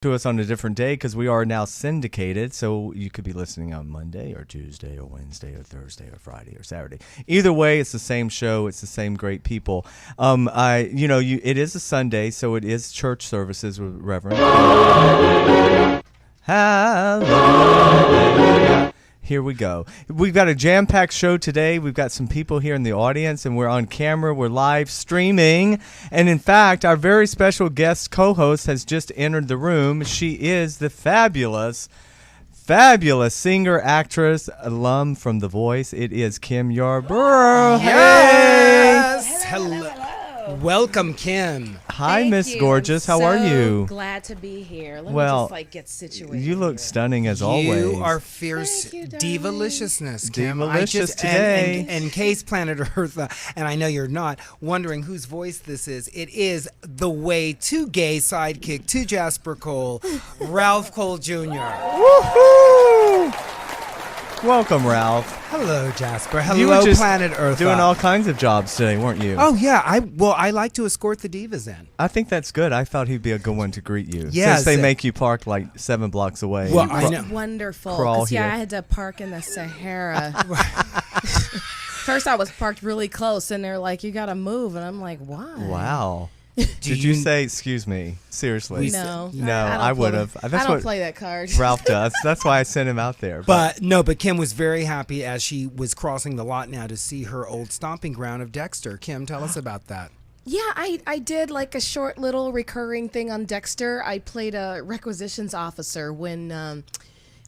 to us on a different day because we are now syndicated. So you could be listening on Monday or Tuesday or Wednesday or Thursday or Friday or Saturday. Either way, it's the same show. It's the same great people. It is a Sunday, so it is church services with Reverend. Hallelujah. Here we go. We've got a jam-packed show today. We've got some people here in the audience, and we're on camera. We're live streaming. And in fact, our very special guest co-host has just entered the room. She is the fabulous singer, actress, alum from The Voice. It is Kim Yarbrough. Yes. Hello. Welcome, Kim. Hi, Miss Gorgeous. How are you? Glad to be here. Let me just get situated. You look stunning as always. You are fierce Diva-Liciousness, Kim. Diva-Licious today. And in case Planet Earth, and I know you're not, wondering whose voice this is, it is the way to gay sidekick to Jasper Cole, Ralph Cole Jr. Woohoo! Welcome, Ralph. Hello, Jasper. Hello, you were just Planet Earth. Doing all kinds of jobs today, weren't you? Oh, yeah. I like to escort the divas in. I think that's good. I thought he'd be a good one to greet you. Yes. Since they make you park like 7 blocks away. Well, I know. Wonderful. Crawl Because, here. I had to park in the Sahara. First, I was parked really close, and they're like, you got to move. And I'm like, why? Wow. Did you say, excuse me, seriously? No. I would have. I don't play that card. Ralph does. That's why I sent him out there. But Kim was very happy as she was crossing the lot now to see her old stomping ground of Dexter. Kim, tell us about that. Yeah, I did like a short little recurring thing on Dexter. I played a requisitions officer when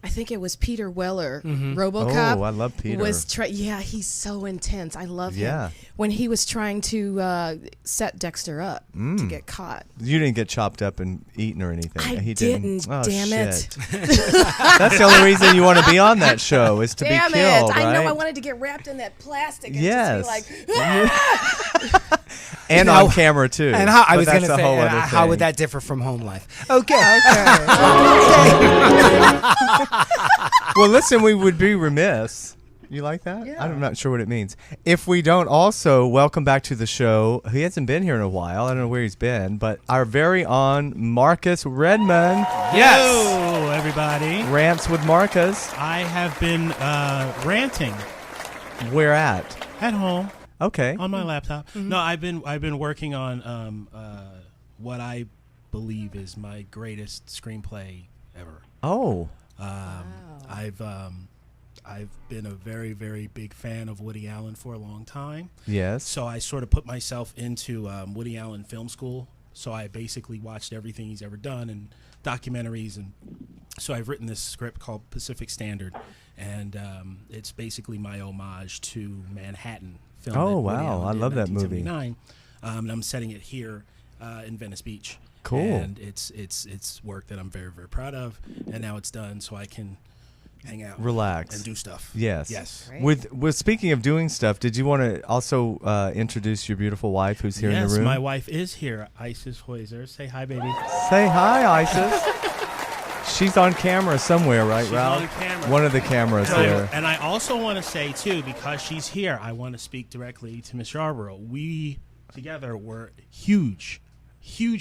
I think it was Peter Weller, RoboCop. Oh, I love Peter. He's so intense. I love him. When he was trying to set Dexter up to get caught. You didn't get chopped up and eaten or anything. He didn't. Oh, damn shit. it. That's the only reason you want to be on that show is to be killed, right? I know. I wanted to get wrapped in that plastic and yes. just be like, ah! And on camera too. And how would that differ from home life? Okay. Well, listen, we would be remiss. You like that? Yeah. I'm not sure what it means. If we don't also welcome back to the show, he hasn't been here in a while. I don't know where he's been, but our very own Markus Redmond. Yes. Hello, everybody. Rants with Markus. I have been ranting. Where at? At home. Okay. On my laptop. Mm-hmm. No, I've been working on what I believe is my greatest screenplay ever. Oh. Wow. I've been a very, very big fan of Woody Allen for a long time. Yes. So I sort of put myself into Woody Allen Film School. So I basically watched everything he's ever done and documentaries. And so I've written this script called Pacific Standard. And it's basically my homage to Manhattan. Oh, wow. I love that movie. And I'm setting it here in Venice Beach. Cool. And it's work that I'm very, very proud of. And now it's done, so I can hang out, relax, and do stuff. Yes. Great. With speaking of doing stuff, did you want to also introduce your beautiful wife who's here in the room? Yes, my wife is here, Isis Hoyser. Say hi, baby. Say hi, Isis. She's on camera somewhere, right, She's Ralph? on camera. One of the cameras there. And I also want to say, too, because she's here, I want to speak directly to Miss Yarbrough. We, together, were huge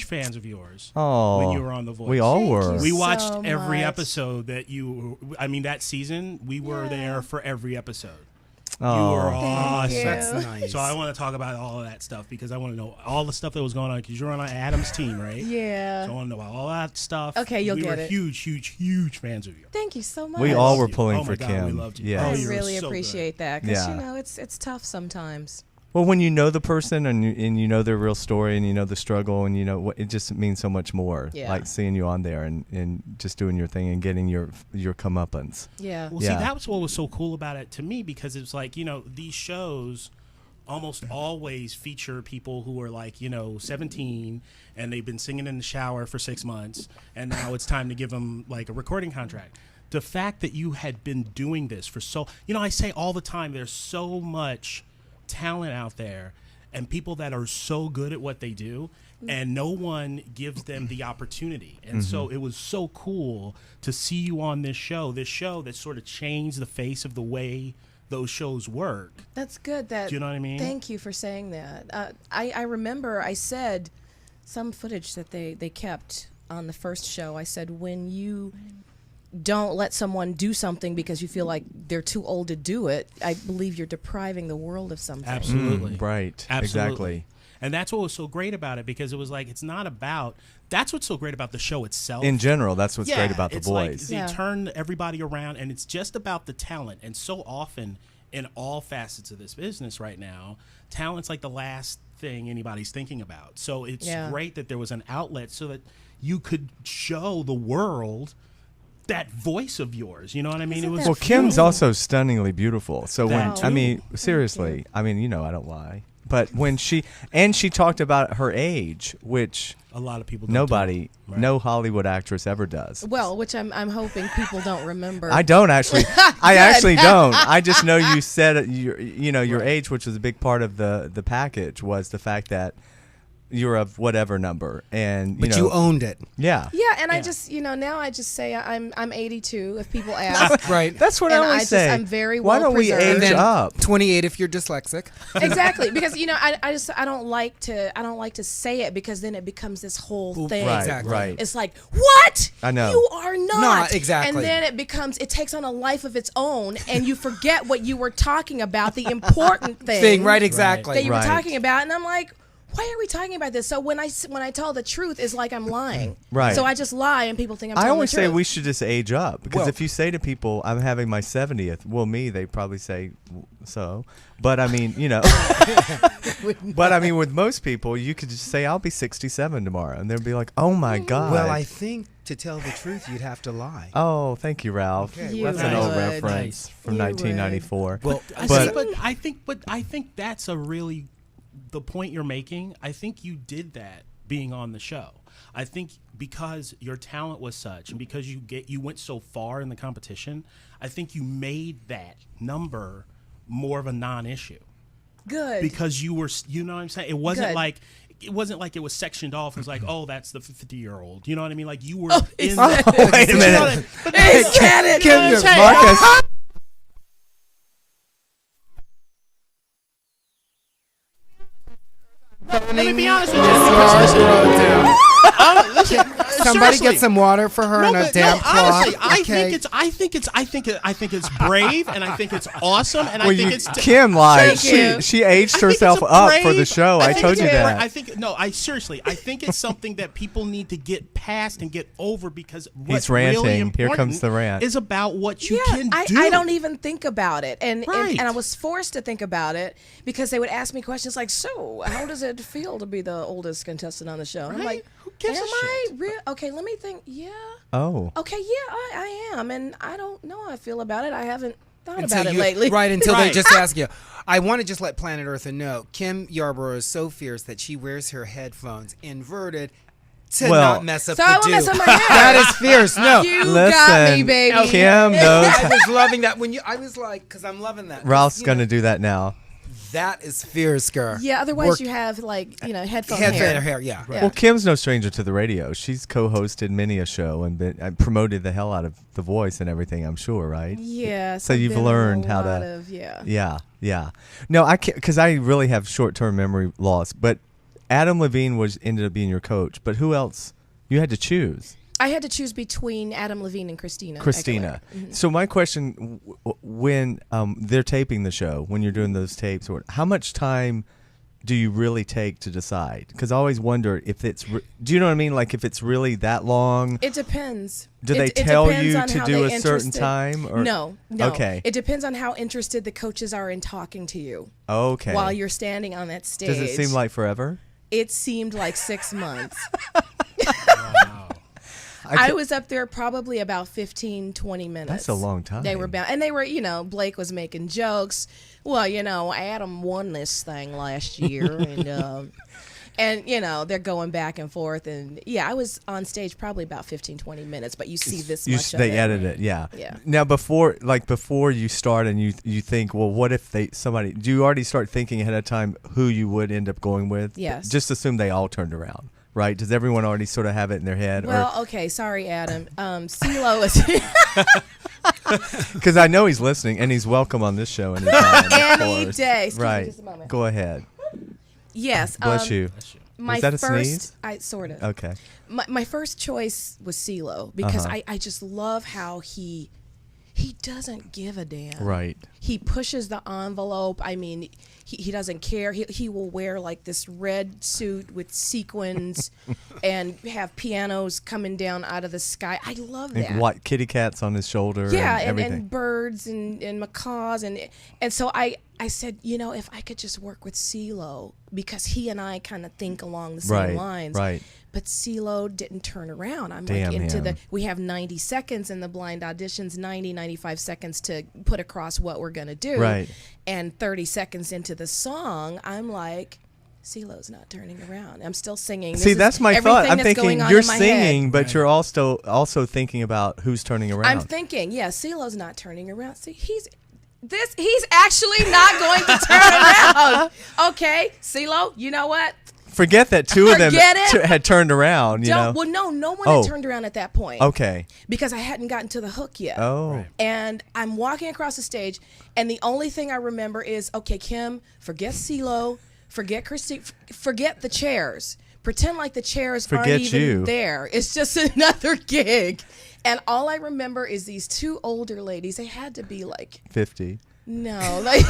fans of yours when you were on The Voice. We all were. We watched so every much. episode that that season, we were there for every episode. Oh. You were Thank awesome. you. That's nice. So I want to talk about all of that stuff because I want to know all the stuff that was going on because you're on Adam's team, right? Yeah. So I want to know about all that stuff. Okay, you'll get We it. were huge fans of you. Thank you so much. We all were you. pulling Oh my for God, Kim. we loved you. Yes. Oh, I you were really so appreciate that because Yeah. it's tough sometimes. Well, when you know the person and you know their real story and you know the struggle and you know what, it just means so much more. Yeah. Like seeing you on there and just doing your thing and getting your comeuppance. Yeah. Well, see, that was what was so cool about it to me because it's like, these shows almost always feature people who are like, 17 and they've been singing in the shower for 6 months and now it's time to give them like a recording contract. The fact that you had been doing this for I say all the time, there's so much talent out there and people that are so good at what they do and no one gives them the opportunity. And so it was so cool to see you on this show that sort of changed the face of the way those shows work. That's good. Do you know what I mean? Thank you for saying that. I remember I said some footage that they kept on the first show. I said, when you don't let someone do something because you feel like they're too old to do it, I believe you're depriving the world of something. Absolutely. Right. Absolutely. Exactly. And that's what was so great about it, because it was like, it's not about, that's what's so great about the show itself. In general, that's what's great about The it's like Voice. they turn everybody around, and it's just about the talent. And so often in all facets of this business right now, talent's like the last thing anybody's thinking about. So it's great that there was an outlet so that you could show the world that voice of yours. You know what I mean? Isn't It was that Well, Kim's true? also stunningly beautiful. So when That I too. mean, seriously, I mean, I don't lie. But when she talked about her age, which a lot of people don't nobody, do. Right. no Hollywood actress ever does. Well, which I'm hoping people don't remember. I don't actually. I actually don't. I just know you said your age, which was a big part of the package, was the fact that you're of whatever number, and But you owned it. yeah. Yeah, and I just, now I just say I'm 82 if people ask. Right. That's what And I always say. I'm very Why well don't we preserved. age And then up? 28 if you're dyslexic. Exactly, because I don't like to say it, because then it becomes this whole thing. Right, Exactly. right. It's like, what? I know. You are not. Not exactly. And then it takes on a life of its own, and you forget what you were talking about, the important thing. Right, exactly. That you Right. were talking about, and I'm like, why are we talking about this? So when I tell the truth, it's like I'm lying. Right. So I just lie, and people think I'm I telling always the say truth. we should just age up, because Well- if you say to people, "I'm having my 70th," well, they probably say so. But I mean, but I mean, with most people, you could just say, "I'll be 67 tomorrow," and they'll be like, "Oh my God." Well, I think to tell the truth, you'd have to lie. Oh, thank you, Ralph. Okay, You That's an old would. reference from You 1994. Well, But- I think that's a really, the point you're making. I think you did that being on the show. I think because your talent was such, and because you went so far in the competition, I think you made that number more of a non-issue. Good. Because you were, you know what I'm saying? It wasn't Good. like it was sectioned off. It was like, oh, that's the 50-year-old. You know what I mean? Like you were in. Oh, wait a You know minute. what I- but Hey, get it. Kim, You know what I'm saying? Markus. let me be honest with you. Listen, Somebody seriously. get some water for her and a damp cloth. honestly, I okay? think it's brave, and I think it's awesome, and I Well, think you, it's Kim lied. Thank you. She aged I think herself it's a up for the brave- show. I think told it's you a that. I think I think it's something that people need to get past and get over, because what's He's ranting. really Here important comes the rant. is about what you Yeah, can I do. don't even think about it, and Right. I was forced to think about it, because they would ask me questions like, "So, how does it feel to be the oldest contestant on the show?" And I'm Right. like, Who gives a "Am I shit?" real? Okay, let me think. Yeah. Oh. Okay, yeah, I am, and I don't know how I feel about it. I haven't thought Until about it you- lately. Right, until they Right. just ask you. I want to just let Planet Earth know, Kim Yarbrough is so fierce that she wears her headphones inverted to Well- not mess up So the I won't do. mess up my hair. That is fierce. No. You Listen, got me, baby. Kim knows. I was loving that when I was like, because I'm loving that. Ralph's You going to know, do that now. That is fierce, girl. Yeah. Otherwise, Work- you have headphone head hair. yeah. Yeah. Well, Kim's no stranger to the radio. She's co-hosted many a show and promoted the hell out of The Voice and everything, I'm sure, right? Yeah. So I've you've been in a learned how to- lot of- yeah. Yeah. No, I can't, because I really have short-term memory loss. But Adam Levine ended up being your coach. But who else? You had to choose. I had to choose between Adam Levine and Christina. Christina. Eckler. So my question, when they're taping the show, when you're doing those tapes, how much time do you really take to decide? Because I always wonder if it's, do you know what I mean? Like if it's really that long? It depends. Do they It tell depends you on to how do they a certain interested- time? Or? No. Okay. It depends on how interested the coaches are in talking to you Okay. while you're standing on that stage. Does it seem like forever? It seemed like 6 months. Wow. I was up there probably about 15, 20 minutes. That's a long time. They were bound. And they were, Blake was making jokes. Well, Adam won this thing last year. And they're going back and forth. And, yeah, I was on stage probably about 15, 20 minutes. But you see this much of They it. edit it, yeah. Yeah. Now, before you start and you think, well, what if do you already start thinking ahead of time who you would end up going with? Yes. Just assume they all turned around, right? Does everyone already sort of have it in their head? Well, okay. Sorry, Adam. CeeLo is... Because I know he's listening, and he's welcome on this show anytime. Any of course. day. Excuse me Right. just a moment. Go ahead. Yes. Bless you. My Was that a first, sneeze? I sort of. Okay. My first choice was CeeLo because I just love how he doesn't give a damn. Right. He pushes the envelope. I mean, he doesn't care. He will wear like this red suit with sequins and have pianos coming down out of the sky. I love that. And white kitty cats on his shoulder. Yeah, and everything. and birds and macaws and so I said, if I could just work with CeeLo, because he and I kind of think along the same lines. Right. But CeeLo didn't turn around. I'm Damn like into him. we have 90 seconds in the blind auditions, 95 seconds to put across what we're going to do. Right. And 30 seconds into the song, I'm like, CeeLo's not turning around. I'm still singing. See, that's my thought. I'm that's thinking going on you're in my singing, head. but you're also thinking about who's turning around. I'm thinking, CeeLo's not turning around. See, he's actually not going to turn around. Okay, CeeLo, you know what? Forget that two of them Forget it. had turned around, you know? Well, no one had turned around at that point. Okay. Because I hadn't gotten to the hook yet. Oh. Right. And I'm walking across the stage, and the only thing I remember is, okay, Kim, forget CeeLo, forget Christine, forget the chairs. Pretend like the chairs aren't even there. It's just another gig. And all I remember is these two older ladies. They had to be like 50. No, like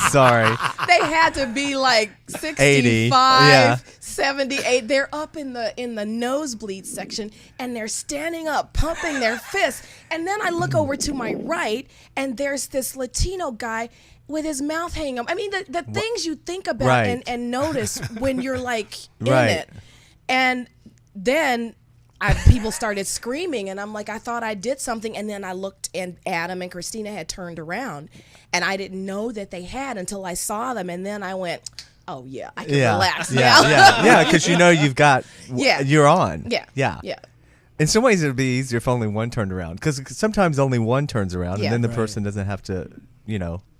Sorry. They had to be like 65, 80, 78. They're up in the nosebleed section, and they're standing up, pumping their fists. And then I look over to my right, and there's this Latino guy with his mouth hanging up. I mean, the things you think about and notice when you're like in it. And then people started screaming, and I'm like, I thought I did something. And then I looked, and Adam and Christina had turned around, and I didn't know that they had until I saw them. And then I went, oh yeah, I can relax now. Yeah, because you've got, you're on. Yeah. In some ways, it would be easier if only one turned around, because sometimes only one turns around, and then the person doesn't have to,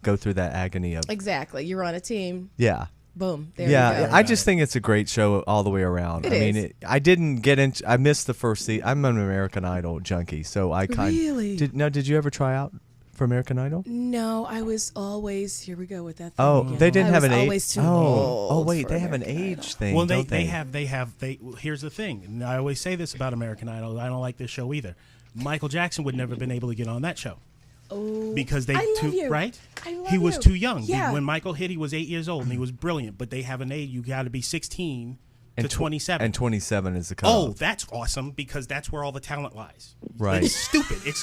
go through that agony of. Exactly. You're on a team. Yeah. Boom. There you go. I just think it's a great show all the way around. I didn't get into. I missed the first season. I'm an American Idol junkie, so I kind of really. Did you ever try out for American Idol? No, I was always. Here we go with that. Thing again. They didn't have an age. Wait, they have an age thing. Well, they have. Here's the thing. And I always say this about American Idol. I don't like this show either. Michael Jackson would never been able to get on that show. Oh, because they right? He was too young. Yeah. When Michael hit, he was 8 years old, and he was brilliant. But they have an age. You got to be 16 to 27. And 27 is the cutoff. Oh, that's awesome, because that's where all the talent lies. Right. It's stupid. It's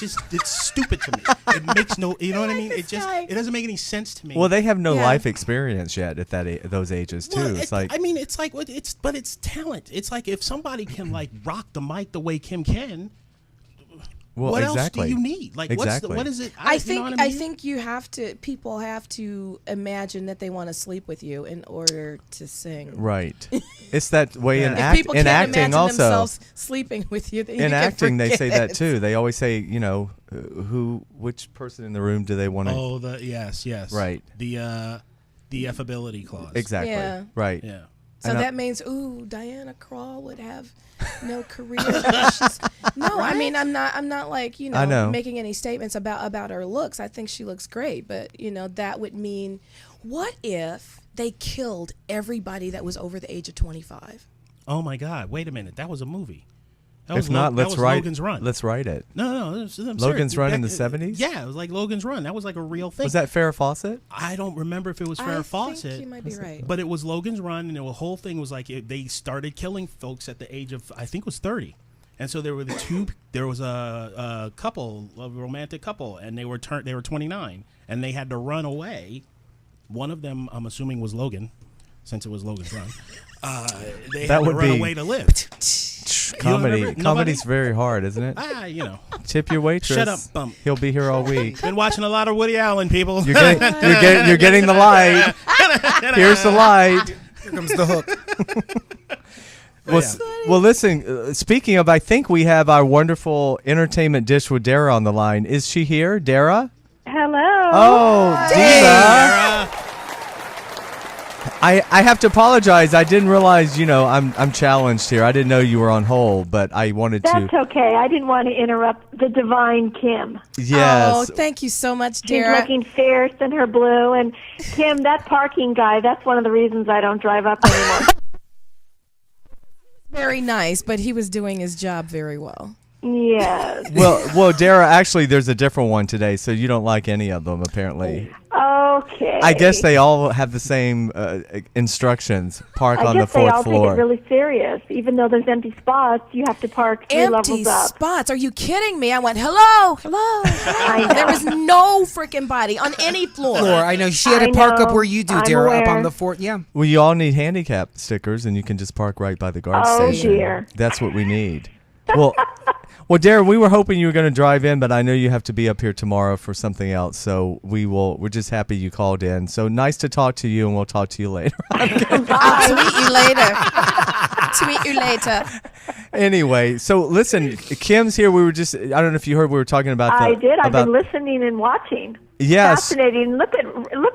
stupid to me. It makes no. You know what I mean? It doesn't make any sense to me. Well, they have no life experience yet at those ages too. Well, it's like it's talent. It's like if somebody can like rock the mic the way Kim can. Well, what else do you need? Like, what is it? I think people have to imagine that they want to sleep with you in order to sing. Right. It's that way in if people in can't acting imagine also. themselves sleeping with you, then in you acting, they say that forget. too. They always say, which person in the room do they want to? Oh, yes. Right. The affability clause. Exactly. Yeah. Right. Yeah. So that means, Diana Krall would have no career. I mean, I'm not like making any statements about her looks. I think she looks great, but that would mean, what if they killed everybody that was over the age of 25? Oh my God! Wait a minute, that was a movie. If not, let's write Logan's Run. Let's write it. No, Logan's Run in the 70s. Yeah, it was like Logan's Run. That was like a real thing. Was that Farrah Fawcett? I don't remember if it was Farrah Fawcett. I think you might be right. But it was Logan's Run, and the whole thing was like they started killing folks at the age of, I think it was 30. And so there was a couple, a romantic couple, and they were 29, and they had to run away. One of them, I'm assuming, was Logan, since it was Logan's Run. They had to run away to live. Comedy's very hard, isn't it? Tip your waitress. Shut up, bump. He'll be here all week. Been watching a lot of Woody Allen, people. You're getting the light. Here's the light. Here comes the hook. Well, listen. Speaking of, I think we have our wonderful entertainment dish with Dara on the line. Is she here, Dara? Hello. Oh, Diva. I have to apologize. I didn't realize, I'm challenged here. I didn't know you were on hold, but I wanted to. That's okay. I didn't want to interrupt the divine Kim. Yes. Oh, thank you so much, She's Dara. looking fierce in her blue. And Kim, that parking guy, that's one of the reasons I don't drive up anymore. Very nice, but he was doing his job very well. Yes. Well, Dara, actually, there's a different one today, so you don't like any of them, apparently. Okay. I guess they all have the same instructions. Park on the fourth I guess they all floor. take it really serious. Even though there's empty spots, you have to park 3 Empty levels up. spots? Are you kidding me? I went, hello. I know. There was no freaking body on any floor. I know she had to I park up know. where you do, I'm Dara, up aware. on the fourth. Yeah. Well, you all need handicap stickers, and you can just park right by the guard Oh, station. dear. That's what we need. Well, Dara, we were hoping you were going to drive in, but I know you have to be up here tomorrow for something else. So we're just happy you called in. So nice to talk to you, and we'll talk to you later. I'll tweet you later. Tweet you later. Anyway, so listen, Kim's here. We were just, I don't know if you heard, we were talking about I did. I've about- been listening and watching. Yes. Fascinating. Look at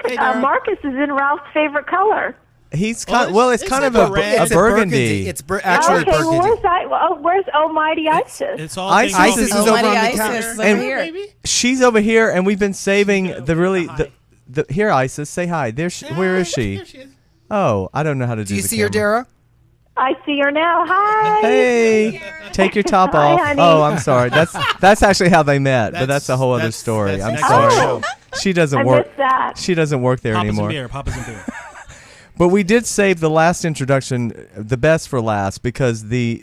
Dara. Markus is in Ralph's favorite color. He's Well, kind. Well, it's it's kind of like a, a red. a It's a burgundy. It's actually okay, burgundy. well, where's Almighty Isis? It's all Isis based is off- over Almighty on the Isis couch. over And- here. Maybe? She's over here, and we've been saving the really the here. Isis, say hi. There. Where is she? There she is. Oh, I don't know how to do. Do you the see her, camera. Dara? I see her now. Hi. Hey, take your top Hi, off. honey. Oh, I'm sorry. That's actually how they met, but that's a whole other That's- story. that's I'm next sorry. show. She doesn't I work. missed that. She doesn't work there Papa's anymore. and beer. Papa's and beer. But we did save the last introduction, the best for last, because the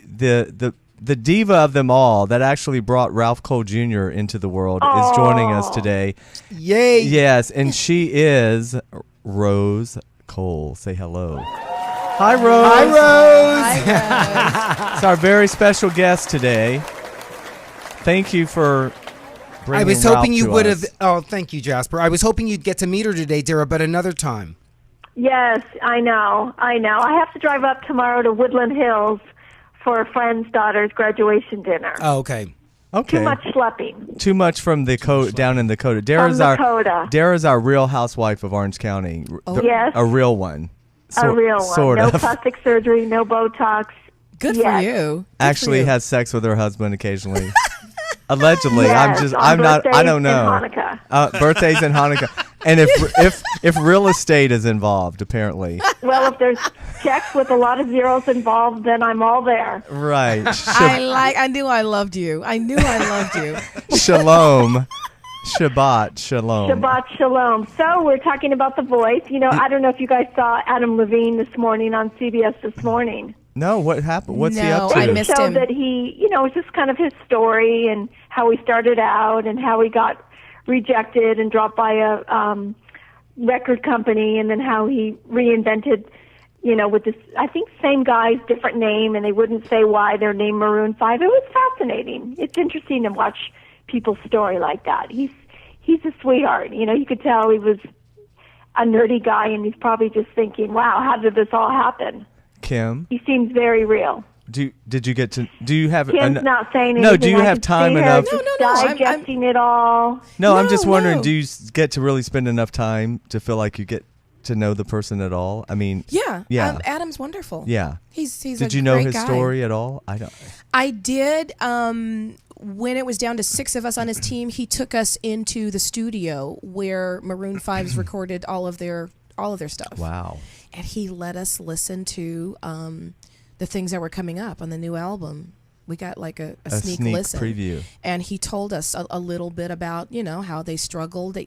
diva of them all that actually brought Ralph Cole Jr. into the world is joining us today. Yay. Yes, and she is Rose Cole. Say hello. Hi, Rose. Hi, Rose. It's our very special guest today. Thank you for bringing I was Ralph hoping you to would us. have. Oh, thank you, Jasper. I was hoping you'd get to meet her today, Dara, but another time. Yes, I know. I have to drive up tomorrow to Woodland Hills for a friend's daughter's graduation dinner. Oh, okay. Okay. Too much schlepping. Too much from the down in Dakota. From Dakota. Dara's our real housewife of Orange County. Yes. A real one. A real one. Sort No of. plastic surgery, no Botox. Good Yes. for you. Actually has sex with her husband occasionally. Allegedly. Yes, on I'm not I birthdays don't know. and Hanukkah. Birthdays and Hanukkah. And if real estate is involved, apparently. Well, if there's checks with a lot of zeros involved, then I'm all there. Right. I knew I loved you. I knew I loved you. Shalom. Shabbat Shalom. Shabbat Shalom. So we're talking about The Voice. I don't know if you guys saw Adam Levine this morning on CBS This Morning. No, what happened? What's he No, up to? I missed Showed him. that he, it's just kind of his story and how he started out and how he got rejected and dropped by a record company, and then how he reinvented, with this, I think, same guy's different name, and they wouldn't say why their name Maroon 5. It was fascinating. It's interesting to watch people's story like that. He's a sweetheart. You could tell he was a nerdy guy, and he's probably just thinking, wow, how did this all happen? Kim, He seems very real. do you have Kim's not saying anything. No, do you I have could time see her enough? just No, I'm- digesting it all. No, I'm No, just wondering, no. do you get to really spend enough time to feel like you get to know the person at all? I mean, Yeah. Yeah. Adam's wonderful. Yeah. He's Did a you know great his guy. story at all? I don't. I did. When it was down to 6 of us on his team, he took us into the studio where Maroon 5's recorded all of their stuff. Wow. And he let us listen to the things that were coming up on the new album. We got like a sneak listen preview. and he told us a little bit about how they struggled. They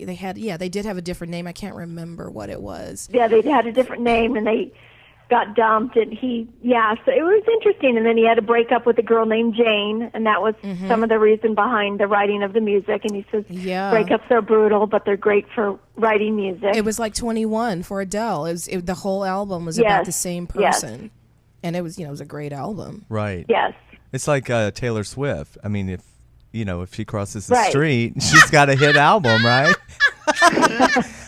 did have a different name. I can't remember what it was. Yeah, they had a different name, and they got dumped, and so it was interesting. And then he had to break up with a girl named Jane, and that was some of the reason behind the writing of the music. And he says, breakups are brutal, but they're great for writing music. It was like 21 for Adele. The whole album was Yes, about the same yes. person, and it was it was a great album. Right. Yes. It's like Taylor Swift. I mean, if she crosses the Right. street, she's got a hit album, right?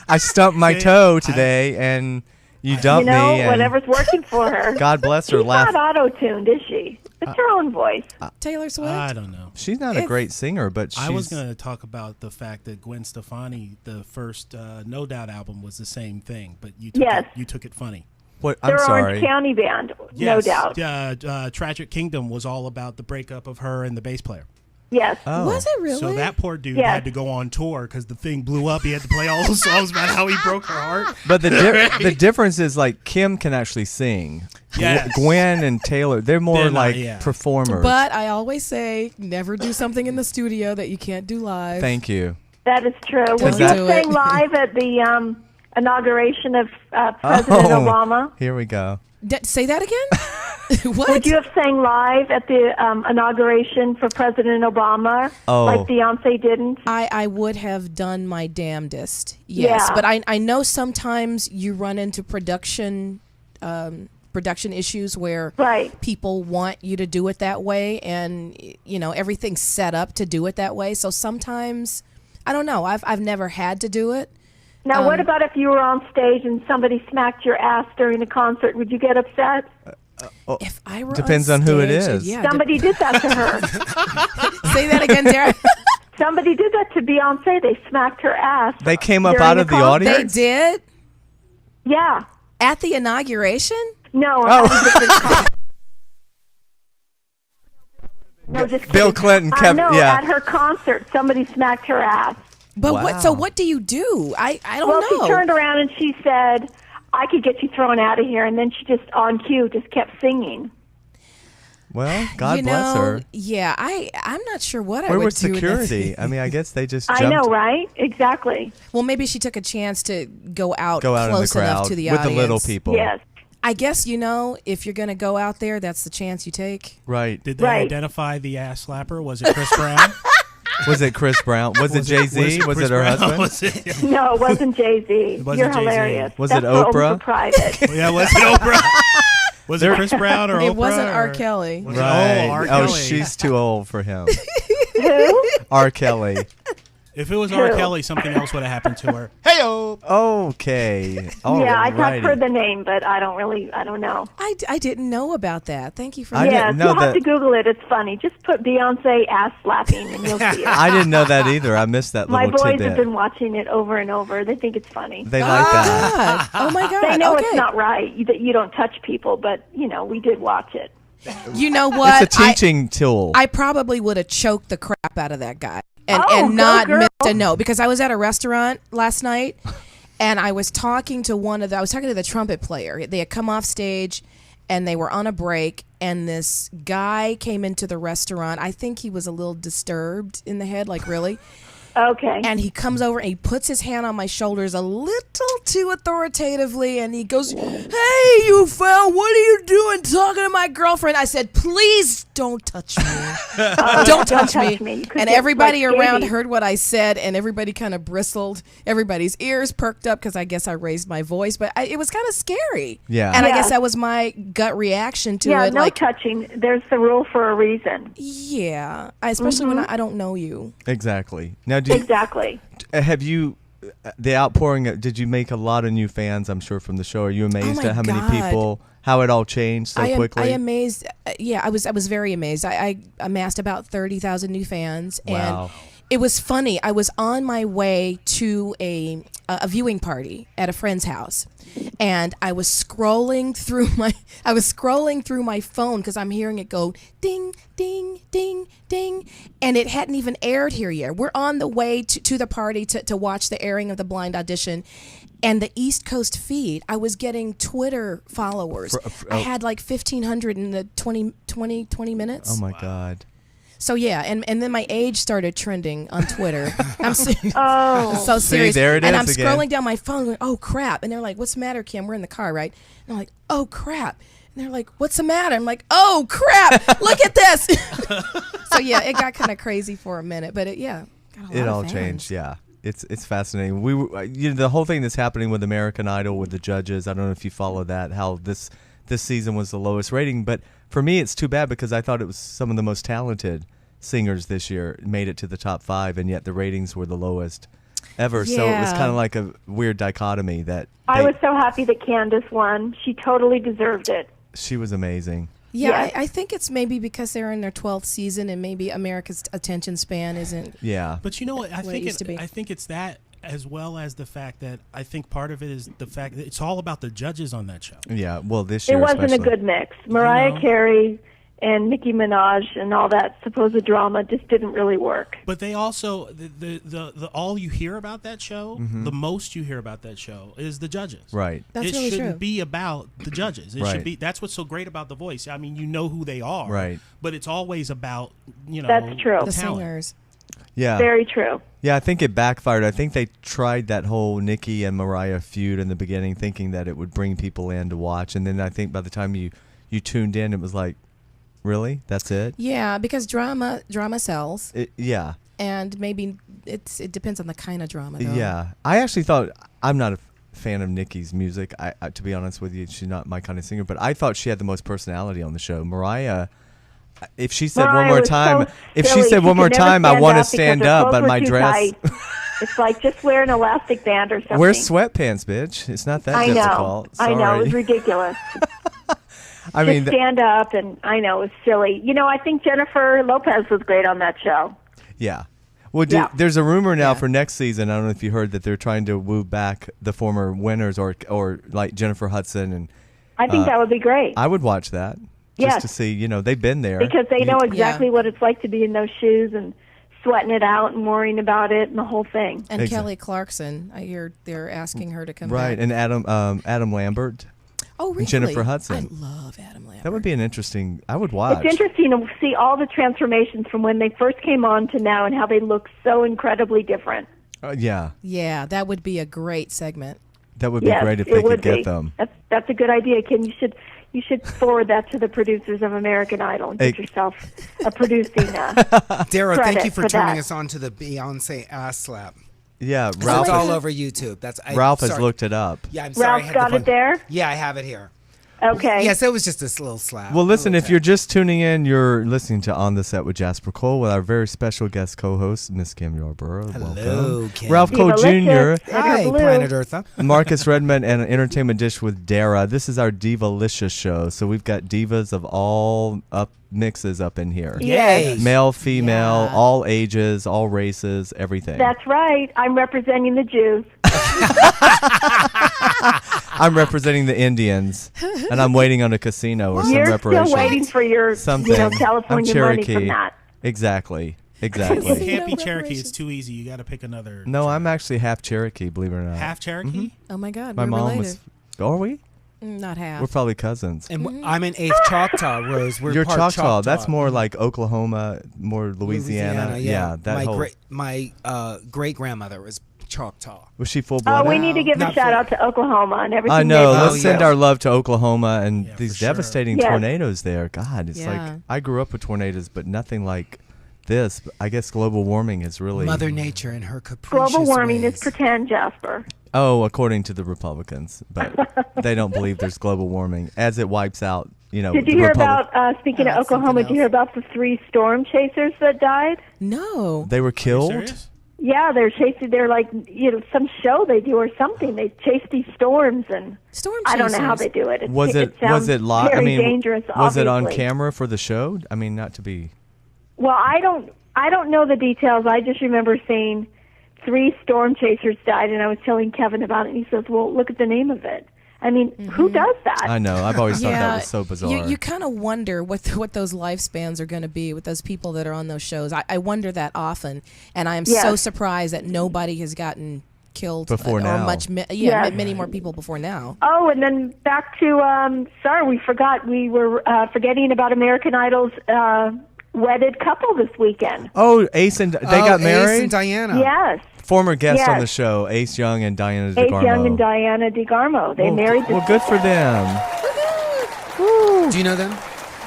I stumped my toe today, and you dumped me. And whatever's working for her. God bless her. She's not auto-tuned, is she? It's her own voice. Taylor Swift? I don't know. She's not a great singer, but she's... I was going to talk about the fact that Gwen Stefani, the first No Doubt album, was the same thing, but you took it funny. What? I'm They're sorry. Orange County band, no doubt. Tragic Kingdom was all about the breakup of her and the bass player. Yes. Oh. Was it really? So that poor dude Yes. had to go on tour because the thing blew up. He had to play all those songs about how he broke her heart. But the difference is like Kim can actually sing. Yes. Gwen and Taylor, they're more They're not, like yeah. performers. But I always say, never do something in the studio that you can't do live. Thank you. That is true. Would Don't you do have sang it. live at the inauguration of President Obama? Here we go. Say that again? What? Would you have sang live at the inauguration for President Obama like Beyonce didn't? I would have done my damnedest, yes. Yeah. But I know sometimes you run into production issues where people want you to do it that way, and everything's set up to do it that way. So sometimes, I don't know. I've never had to do it. Now, what about if you were on stage and somebody smacked your ass during the concert? Would you get upset? If I were Depends on on who it stage, is. Yeah, Somebody did that to her. say that again, Dara. Somebody did that to Beyonce. They smacked her ass. They came up during out of the concert. They audience? did Yeah. at the inauguration. No. No, just kidding. Bill Clinton kept... No, yeah. at her concert, somebody smacked her ass. But Wow. So what do you do? I don't Well, know. she turned around and she said, I could get you thrown out of here. And then she just, on cue, just kept singing. Well, God bless her. Yeah, I'm not sure what I Where would was do. in that security? I mean, I guess they just jumped. I know, right? Exactly. Well, maybe she took a chance to go out Go out in the close enough crowd to the with audience. the little people. Yes. I guess, if you're going to go out there, that's the chance you take. Right. Did they identify the ass slapper? Was it Chris Brown? Was it Chris Brown? Was it Jay-Z? Was it her husband? Was it, No, it wasn't Jay-Z. wasn't You're Jay-Z. hilarious. Was That's it for Oprah? Oprah private. yeah, was it Oprah? Was it Chris Brown or Oprah? It wasn't R. or- Kelly. Was it- Right. R. Oh, Kelly. she's too old for him. Who? R. Kelly. If it was R. Who? Kelly, something else would have happened to her. Hey-o! Okay. All Yeah, I righty. have heard the name, but I don't know. I didn't know about that. Thank you for I that. didn't Yes, know you'll have that- to Google it. It's funny. Just put Beyonce ass slapping and you'll see it. I didn't know that either. I missed that My little boys tidbit. have been watching it over and over. They think it's funny. They like that. God. Oh, my God. They know okay. it's not right that you don't touch people, but, we did watch it. You know what? It's a teaching tool. I probably would have choked the crap out of that guy and Oh, not go girl. missed a note, because I was at a restaurant last night and I was talking to the trumpet player. They had come off stage and they were on a break, and this guy came into the restaurant. I think he was a little disturbed in the head, like really. Okay. And he comes over and he puts his hand on my shoulders a little too authoritatively, and he goes, "Hey, you foul, what are you doing talking to my girlfriend?" I said, "Please don't touch me. Don't touch me." You could And get, everybody like, around scabies. heard what I said, and everybody kind of bristled. Everybody's ears perked up because I guess I raised my voice, but it was kind of scary. Yeah. And I Yeah. guess that was my gut reaction to Yeah, it. no like, touching. There's the rule for a reason. yeah, especially when I don't know you. Exactly. Now, Exactly. have you the outpouring? Did you make a lot of new fans? I'm sure from the show. Are you amazed Oh my at how many God. people? How it all changed so quickly? I am amazed. Yeah, I was very amazed. I amassed about 30,000 new fans, Wow. and it was funny. I was on my way to a viewing party at a friend's house, and I was scrolling through my phone because I'm hearing it go ding, ding, ding, ding, and it hadn't even aired here yet. We're on the way to the party to watch the airing of the blind audition. And the East Coast feed, I was getting Twitter followers. I had like 1,500 in the 20 minutes. Oh my God. So yeah, and then my age started trending on Twitter. I'm serious. Oh. So serious. there it and is I'm again. scrolling down my phone going, "Oh crap." And they're like, "What's the matter, Kim? We're in the car, right?" And I'm like, "Oh crap." And they're like, "What's the matter?" I'm like, "Oh crap. Look at this." So yeah, it got kind of crazy for a minute, but got a lot It of all fans. changed. Yeah. It's fascinating. The whole thing that's happening with American Idol with the judges. I don't know if you follow that. How this season was the lowest rating, but for me, it's too bad because I thought it was some of the most talented singers this year made it to the top 5, and yet the ratings were the lowest ever. So it was Yeah. kind of like a weird dichotomy that I was so happy that Candace won. She totally deserved it. she was amazing. Yeah, Yes. I think it's maybe because they're in their 12th season and maybe America's attention span isn't. Yeah. But you know what? I What it think used to be. I think it's that, as well as the fact that I think part of it is the fact that it's all about the judges on that show. Yeah. Well, this It year wasn't a especially. good mix. Mariah know? Carey and Nicki Minaj and all that supposed drama just didn't really work. But they also the all you hear about that show, the most you hear about that show is the judges. Right. That's it really shouldn't true. be about the judges. It Right. should be. That's what's so great about The Voice. I mean, you know who they are. Right. But it's always about That's true. The talent. singers. Yeah. Very true. Yeah, I think it backfired. I think they tried that whole Nicki and Mariah feud in the beginning, thinking that it would bring people in to watch, and then I think by the time you tuned in, it was like, really? That's it? Yeah, because drama sells, Yeah. and maybe it depends on the kind of drama. Though. Yeah. I actually thought, I'm not a fan of Nicki's music. I to be honest with you, she's not my kind of singer, but I thought she had the most personality on the show. Mariah, if she said Mariah one more was time, so if she silly. said one could more never time, I want to up because stand her up, clothes but were my too dress. tight. It's like just wear an elastic band or something. Wear sweatpants, bitch. It's not that I know. difficult. I know. It Sorry. was ridiculous. I mean, Just stand up, and I know it was silly. You know, I think Jennifer Lopez was great on that show. yeah. Well, Yeah. there's a rumor now for next season. I don't know if you heard that they're trying to woo back the former winners, or like Jennifer Hudson, and I think that would be great I would watch that just Yes. to see. They've been there because they know exactly what it's like to be in those shoes and sweating it out and worrying about it and the whole thing. And Exact- Kelly Clarkson, I hear they're asking her to come right. back. And Adam Lambert. Oh, really? Jennifer Hudson. I love Adam Lambert. That would be an interesting. I would watch. It's interesting to see all the transformations from when they first came on to now and how they look so incredibly different. Yeah, Yeah, that would be a great segment. that would be Yes, great if it they could would get be. them. That's a good idea, Kim. You should forward that to the producers of American Idol and get Hey. yourself a producing. Dara, thank Credit you for for turning that. us on to the Beyonce ass slap. Yeah, It's Ralph. all over YouTube. Ralph has sorry. looked it up. Yeah, I'm sorry. I Ralph had got the it there? Yeah, I have it here. Okay. Yes, it was just this little slap. Well, listen, Little if you're tap. just tuning in, you're listening to On the Set with Jasper Cole with our very special guest co-host, Miss Kim Yarbrough. Hello, Welcome. Kim. Ralph Cole Jr., Diva-Licious and her Hi, blue. Planet Eartha. Markus Redmond, and an entertainment dish with Dara. This is our Diva-Licious show. So we've got divas of all mixes up in here. Yes. Yay. Male, female, Yeah. all ages, all races, everything. That's right. I'm representing the Jews. I'm representing the Indians, and I'm waiting on a casino or some You're reparations. still waiting for your Something. California I'm money Cherokee. from that. Exactly. It Exactly. can't be No Cherokee. reparations. It's too easy. You got to pick another. No, I'm actually half Cherokee, believe it or not. half Cherokee. Oh my God, My we're mom related. was. Are we? Not half. We're probably cousins. And I'm an 8th Choctaw, Rose. We're You're part Choctaw. That's more like Oklahoma, more Louisiana. yeah. That whole. My great grandmother was Choctaw. Was she full Oh, blooded? we need to give a Not shout full. out to Oklahoma and everything. I know. they've Let's done. send our love to Oklahoma and Yeah, these for sure. devastating Yes. tornadoes there. God, it's Yeah. like I grew up with tornadoes, but nothing like this. I guess global warming is really. Mother Nature and her capricious Global warming ways. is pretend, Jasper. Oh, according to the Republicans, but they don't believe there's global warming as it wipes out. Did the you hear Republic- about, speaking of that's Oklahoma, something did you hear about the 3 storm chasers that died? No. They were Are you killed. serious? Yeah, they're chasing, they're like, some show they do or something. They chase these storms, and Storm I don't know how chasers. they do it. Was it sounds live? very I mean, dangerous, was it on obviously. camera for the show? I mean, not to be. Well, I don't know the details. I just remember seeing 3 storm chasers died, and I was telling Kevin about it, and he says, well, look at the name of it. I mean, who does that? I know. I've always thought that Yeah, was so bizarre. you kind of wonder what those lifespans are going to be with those people that are on those shows. I wonder that often, and I am so Yes. surprised that nobody has gotten killed Before or now. Yes. many more people before now. Oh, and then back to, sorry, we forgot. We were forgetting about American Idol's wedded couple this weekend. Oh, Ace and they got Ace married. and Diana. Yes. Former guest on Yes. the show, Ace Young and Diana Ace DeGarmo. Young and Diana DeGarmo. They well, married this Well, good for them. Do you know them?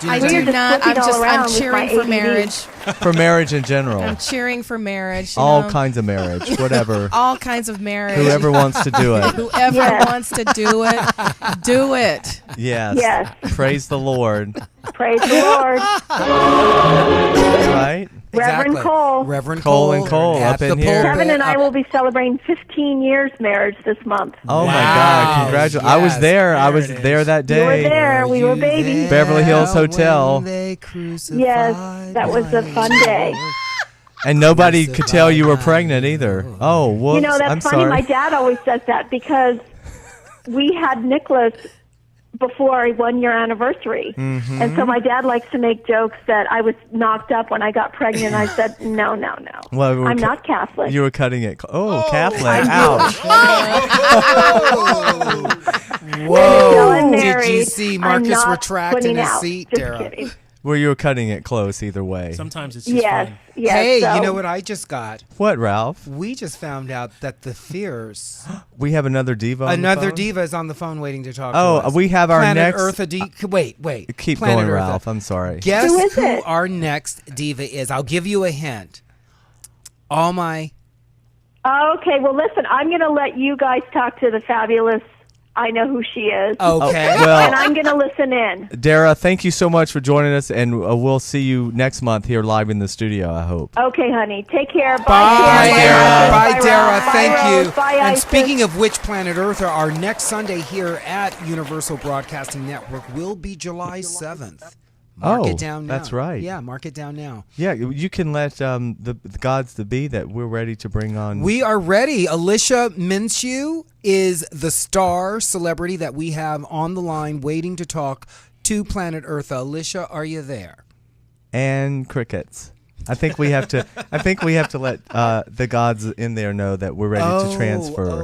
Do you I know We do were just not. flipping all around I'm with cheering my for ADD. marriage. For marriage in general. I'm cheering for marriage. you All know? kinds of marriage, whatever. All kinds of marriage. Whoever wants to do it. Whoever Yes. wants to do it, do it. Yes. Yes. Praise the Lord. Praise the Lord. Right? Reverend Cole. Reverend Cole and Cole at up in the here. pulpit. Kevin and I Up- will be celebrating 15 years marriage this month. Oh my Wow. God! Congratulations! I was Yes, there. I there was it is. there that You were day. there. We were You babies. there Beverly Hills Hotel. when they crucified Yes, that was a fun day. And nobody could tell you were pregnant either. Oh, whoops! You know, that's I'm funny. sorry. My dad always says that because we had Nicholas before our 1-year anniversary. Mm-hmm. And so my dad likes to make jokes that I was knocked up when I got pregnant. I said, no. Well, we were I'm not Catholic. You were cutting it. Oh, Catholic! Ouch! Whoa! Still Did you married. see I'm Marcus not retract in putting his out. seat, Just Dara? kidding. Well, you were cutting it close either way. Sometimes it's just Yes, fun. yes. Hey, so- you know what I just got? What, Ralph? We just found out that the Fierce, We have another diva. on the another phone? diva, is on the phone waiting to talk Oh, to us. we have our Planet next. Earth. Wait. Keep Planet going, Eartha. Ralph. I'm sorry. Guess Who is it? our next diva is? I'll give you a hint. All my. Okay, well, listen, I'm going to let you guys talk to the fabulous. I know who she is. Okay. And Well, I'm going to listen in. Dara, thank you so much for joining us, and we'll see you next month here live in the studio. I hope. Okay, honey. Take care. Bye, Bye, Kim. Dara. Bye, Bye, Dara. Ralph. Bye, Thank Rose. you. Bye, And Isis. speaking of which, Planet Earth, our next Sunday here at Universal Broadcasting Network will be July 7th. Mark Oh, it down now. that's right. Yeah, mark it down now. Yeah, you can let the gods to be that we're ready to bring on. We are ready. Alicia Minshew is the star celebrity that we have on the line waiting to talk to Planet Earth. Alicia, are you there? and crickets. I think we have to. I think we have to let the gods in there know that we're ready to transfer.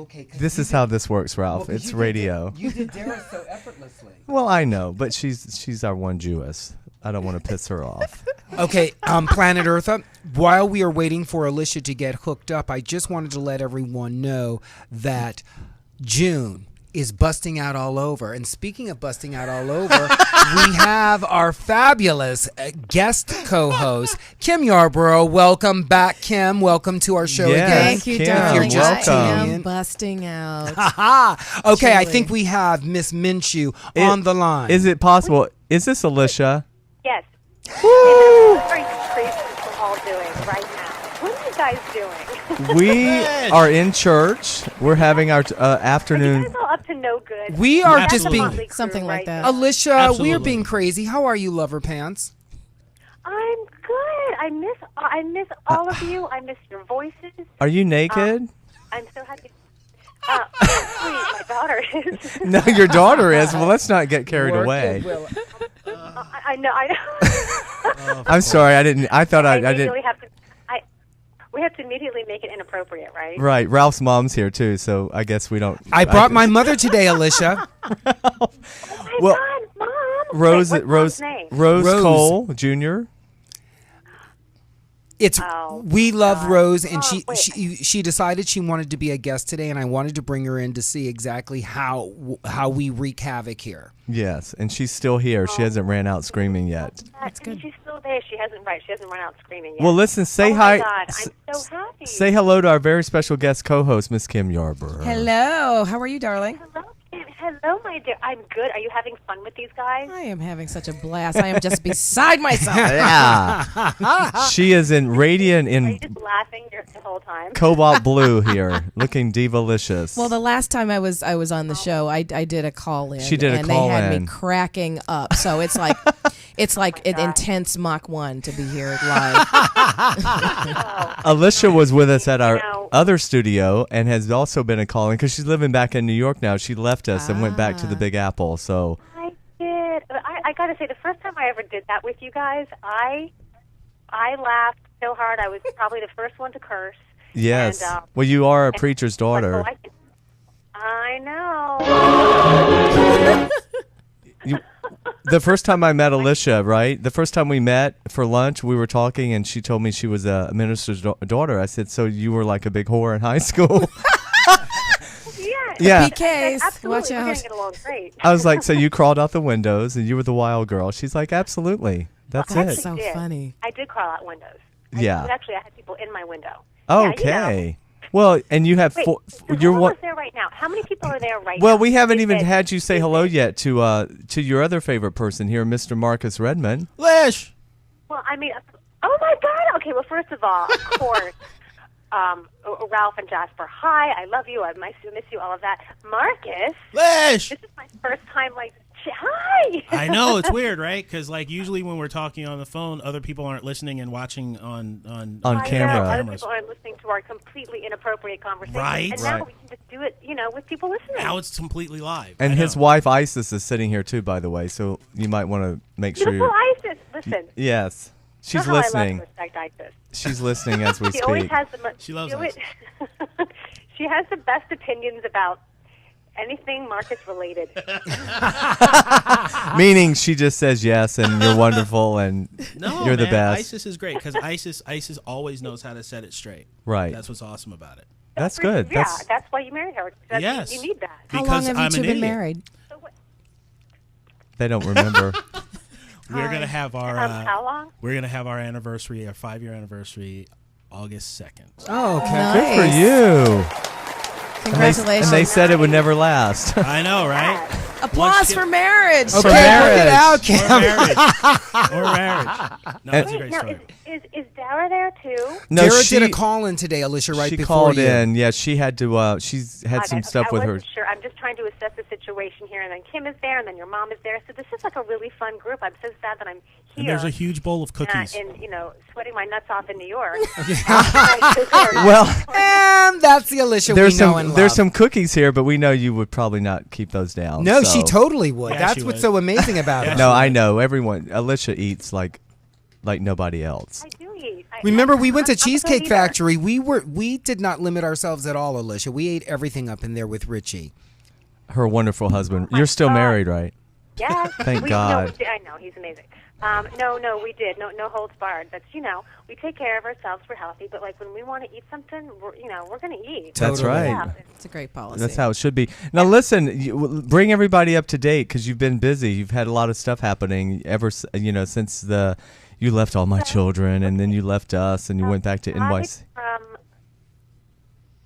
Okay. 'Cause This you is did- how this works, Ralph. well, 'cause It's you did- radio. You did Dara so effortlessly. Well, I know, but she's our one Jewess. I don't want to piss her off. Okay, Planet Eartha, while we are waiting for Alicia to get hooked up, I just wanted to let everyone know that June is busting out all over. And speaking of busting out all over, we have our fabulous guest co-host, Kim Yarbrough. Welcome back, Kim. Welcome to our show Yes, again. Thank you, Kim, darling. welcome. I In. am busting out. Aha! Okay, I Chilly. think we have Miss Minshew on the line. Is it possible? Is this Alicia? Yes. What are you crazy people all doing right now? What are you guys doing? We are in church. We're having our Are you afternoon. guys all up to no good? We are That's just the being... Motley Crue Something like right that. now. Alicia, we Absolutely. are being crazy. How are you, Lover Pants? I'm good. I miss all of you. I miss your voices. Are you naked? I'm so happy. Actually, my daughter is. No, your daughter is. Well, let's not get carried away. I know. I'm sorry. I didn't. I thought I immediately didn't. have to. We have to immediately make it inappropriate, right? Right. Ralph's mom's here too, so I guess we don't. I brought my mother today, Alicia. Oh my Well, God, Mom. Rose. Wait, what's Mom's name? Rose Rose. Cole Jr. It's Oh, we love Rose, and Oh, wait. she decided she wanted to be a guest today, and I wanted to bring her in to see exactly how we wreak havoc here. Yes, and she's still here. She hasn't ran out screaming yet. That's good. She's still there. She hasn't run out screaming yet. Well, listen. Say oh hi. my God, I'm so happy. Say hello to our very special guest co-host, Miss Kim Yarbrough. Hello. How are you, darling? Hello, Kim. Hello, my dear. I'm good. Are you having fun with these guys? I am having such a blast. I am just beside myself. Yeah. She is in radiant Are you in just laughing the whole time? cobalt blue here, looking diva-licious. Well, the last time I was on the show, I did a call in. She did a and call they had in. me cracking up. So it's like an intense Mach 1 to be here live. Alicia was with us at our know- other studio and has also been a call-in because she's living back in New York now. She left us and went back to the Big Apple. So I did. I got to say, the first time I ever did that with you guys, I laughed so hard. I was probably the first one to curse. yes, And, well, you are a preacher's daughter. I know. The first time I met Alicia, right? The first time we met for lunch, we were talking, and she told me she was a minister's daughter. I said, "So you were like a big whore in high school?" Yeah. PKs, Absolutely. watch We're going out. to get along great. I was like, "So you crawled out the windows, and you were the wild girl?" She's like, "Absolutely, that's That's it." so did. funny. I did crawl out windows. Yeah. Actually, I had people in my window. Yeah, you Okay. Well, and you have Wait, four. so You're who one. is there right now? How many people are there right now? Well, we haven't Is even it- had you say is hello it- yet to your other favorite person here, Mr. Markus Redmond. Lish. Well, I mean, Oh my God! Okay, well, first of all, of course, Ralph and Jasper. Hi, I love you. I miss you. All of that. Marcus. Lish! This is my first time. Hi. I know, it's weird, right? Because usually when we're talking on the phone, other people aren't listening and watching on camera. Other people aren't listening to our completely inappropriate conversation. Right. And now we can just do it, with people listening. Now it's completely live. And I his know. wife Isis is sitting here too, by the way. So you might want to make sure Beautiful you're. Isis. Listen. Yes, she's You know how listening. I love and respect Isis. She's listening as we She always speak. has She loves She has the best opinions about anything Marcus related. Meaning she just says yes, and you're wonderful, and No, you're the man, best. Isis is great because Isis always knows how to set it straight. Right. That's what's awesome about it. That's good. Yeah, That's that's why you married her. Yes. You need that. How Because long have I'm you two an been idiot. married? they don't remember. We're gonna have our How long? we're gonna have our anniversary, our 5-year anniversary, August 2nd. Oh, okay. Nice. Good for you. Congratulations. And they said it would never last. I know, right? Applause for marriage. Okay, marriage. work it out, Kim. Or marriage. No, that's a great Now, story. is Dara there too? No, Dara she did a call-in today, Alicia, right she before called you. in. Yeah, she had to. She's had some stuff I with her. wasn't sure. I'm just trying to assess the situation here, and then Kim is there, and then your mom is there. So this is like a really fun group. I'm so sad that I'm here. And there's a huge bowl of cookies. And sweating my nuts off in New York. Well, And that's the Alicia we know and love. there's some cookies here, but we know you would probably not keep those down. No, so. she totally would. Yeah, That's she what's would. so amazing about Yeah, her. No, I know. Everyone, Alicia eats like nobody else. I do eat. Remember, we went to I'm a good Cheesecake eater. Factory. We did not limit ourselves at all, Alicia. We ate everything up in there with Richie. Her wonderful husband. You're still God. married, right? Yes. Thank No, God. I know, he's amazing. No, we did. No holds barred. That's, we take care of ourselves. We're healthy. But, when we want to eat something, we're going to eat. That's Totally. right. Yeah. It's a great policy. That's how it should be. Now, listen, bring everybody up to date because you've been busy. You've had a lot of stuff happening since you left All My Children, and then you left us, and you went back to NYC. I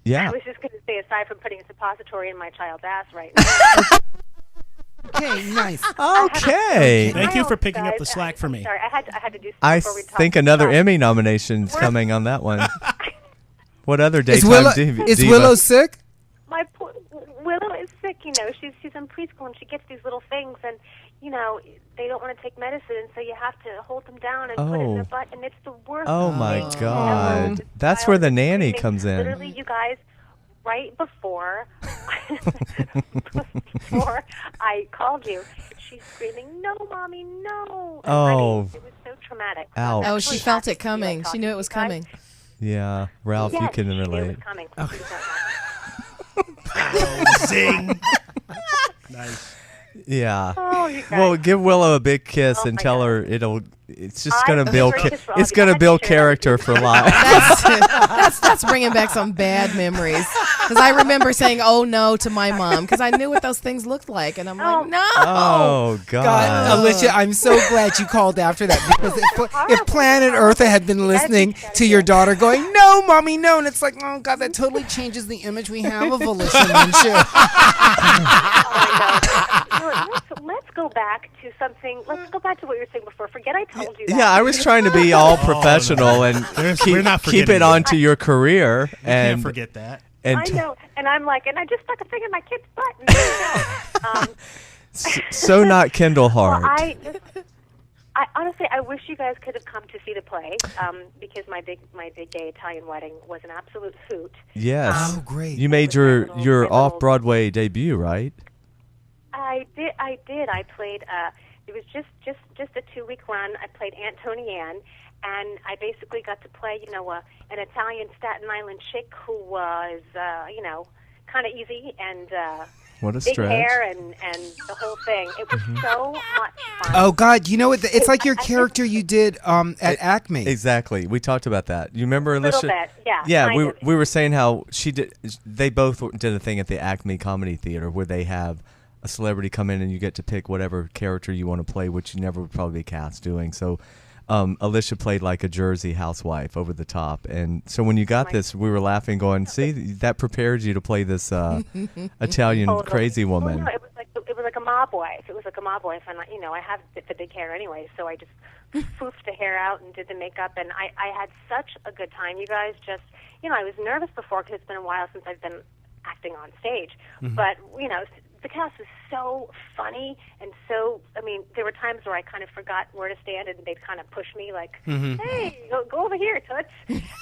Yeah. was just going to say, aside from putting a suppository in my child's ass right now. Okay, nice. Okay. Thank you My for own picking up guys, the slack for me. Sorry, I had to do something I before we talk. think another about- Emmy nomination's coming on that one. What other Is daytime Is diva? Willow sick? My poor Willow is sick. She's in preschool and she gets these little things, and they don't want to take medicine, so you have to hold them down and put it in their butt, and it's the worst. Oh my thing God. ever. That's Child where the is nanny screaming. comes in. Literally, you guys, right before I called you, she's screaming, "No, mommy, no!" And Oh. it was so traumatic. Ouch. Oh, she felt it coming. She knew it was coming. Yeah, Ralph, Yes, you can she knew it relate. was coming. Zing. Nice. Yeah. Oh, you guys. Well, give Willow a big kiss Oh and my tell God. her it's just I gonna was build very pissed off. it's I gonna had to build share that character with for life. That's bringing back some bad memories. Because I remember saying "oh no" to my mom because I knew what those things looked like, and I'm like, no. Oh God. God, Alicia, I'm so glad you called after that because if Planet Eartha had been listening to your daughter going, "No, mommy, no," and it's like, oh God, that totally changes the image we have of Alicia Minshew. Let's go back to something. Let's go back to what you were saying before. Forget I told you that. Yeah, I was trying to be all professional and We're not keep forgetting it that. on to your career Can't and forget that. and I know, and I'm like, and I just stuck a finger in my kid's butt. And there you go. so not Kendall Well, Hart. I honestly, I wish you guys could have come to see the play because my big gay Italian wedding was an absolute hoot. Yes. Oh, great. You made With my your little- off Broadway debut, right? I did. I played. It was just a 2-week run. I played Aunt Tony Ann, and I basically got to play, an Italian Staten Island chick who was, kind of easy and What a big stretch. hair and the whole thing. It was so much fun. Oh God, you know what? It's like your character you did at Acme. Exactly. We talked about that. You remember little Alicia? bit, yeah. Yeah, kind of. we were saying how they both did a thing at the Acme Comedy Theater where they have a celebrity come in and you get to pick whatever character you want to play, which you never would probably be cast doing. So Alicia played like a Jersey housewife over the top. And so when you got this, we were laughing going, see, that prepared you to play this Italian Totally. crazy woman. Well, no, it was like a mob boy. If it was like a mob boy, if I have the big hair anyway, so I just foofed the hair out and did the makeup, and I had such a good time. You guys just, I was nervous before because it's been a while since I've been acting on stage, but the cast is so funny and so. I mean, there were times where I kind of forgot where to stand, and they'd kind of push me like, "Hey, go over here, Toots."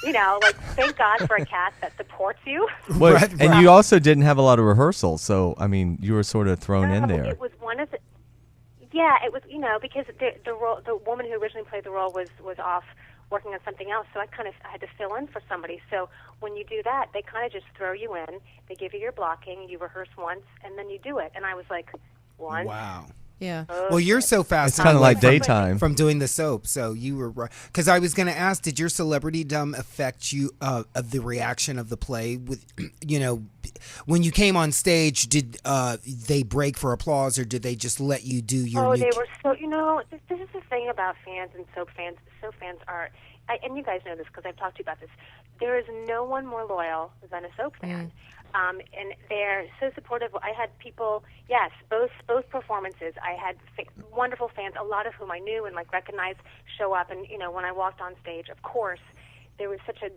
Like thank God for a cast that supports you. Well, and you also didn't have a lot of rehearsals, so I mean, you were sort of thrown in there. It was one of the. Yeah, it was because the woman who originally played the role was off working on something else, so I had to fill in for somebody. So when you do that, they kind of just throw you in. They give you your blocking, you rehearse once, and then you do it. And I was like, once. Wow. Yeah. Well, you're so fast. It's kind of like daytime. From doing the soap, so you were right. Because I was going to ask, did your celebritydom affect you of the reaction of the play? With when you came on stage, did they break for applause, or did they just let you do your? Oh, they were so. This is the thing about fans and soap fans. Soap fans are, and you guys know this because I've talked to you about this. There is no one more loyal than a soap fan. And they're so supportive. I had people, yes, both performances. I had wonderful fans, a lot of whom I knew and recognized, show up. And when I walked on stage, of course, there was such a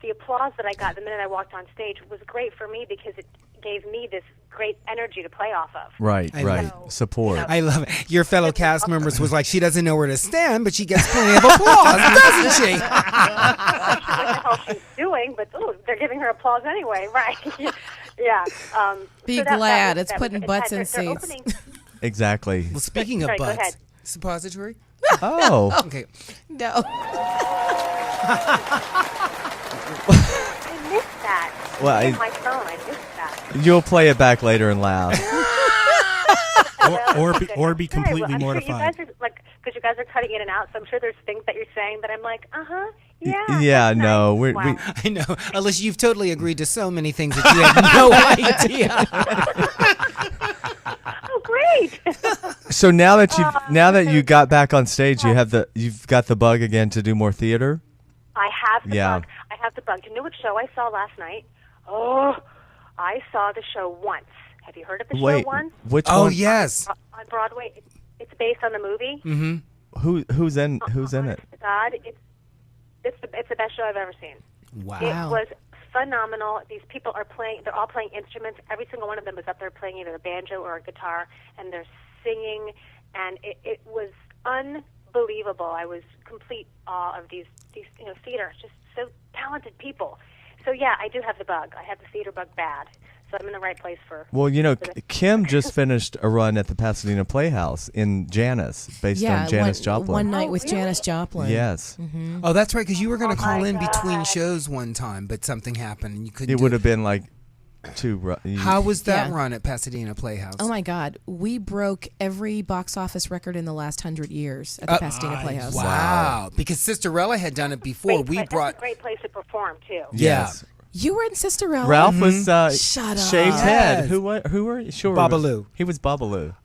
the applause that I got the minute I walked on stage was great for me because it gave me this great energy to play off of. Right. So, Support. I love it. Your fellow cast members was like, she doesn't know where to stand, but she gets plenty of applause, doesn't she? What the hell she's doing, but they're giving her applause anyway, right? Yeah. Be so glad. that It's putting butts in seats. Exactly. Well, speaking of Sorry, go butts, ahead. suppository? Oh. Okay. No. I missed that. Well, In my phone, I missed that. You'll play it back later and laugh. or be completely I'm mortified. Sure you guys are because you guys are cutting in and out, so I'm sure there's things that you're saying that I'm like, yeah. Yeah, that's no, nice. we I know. Alicia, you've totally agreed to so many things that you had no idea. Oh, great. So now that you got back on stage, you've got the bug again to do more theater. I have the bug. I have the bug. Do you know what show I saw last night? Oh, I saw the show Once. Have you heard of the show Once? Which Oh, one? yes. On Broadway. It's based on the movie. Mm-hmm. Who's in it? God, it's the best show I've ever seen. Wow. It was phenomenal. These people are playing. They're all playing instruments. Every single one of them is up there playing either a banjo or a guitar, and they're singing. And it was unbelievable. I was complete awe of these theater. Just so talented people. So yeah, I do have the bug. I have the theater bug bad. So I'm in the right place for. Well, Kim just finished a run at the Pasadena Playhouse in Janis, based on Janis Joplin. One night with Janis Joplin. Yes. Mm-hmm. Oh, that's right, because you were going to call my in between God. shows one time, but something happened and you couldn't. It would have been like two. How was that Yeah. run at Pasadena Playhouse? Oh my God, we broke every box office record in the last 100 years at the Pasadena Playhouse. Wow. Because Sisterella had done it before. That's a great place to perform too. Yes. You were in Sisterella. Ralph was Shut up. shaved head. Yes. Who were? Sure. Babalu. He was Babalu.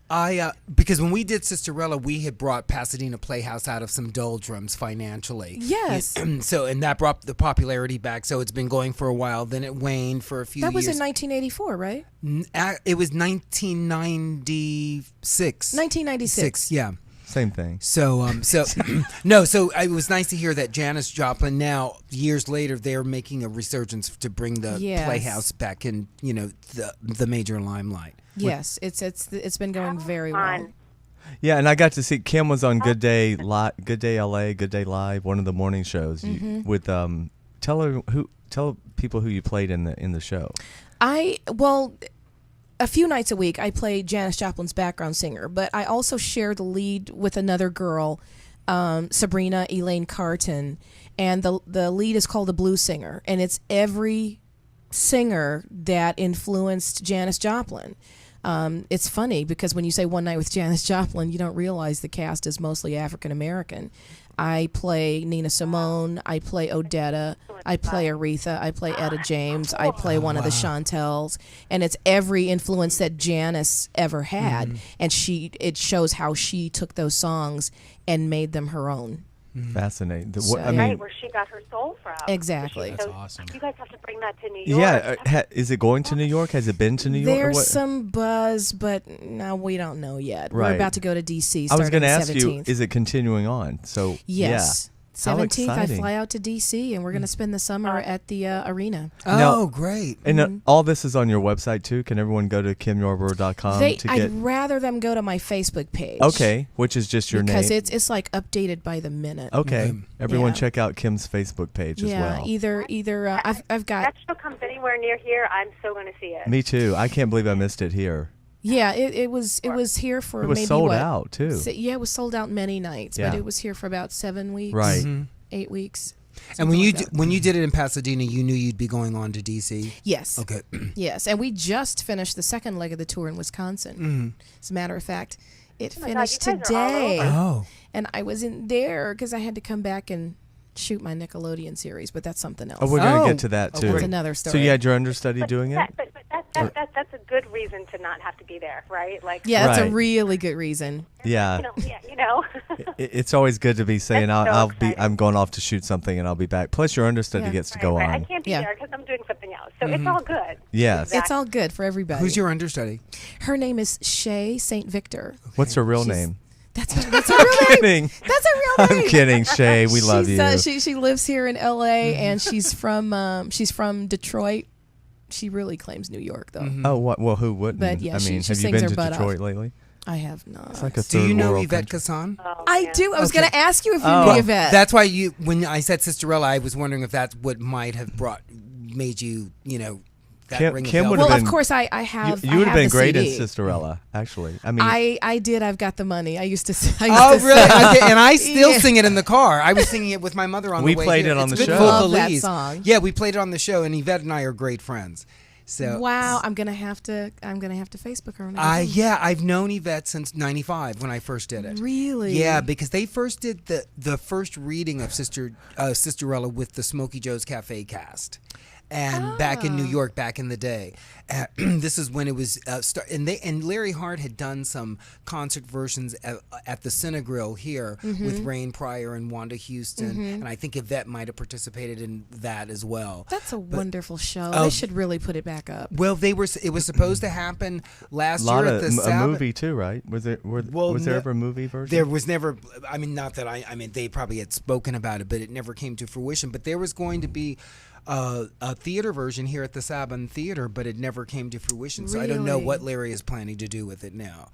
Because when we did Sisterella, we had brought Pasadena Playhouse out of some doldrums financially. Yes. And that brought the popularity back. So it's been going for a while. Then it waned for a few years. That was in 1984, right? It was 1996. 1996. Yeah. Same thing. So it was nice to hear that Janis Joplin now, years later, they're making a resurgence to bring the Playhouse back in, the major limelight. Yes, it's been going very well. Yeah, and I got to see Kim was on Good Day LA, Good Day Live, one of the morning shows. With tell people who you played in the show. A few nights a week, I play Janis Joplin's background singer, but I also share the lead with another girl, Sabrina Elaine Carton, and the lead is called The Blues Singer, and it's every singer that influenced Janis Joplin. It's funny because when you say One Night with Janis Joplin, you don't realize the cast is mostly African American. I play Nina Simone, I play Odetta, I play Aretha, I play Etta James, I play one of the Chantels, and it's every influence that Janis ever had, and it shows how she took those songs and made them her own. Fascinating. Right, where she got her soul from. Exactly. That's awesome. You guys have to bring that to New York. Yeah, is it going to New York? Has it been to New York? There's some buzz, but no, we don't know yet. Right. We're about to go to D.C. I was going to ask you, is it continuing on? Yes. Yeah. 17th, I exciting. fly out to D.C. and we're going to spend the summer at the arena. Oh, Now- great. And all this is on your website too. Can everyone go to KimYarbrough.com to get? I'd rather them go to my Facebook page. Okay, which is just your because name. it's like updated by the minute. Okay, everyone Yeah. check out Kim's Facebook page as well. Either I've got That show comes anywhere near here, I'm so going to see it. Me too. I can't believe I missed it here. it was here for It was maybe sold what, out too. Yeah, it was sold out many nights, Yeah. but it was here for about 7 weeks. Right. 8 weeks. And when something like that. when you did it in Pasadena, you knew you'd be going on to DC. Yes. Okay. Yes, and we just finished the second leg of the tour in Wisconsin. As a matter of fact, it my God, finished you guys are all today, over. Oh. and I was in there because I had to come back and shoot my Nickelodeon series, but that's something else. Oh, we're gonna Oh. get to that too. That's another story. So you had your understudy doing it? But that's a good reason to not have to be there, right? Like, Yeah, that's a Right. really good reason. Yeah. you know. It's always good to be saying That's so I'll be exciting. I'm going off to shoot something and I'll be back. Plus your understudy Yeah. gets to go Right. on. I can't be Yeah. there because I'm doing something else. So it's all good. Yes. Exactly. It's all good for everybody. Who's your understudy? Her name is Shay St. Victor. What's her real She's- name? That's her real name. Kidding. That's her real name. I'm kidding, Shay. We love She's, you. she lives here in L.A. and she's from Detroit. She really claims New York though. Oh, what? Well, who wouldn't? But, yeah, I she mean, have you sings been her to butt Detroit off. lately? I have not. It's like a Do third you know world Yvette country. Casson? Oh, I man. do. I was Okay. going to ask you if you Oh. knew Yvette. That's why when I said Sisterella, I was wondering if that's what might have made you, that Kim- ring a Kim bell. would well, have of been- course I have. You would have been the great CD. in Sisterella, actually. I mean, I did. I've got the money. I used to. Oh, really? Okay, and I still Yeah. sing it in the car. I was singing it with my mother on We the way played here. it on It's the good show. Love that vocalese. song. Yeah, we played it on the show, and Yvette and I are great friends. So Wow, I'm gonna have to Facebook her. and everything. I've known Yvette since '95 when I first did it. Really? Yeah, because they first did the first reading of Sisterella with the Smokey Joe's Cafe cast. And back in New York, back in the day, this is when it was and Larry Hart had done some concert versions at the Cinegrill here with Rain Pryor and Wanda Houston, and I think Yvette might have participated in that as well. That's a wonderful show. Oh, They should really put it back up. Well, it was supposed to happen last a lot year of at the a Sabbath. movie too, right? Was there ever a movie version? There was never. I mean, not that I mean, they probably had spoken about it, but it never came to fruition. But there was going to be a theater version here at the Saban Theater, but it never came to fruition. So I don't know Really? what Larry is planning to do with it now.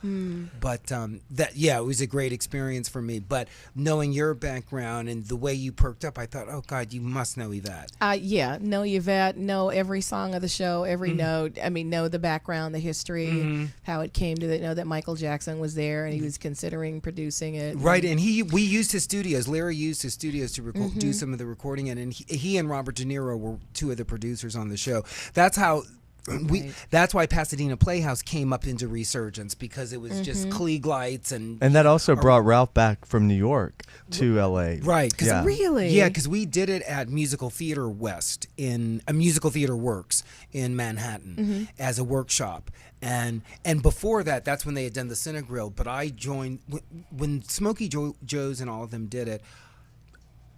But it was a great experience for me. But knowing your background and the way you perked up, I thought, oh God, you must know Yvette. Yeah, know Yvette, know every song of the show, every note. I mean, know the background, the history, how it came to know that Michael Jackson was there and he was considering producing it. Right, and we used his studios. Larry used his studios to do some of the recording, and he and Robert De Niro were two of the producers on the show. That's how. That's why Pasadena Playhouse came up into resurgence, because it was just Klieg lights and And that also brought Ralph back from New York to L.A. right. Yeah. Really? Yeah, because we did it at Musical Theater West in a Musical Theater Works in Manhattan as a workshop, and before that, that's when they had done the Cinegrill. But I joined when Smokey Joe's and all of them did it.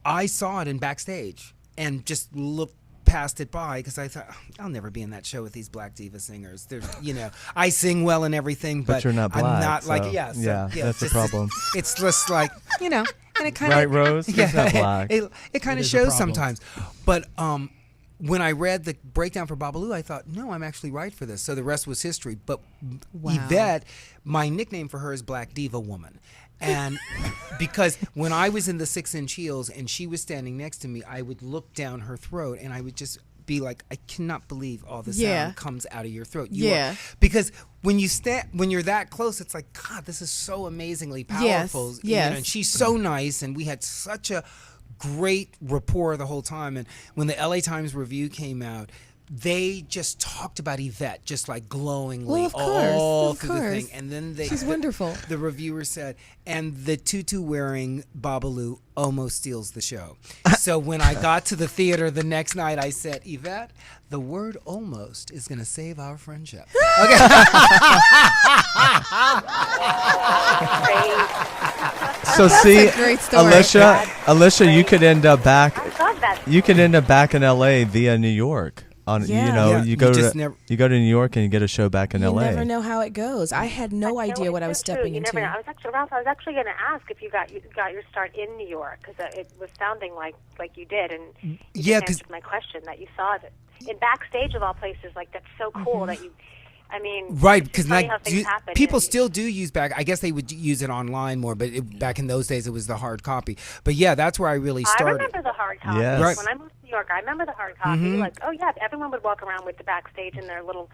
I saw it in backstage and just looked past it by, because I thought, oh, I'll never be in that show with these black diva singers. There's, I sing well and everything, but you're not black, I'm not so, like yeah, that's the just- problem. It's just like and it kind of Right, Rose? He's not black. It kind It of is a shows problem. sometimes, but when I read the breakdown for Babalu, I thought, no, I'm actually right for this. So the rest was history. But Wow. Yvette, my nickname for her is Black Diva Woman. And because when I was in the 6-inch heels and she was standing next to me, I would look down her throat and I would just be like, I cannot believe all the sound comes out of your throat. Because when you're that close, it's like, God, this is so amazingly powerful. Yes. And she's so nice, and we had such a great rapport the whole time. And when the LA Times review came out, they just talked about Yvette just like glowingly Well, of course, all of through the course. thing. And then She's wonderful. The reviewer said, and the tutu wearing Babalu almost steals the show. So when I got to the theater the next night, I said, Yvette, the word almost is going to save our friendship. Okay. So see, a great story. Alicia, you could end up back. I love that. You could end up back in L.A. via New York. Yeah. You go You to just never- you go to New York and you get a show back in You L.A. never know how it goes. I had no idea what I was stepping You into. never know. I was actually, Ralph, I was actually going to ask if you got your start in New York, because it was sounding like you did, and you Yeah, just answered my question that you saw it in backstage of all places. Like, that's so cool that you. I mean, Right, it's because funny how things happen. people still do use back. I guess they would use it online more, but back in those days it was the hard copy. But yeah, that's where I really I started. remember the hard copy. Yes. Right. When I moved to New York, I remember the hard copy. Like, oh yeah, everyone would walk around with the backstage in their little,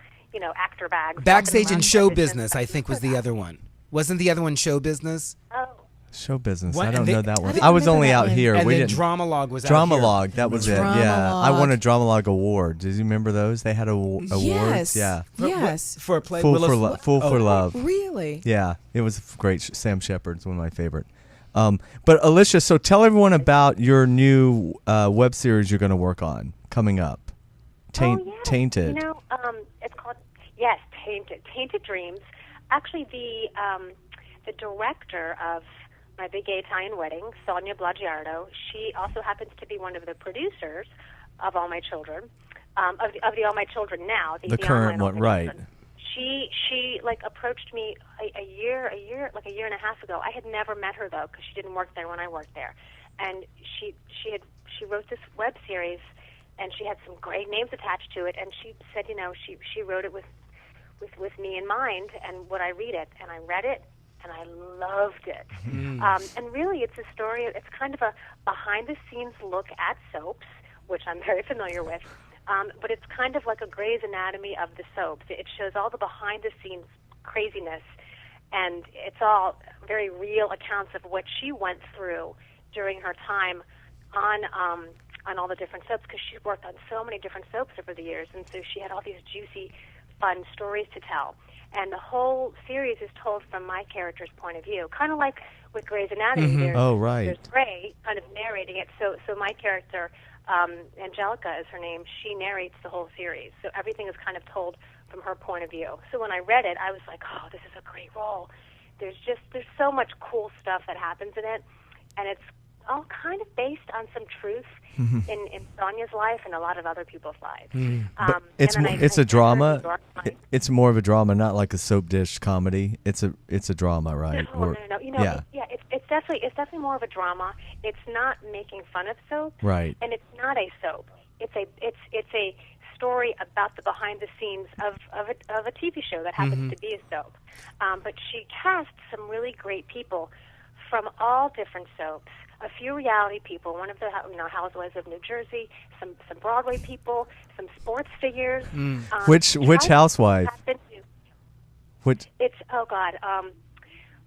actor bags. Backstage walking and around show the business. business, I think, was the other one. Wasn't the other one show business? Oh. Show business. What? I don't And they- know that one. didn't I was remember only that out one. here. And We then didn't. Dramalog was out here. Dramalog. That was it. Yeah, I won a Dramalog. Dramalog award. Did you remember those? They had awards. Yes. Yeah. Yes. For a play. Fool Willis- for Love. Fool for Love. Really? Yeah, it was great. Sam Shepard's one of my favorite. But Alicia, so tell everyone about your new web series you're going to work on coming up. Tainted. It's called Tainted Dreams. Actually, the director of my big gay Italian wedding, Sonia Blagiardo, she also happens to be one of the producers of All My Children, of the All My Children now, the current online All one, My right? Children. She approached me a year and a half ago. I had never met her though, because she didn't work there when I worked there, and she wrote this web series, and she had some great names attached to it, and she said, she wrote it with me in mind, and would I read it? And I read it, and I loved it. And really, it's a story. It's kind of a behind-the-scenes look at soaps, which I'm very familiar with. But it's kind of like a Grey's Anatomy of the soaps. It shows all the behind-the-scenes craziness, and it's all very real accounts of what she went through during her time on all the different soaps, because she worked on so many different soaps over the years, and so she had all these juicy, fun stories to tell. And the whole series is told from my character's point of view, kind of like with Grey's Anatomy. There's Grey kind of narrating it. So my character, Angelica is her name, she narrates the whole series. So everything is kind of told from her point of view. So when I read it, I was like, oh, this is a great role. There's so much cool stuff that happens in it, and it's all kind of based on some truth in Sonia's life and a lot of other people's lives. But it's a drama. It's more of a drama, not like a soap dish comedy. It's a drama, right? No. It's definitely more of a drama. It's not making fun of soap, right? And it's not a soap. It's a story about the behind the scenes of a TV show that happens to be a soap. But she cast some really great people from all different soaps. A few reality people, one of the Housewives of New Jersey, some Broadway people, some sports figures. Which housewife? Which? It's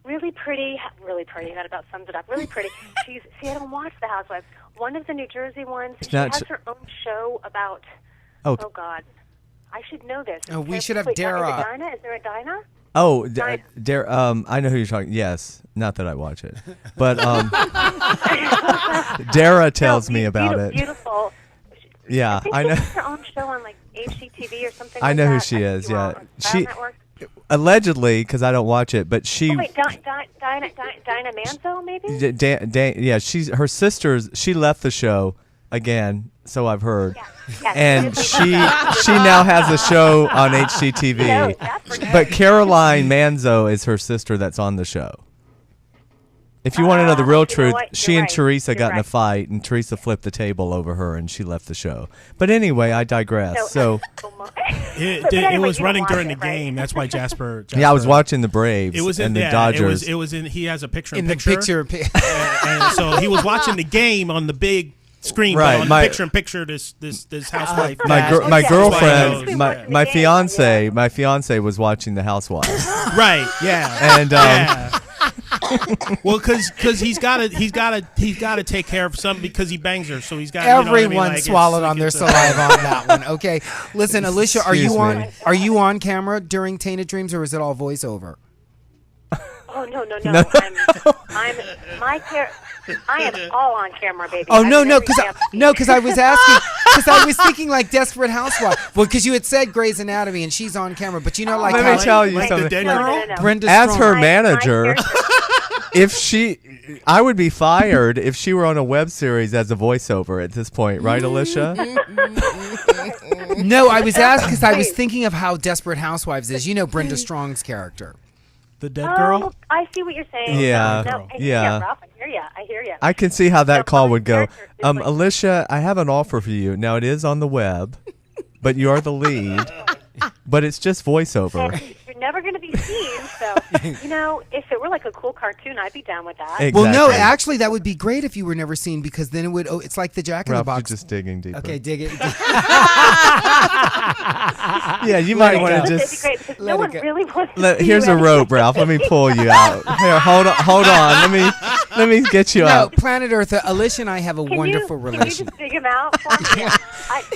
really pretty. That about sums it up. Really pretty. I don't watch the Housewives. One of the New Jersey ones. She has her own show about. Oh God, I should know this. Oh, we should have Dara. Is there a Dinah? Oh, Dara. I know who you're talking. Yes, not that I watch it, but Dara tells me about it. Beautiful. Yeah, I know. She has her own show on like HGTV or something. I know like who that. she is. Yeah, Child Network. Allegedly, because I don't watch it, but she. Oh, wait, Dinah Manzo, maybe. Yeah, her sisters. She left the show again, so I've heard. Yeah. Yes. And she now has a show on HGTV. But Caroline Manzo is her sister that's on the show. If you want to know the real truth, she and Teresa got in a fight, and Teresa flipped the table over her, and she left the show. But anyway, I digress. So it was running during the game. That's why Jasper. Yeah, I was watching the Braves and the Dodgers. It was in. He has a picture in the picture. And so he was watching the game on the big screen, right? On the picture. This housewife. My girlfriend, my fiance was watching the Housewives. Right. Yeah. And Well, because he's got to take care of some because he bangs her, so he's got. You know what I mean? Everyone Like, swallowed it's- on their it's a- saliva on that one. Okay, listen, Alicia, are you Excuse me. on camera during Tainted Dreams, or is it all voiceover? Oh no. No. I am all on camera, baby. Oh I'm no, in no, every because damn I was asking, because I was thinking like Desperate Housewife. Well, because you had said Grey's Anatomy and she's on camera, but you know, like Let how me tell you like the something. dead No, girl. no, no, no. Brenda As Strong. her My manager, character- I would be fired if she were on a web series as a voiceover at this point, right, Alicia? No, I was asking because I was thinking of how Desperate Housewives is. You know Brenda Strong's character. The dead girl. Oh, I see what you're saying. Yeah, No, I hear yeah. ya, Ralph. I hear you. I can see how that No, call my would go. character is like- Alicia, I have an offer for you. Now, it is on the web, but you are the lead, but it's just voiceover. And you're never going to be seen, so, if it were like a cool cartoon, I'd be down with that. Exactly. Well, no, actually, that would be great if you were never seen because then it would. Oh, it's like the Jack in the Ralph, you're Box. just digging deeper. Okay, dig it. Yeah, you Let might it want go. to It'd be just... great because let no it one go. really wants to see Here's you a anyway. rope, Ralph. Let me pull you out. Here, hold on. Let me get you No, out. Planet Earth. Alicia and I have a Can wonderful you relationship. just dig him out for me? Yeah.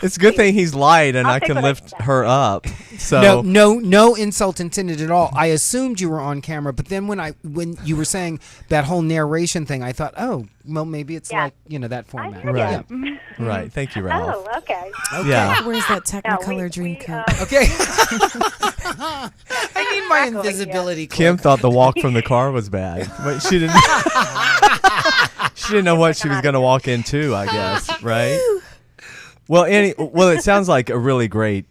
It's a good thing he's light and I'll I take can what I lift said. her up. So No insult intended at all. I assumed you were on camera, but then when you were saying that whole narration thing, I thought, oh, well, maybe it's Yeah. like that format. hear Right. Yeah. Right. Thank you, Ralph. Oh, okay. Yeah. Where's that No, Technicolor dream coat? Okay. I need my invisibility cloak. Kim thought the walk from the car was bad, but she didn't. She didn't know what she was going to walk into, I guess, right? Well, it sounds like a really great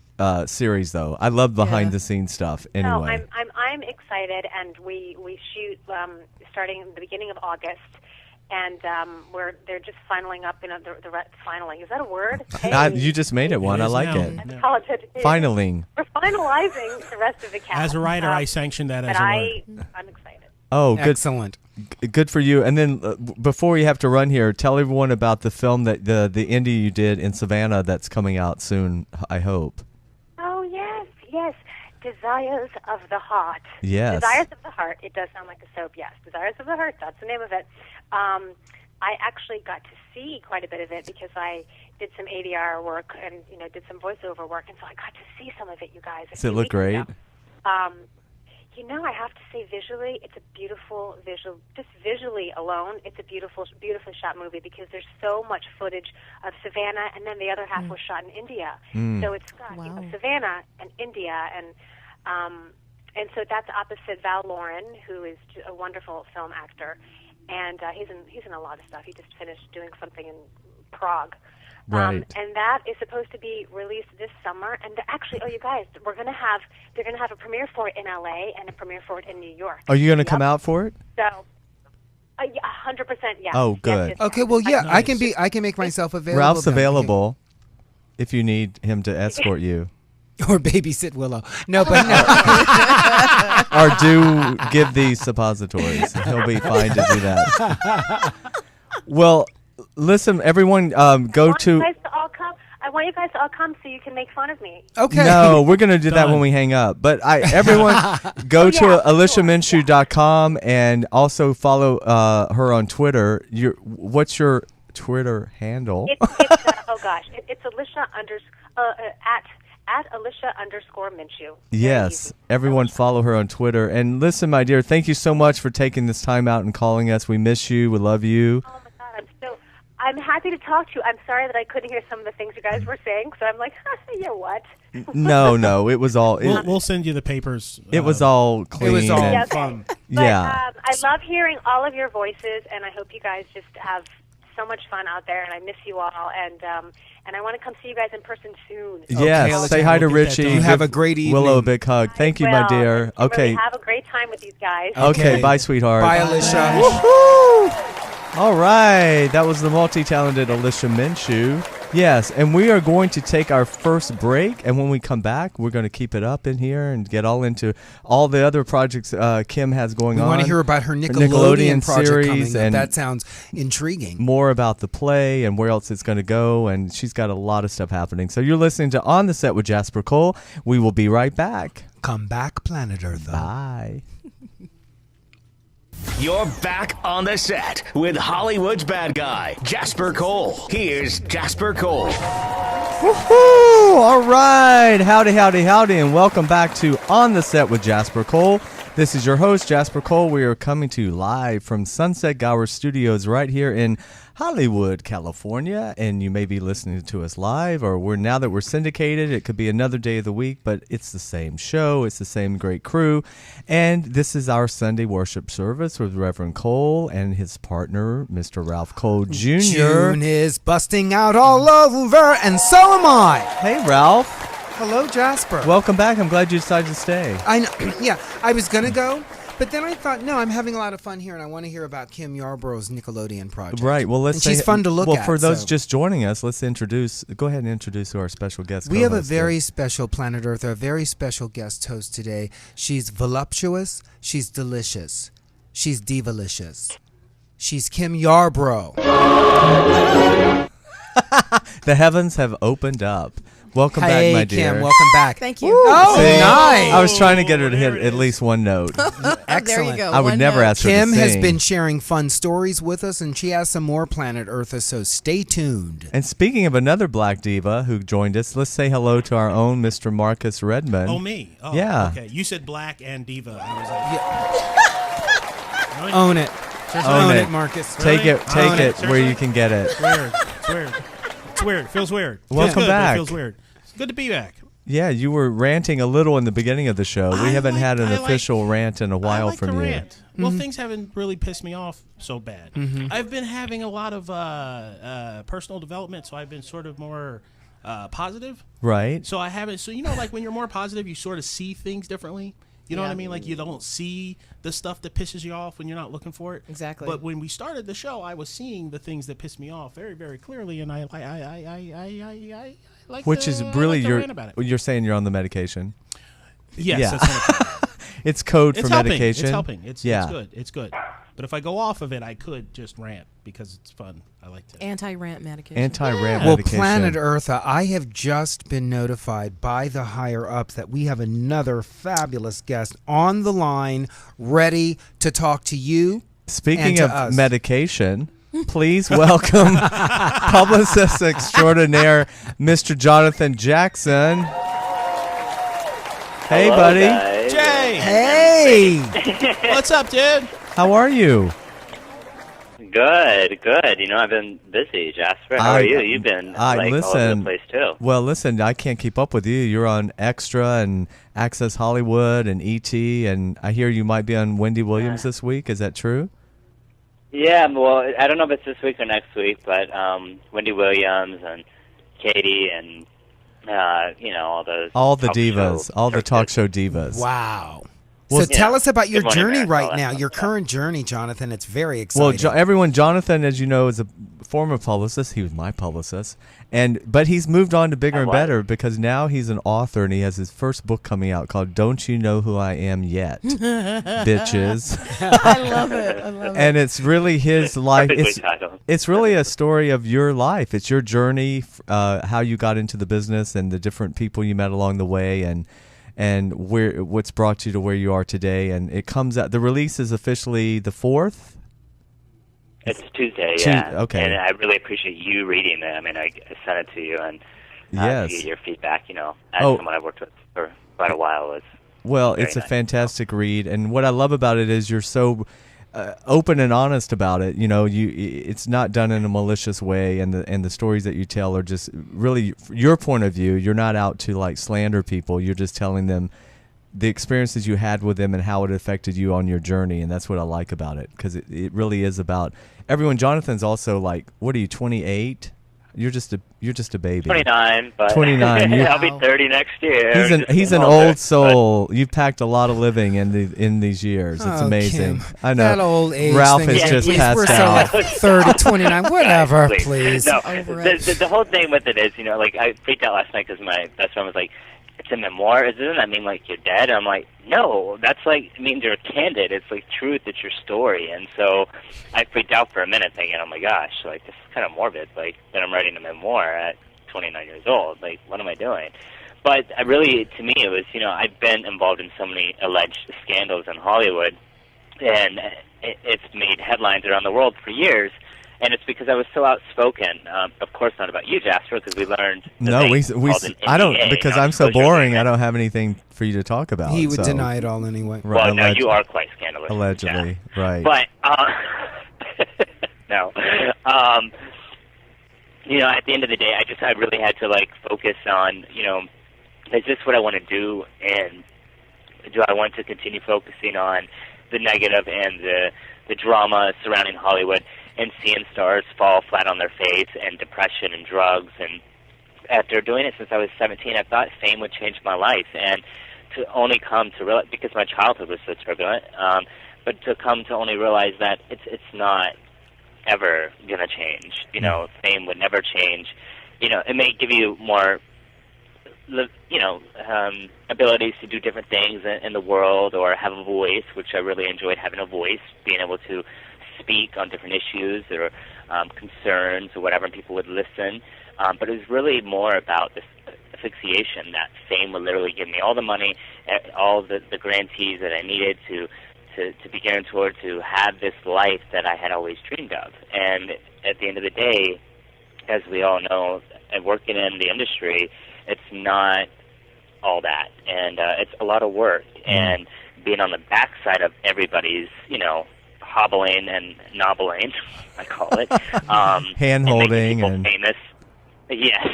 series, though. I love behind the scenes stuff. Anyway, No, I'm excited, and we shoot starting the beginning of August, and they're just finaling up. The finaling, is that a word? Hey, you just made it one. It I is like now. it. that's college education. Finaling. We're finalizing the rest of the cast. As a writer, I sanction that as but a word. I'm excited. Oh, good. Excellent. Good for you. And then before we have to run here, tell everyone about the film that the indie you did in Savannah that's coming out soon. I hope. Oh yes. Desires of the Heart. Yes. Desires of the Heart. It does sound like a soap. Yes. Desires of the Heart. That's the name of it. I actually got to see quite a bit of it because I did some ADR work and did some voiceover work, and so I got to see some of it. You guys. Does it look great? I have to say, visually, it's a beautiful visual. Just visually alone, it's a beautifully shot movie because there's so much footage of Savannah, and then the other half was shot in India. So it's got Savannah and India, and so that's opposite Val Lauren, who is a wonderful film actor, and he's in a lot of stuff. He just finished doing something in Prague. Right. And that is supposed to be released this summer. And actually, you guys, they're going to have a premiere for it in LA and a premiere for it in New York. Are you going to come out for it? So, 100%, yeah. Oh, Yes, good. yes, Okay, well, yeah, Nice. I can make myself available. Ralph's then. available if you need him to escort you. Or babysit Willow. No, but no. Or do give these suppositories. He'll be fine to do that. Well, listen, everyone, go to... I want you guys to all come so you can make fun of me. Okay. No, we're going to do that Done. when we hang up. But everyone, go to aliciaminshew.com and also follow her on Twitter. What's your Twitter handle? It's Alicia at Alicia_Minshew. Yes, everyone follow her on Twitter. And listen, my dear, thank you so much for taking this time out and calling us. We miss you. We love you. Oh my God, I'm happy to talk to you. I'm sorry that I couldn't hear some of the things you guys were saying, so I'm like, yeah, what? No, it was all... We'll send you the papers. It was all clean. It was all and- fun. But, Yeah. I love hearing all of your voices, and I hope you guys just have so much fun out there, and I miss you all, and I want to come see you guys in person soon. Yes, Okay, say hi to we'll get that Richie. done. You have Give a great Willow a evening. big hug. Thank you, my dear. Kimberly, Okay. have a great time with these guys. Okay, bye, sweetheart. Bye, Alicia. All right, that was the multi-talented Alicia Minshew. Yes, and we are going to take our first break, and when we come back, we're going to keep it up in here and get all into all the other projects Kim has going We on. want to hear about her Nickelodeon project series coming up. and That sounds intriguing. more about the play and where else it's going to go, and she's got a lot of stuff happening. So you're listening to On the Set with Jasper Cole. We will be right back. Come back, Planet Earth. Bye. You're back on the set with Hollywood's bad guy, Jasper Cole. Here's Jasper Cole. Woohoo! All right. Howdy, howdy, howdy, and welcome back to On the Set with Jasper Cole. This is your host, Jasper Cole. We are coming to you live from Sunset Gower Studios right here in Hollywood, California, and you may be listening to us live, or now that we're syndicated, it could be another day of the week, but it's the same show, it's the same great crew, and this is our Sunday worship service with Reverend Cole and his partner, Mr. Ralph Cole Jr. June is busting out all over, and so am I. Hey, Ralph. Hello, Jasper. Welcome back. I'm glad you decided to stay. I know. Yeah, I was going to go, but then I thought, no, I'm having a lot of fun here, and I want to hear about Kim Yarbrough's Nickelodeon project. Right. Well, and she's fun to look at. Well, for those just joining us, let's go ahead and introduce our special guest. We have a very special Planet Earth, a very special guest host today. She's voluptuous. She's delicious. She's Diva-Licious. She's Kim Yarbrough. The heavens have opened up. Welcome back, my dear. Kim, welcome back. Thank you. Oh, See? nice. I was trying to get her to hit at least one note. Excellent. There you go. I would never ask her to Kim sing. has been sharing fun stories with us, and she has some more Planet Earth, so stay tuned. And speaking of another black diva who joined us, let's say hello to our own Mr. Markus Redmond. Oh, me? Oh, yeah. Okay. You said black and diva. I was like, Own it. Just own it, Marcus. Take Really? it where you can get it. It's weird. It's weird. It's weird. It feels weird. Welcome feels good, back. But it feels weird. It's good to be back. Yeah, you were ranting a little in the beginning of the show. We haven't had an official rant in a while I like from to you. rant. Well, things haven't really pissed me off so bad. I've been having a lot of personal development, so I've been sort of more positive. Right. So I haven't. So like when you're more positive, you sort of see things differently. You know what I mean? Like you don't see the stuff that pisses you off when you're not looking for it. Exactly. But when we started the show, I was seeing the things that pissed me off very, very clearly, and I like. Which is really rant about it. you're saying you're on the medication. Yes, Yeah. that's what I'm saying. It's code It's for helping. medication. It's helping. It's good. It's good. But if I go off of it, I could just rant because it's fun. I like to. Anti-rant medication. Anti-rant Well, medication. Planet Earth, I have just been notified by the higher-ups that we have another fabulous guest on the line ready to talk to you. Speaking and to of us. medication, please welcome Publicist Extraordinaire, Mr. Jonathan Jaxson. Hey, Hello, buddy. guys. Jay, Hey! what's up, dude? How are you? Good, good. I've been busy, Jasper. How are you? You've been all over the place too. Well, listen, I can't keep up with you. You're on Extra and Access Hollywood and ET, and I hear you might be on Wendy Williams this week. Is that true? Yeah, well, I don't know if it's this week or next week, but Wendy Williams and Katie and all the divas, all the talk show divas. Wow. Well, So tell us about your Good morning, journey America, all right that now, fun your stuff. current journey, Jonathan. It's very Well, exciting. Jonathan, as you know, is a former publicist. He was my publicist, but he's moved on to bigger and better because now he's an author and he has his first book coming out called "Don't You Know Who I Am Yet, Bitches." I love it. I love it. And it's really his life. Perfectly titled. It's really a story of your life. It's your journey, how you got into the business and the different people you met along the way, and what's brought you to where you are today. And it comes out. The release is officially the 4th. It's Tuesday, yeah. Okay. And I really appreciate you reading it. I mean, I sent it to you, and Yes. to get your feedback, as Oh. someone I've worked with for quite a while. Was Well, very it's a nice. fantastic read, and what I love about it is you're so open and honest about it. It's not done in a malicious way, and the stories that you tell are just really your point of view. You're not out to slander people. You're just telling them the experiences you had with them and how it affected you on your journey, and that's what I like about it because it really is about everyone. Jonathan's also what are you, 28? You're just a baby. 29, but 29, you- I'll be 30 next year. He's an old soul. You've packed a lot of living in these years. It's Oh, amazing. Kim, I know. That old age Ralph thing. has just We're passed so out. 30, 29, whatever, please. No, Over it. the whole thing with it is, I freaked out last night because my best friend was like, "It's a memoir. Doesn't that mean you're dead?" And I'm like, "No, that's it means you're candid. It's truth. It's your story." And so I freaked out for a minute, thinking, "Oh my gosh, this is kind of morbid. That I'm writing a memoir at 29 years old. What am I doing?" But really, to me, it was, I've been involved in so many alleged scandals in Hollywood, and it's made headlines around the world for years. And it's because I was so outspoken. Of course, not about you, Jasper, because we learned. I don't, because I'm so boring. I don't have anything for you to talk about. He would deny it all anyway. Right, well, no, you are quite scandalous. Allegedly, yeah. right? But no, at the end of the day, I really had to focus on, is this what I want to do, and do I want to continue focusing on the negative and the drama surrounding Hollywood, and seeing stars fall flat on their face, and depression and drugs. And after doing it since I was 17, I thought fame would change my life. And to only come to realize, because my childhood was so turbulent, but to come to only realize that it's not ever going to change. Fame would never change. It may give you more, abilities to do different things in the world, or have a voice, which I really enjoyed having a voice, being able to speak on different issues or concerns or whatever, and people would listen. But it was really more about this asphyxiation that fame would literally give me all the money, all the grantees that I needed to be guaranteed to have this life that I had always dreamed of. And at the end of the day, as we all know, and working in the industry, it's not all that. And it's a lot of work. And being on the backside of everybody's, hobbling and nobbling, I call it. Hand-holding. And famous. Yes,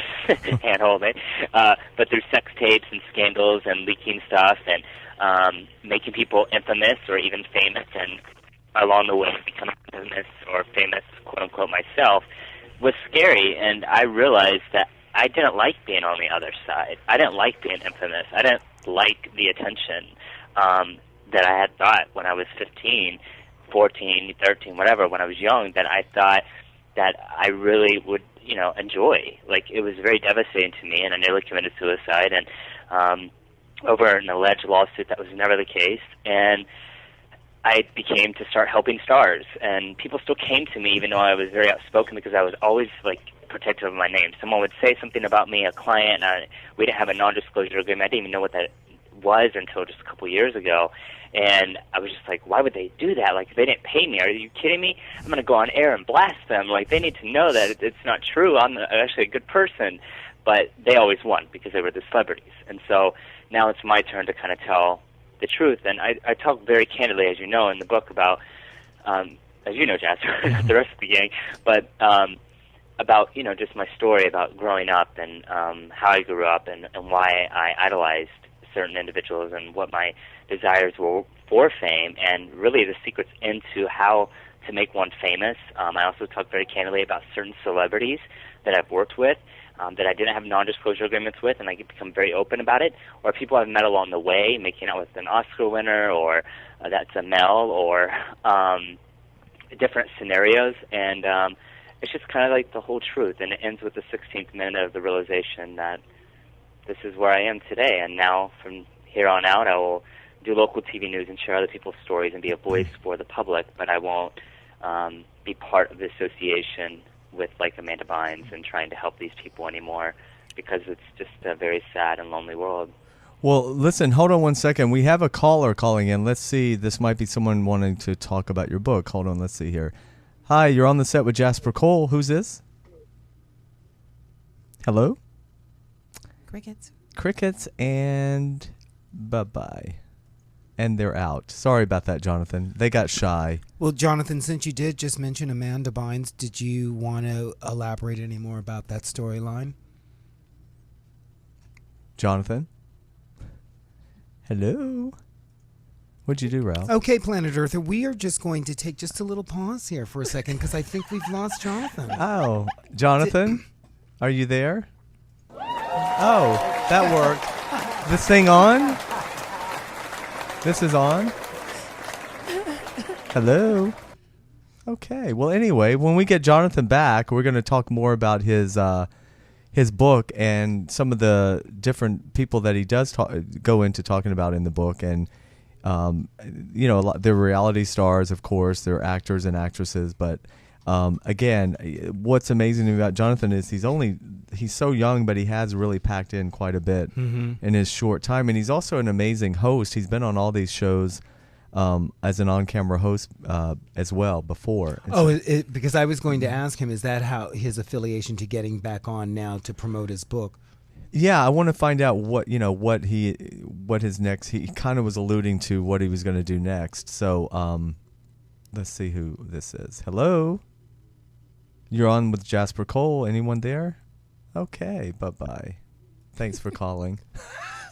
hand-holding. But through sex tapes and scandals and leaking stuff and making people infamous or even famous, and along the way becoming famous or famous, quote-unquote, myself, was scary. And I realized that I didn't like being on the other side. I didn't like being infamous. I didn't like the attention that I had thought when I was 15, 14, 13, whatever, when I was young, that I thought that I really would, enjoy. It was very devastating to me, and I nearly committed suicide, and over an alleged lawsuit that was never the case. And I became to start helping stars, and people still came to me, even though I was very outspoken, because I was always, protective of my name. Someone would say something about me, a client, and we didn't have a non-disclosure agreement. I didn't even know what that was until just a couple years ago. And I was just like, why would they do that? They didn't pay me. Are you kidding me? I'm going to go on air and blast them. They need to know that it's not true. I'm actually a good person. But they always won because they were the celebrities. And so now it's my turn to kind of tell the truth. And I talk very candidly, as you know, in the book about, as you know, Jasper, the rest of the gang, but about, just my story about growing up and how I grew up and why I idolized certain individuals and what my desires were for fame, and really the secrets into how to make one famous. I also talk very candidly about certain celebrities that I've worked with, that I didn't have non-disclosure agreements with, and I could become very open about it, or people I've met along the way, making out with an Oscar winner, or that's a Mel, or different scenarios. And it's just kind of the whole truth, and it ends with the 16th minute of the realization that this is where I am today, and now from here on out I will do local TV news and share other people's stories and be a voice for the public, but I won't be part of the association with Amanda Bynes and trying to help these people anymore, because it's just a very sad and lonely world. Well, listen, hold on one second. We have a caller calling in. Let's see. This might be someone wanting to talk about your book. Hold on. Let's see here. Hi, you're on the set with Jasper Cole. Who's this? Hello? Crickets, and bye-bye. And they're out. Sorry about that, Jonathan. They got shy. Well, Jonathan, since you did just mention Amanda Bynes, did you want to elaborate any more about that storyline? Jonathan? Hello? What'd you do, Ralph? Okay, Planet Earther, we are just going to take just a little pause here for a second, because I think we've lost Jonathan. Oh, Jonathan? Are you there? Oh, that worked. This thing on? This is on? Hello? Okay. Well, anyway, when we get Jonathan back, we're going to talk more about his book and some of the different people that he does go into talking about in the book. And, they're reality stars, of course. They're actors and actresses. But, again, what's amazing about Jonathan is he's so young, but he has really packed in quite a bit in his short time. And he's also an amazing host. He's been on all these shows as an on-camera host as well before. And Because I was going to ask him, is that how his affiliation to getting back on now to promote his book? Yeah, I want to find out what his next. He kind of was alluding to what he was going to do next. So let's see who this is. Hello, you're on with Jasper Cole. Anyone there? Okay, bye. Thanks for calling.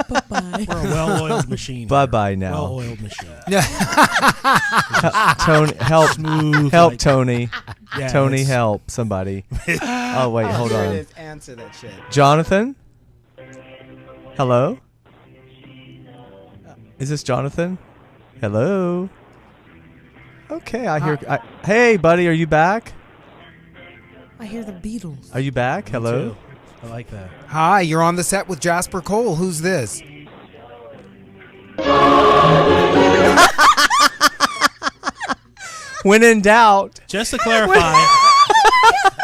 Bye-bye. We're a well-oiled machine. Bye now. Well-oiled machine. Tony, help! Smooth Help, like- Tony! Yeah, Tony, it's- help! Somebody! Oh wait, hold Here it on. is. Answer that shit. Jonathan? Hello? Is this Jonathan? Hello? Okay, I hear. Hey, buddy, are you back? I hear the Beatles. Are you back? Hello? Too. I like that. Hi, you're on the set with Jasper Cole. Who's this? When in doubt. Just to clarify,